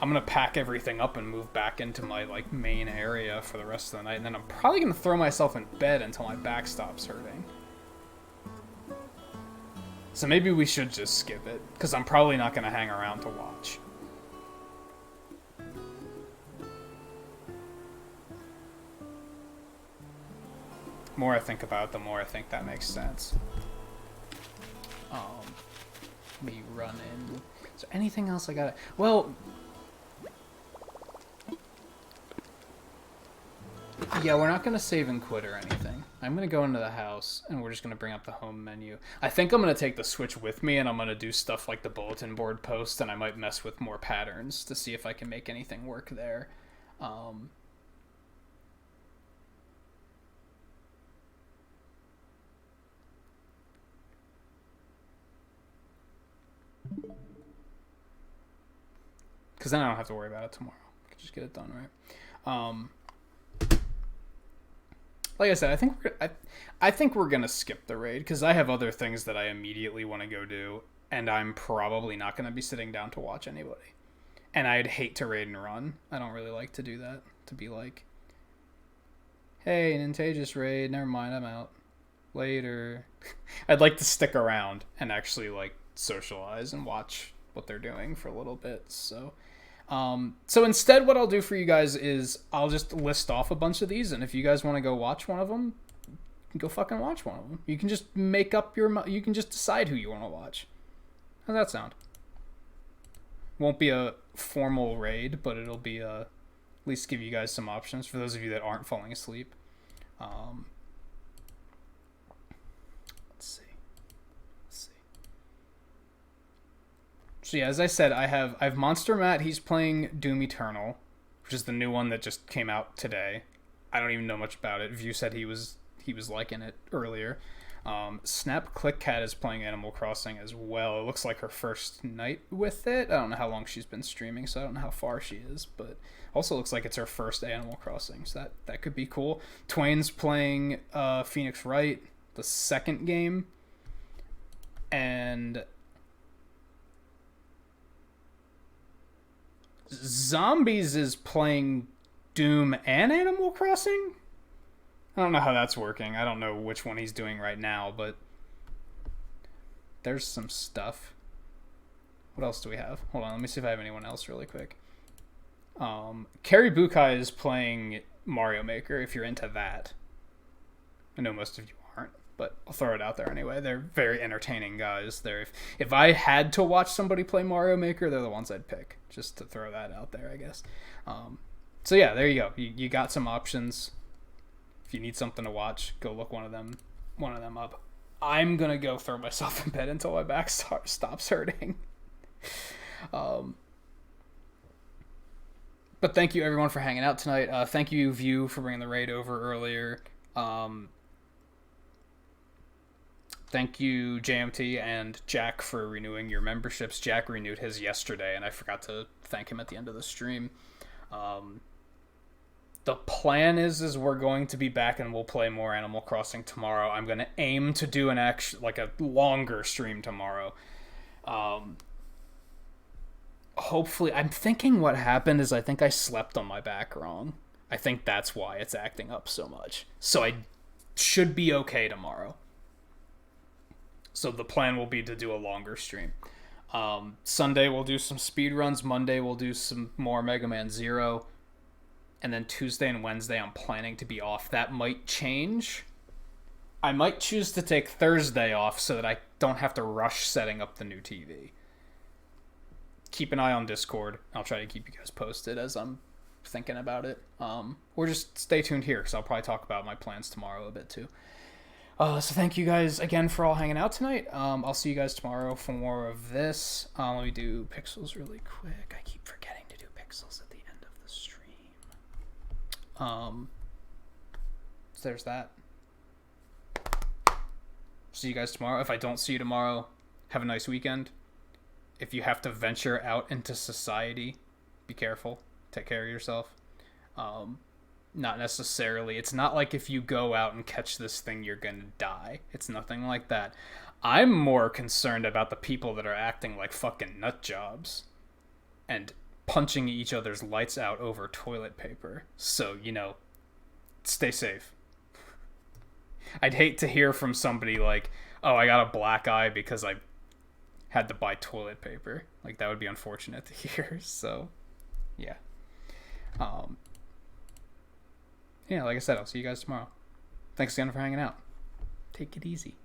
I'm going to pack everything up and move back into my, like, main area for the rest of the night, and then I'm probably going to throw myself in bed until my back stops hurting. So maybe we should just skip it, because I'm probably not going to hang around to watch. The more I think about it, the more I think that makes sense. Me run in. Is there anything else I gotta... Well... Yeah, we're not gonna save and quit or anything. I'm gonna go into the house, and we're just gonna bring up the home menu. I think I'm gonna take the Switch with me, and I'm gonna do stuff like the bulletin board post, and I might mess with more patterns to see if I can make anything work there. Because then I don't have to worry about it tomorrow. I can just get it done, right? Like I said, I think we're gonna skip the raid because I have other things that I immediately want to go do, and I'm probably not gonna be sitting down to watch anybody. And I'd hate to raid and run. I don't really like to do that. To be like, hey, Nintagious raid. Never mind, I'm out. Later. I'd like to stick around and actually like socialize and watch what they're doing for a little bit. So instead what I'll do for you guys is I'll just list off a bunch of these, and if you guys want to go watch one of them, you can go fucking watch one of them. You can just make up you can just decide who you want to watch. How's that sound? Won't be a formal raid, but it'll be at least give you guys some options for those of you that aren't falling asleep. Let's see. So yeah, as I said, I have Monster Matt. He's playing Doom Eternal, which is the new one that just came out today. I don't even know much about it. View said he was liking it earlier. Snap Click Cat is playing Animal Crossing as well. It looks like her first night with it. I don't know how long she's been streaming, so I don't know how far she is, but also looks like it's her first Animal Crossing, so that could be cool. Twain's playing Phoenix Wright, the second game, and Zombies is playing Doom and Animal Crossing? I don't know how that's working. I don't know which one he's doing right now, but there's some stuff. What else do we have? Hold on, let me see if I have anyone else really quick. Carrie Bukai is playing Mario Maker, if you're into that. I know most of you aren't, but I'll throw it out there anyway. They're very entertaining guys. If I had to watch somebody play Mario Maker, they're the ones I'd pick. Just to throw that out there, I guess. So yeah, there you go. You got some options. If you need something to watch, go look one of them up. I'm gonna go throw myself in bed until my back stops hurting. But thank you everyone for hanging out tonight. Thank you View for bringing the raid over earlier. Thank you JMT and Jack for renewing your memberships. Jack renewed his yesterday, and I forgot to thank him at the end of the stream. The plan is we're going to be back and we'll play more Animal Crossing tomorrow. I'm going to aim to do a longer stream tomorrow. Hopefully, I'm thinking what happened is I think I slept on my back wrong. I think that's why it's acting up so much. So I should be okay tomorrow. So the plan will be to do a longer stream. Sunday we'll do some speed runs. Monday we'll do some more Mega Man Zero. And then Tuesday and Wednesday I'm planning to be off. That might change. I might choose to take Thursday off so that I don't have to rush setting up the new TV. Keep an eye on Discord. I'll try to keep you guys posted as I'm thinking about it. Or just stay tuned here because I'll probably talk about my plans tomorrow a bit too. So thank you guys again for all hanging out tonight. I'll see you guys tomorrow for more of this. Let me do pixels really quick. I keep forgetting to do pixels at the end of the stream. So there's that. See you guys tomorrow. If I don't see you tomorrow, have a nice weekend. If you have to venture out into society, be careful. Take care of yourself. Not necessarily. It's not like if you go out and catch this thing, you're gonna die. It's nothing like that. I'm more concerned about the people that are acting like fucking nut jobs and punching each other's lights out over toilet paper. So, stay safe. I'd hate to hear from somebody like, oh, I got a black eye because I had to buy toilet paper. Like, that would be unfortunate to hear. So, yeah. Yeah, like I said, I'll see you guys tomorrow. Thanks again for hanging out. Take it easy.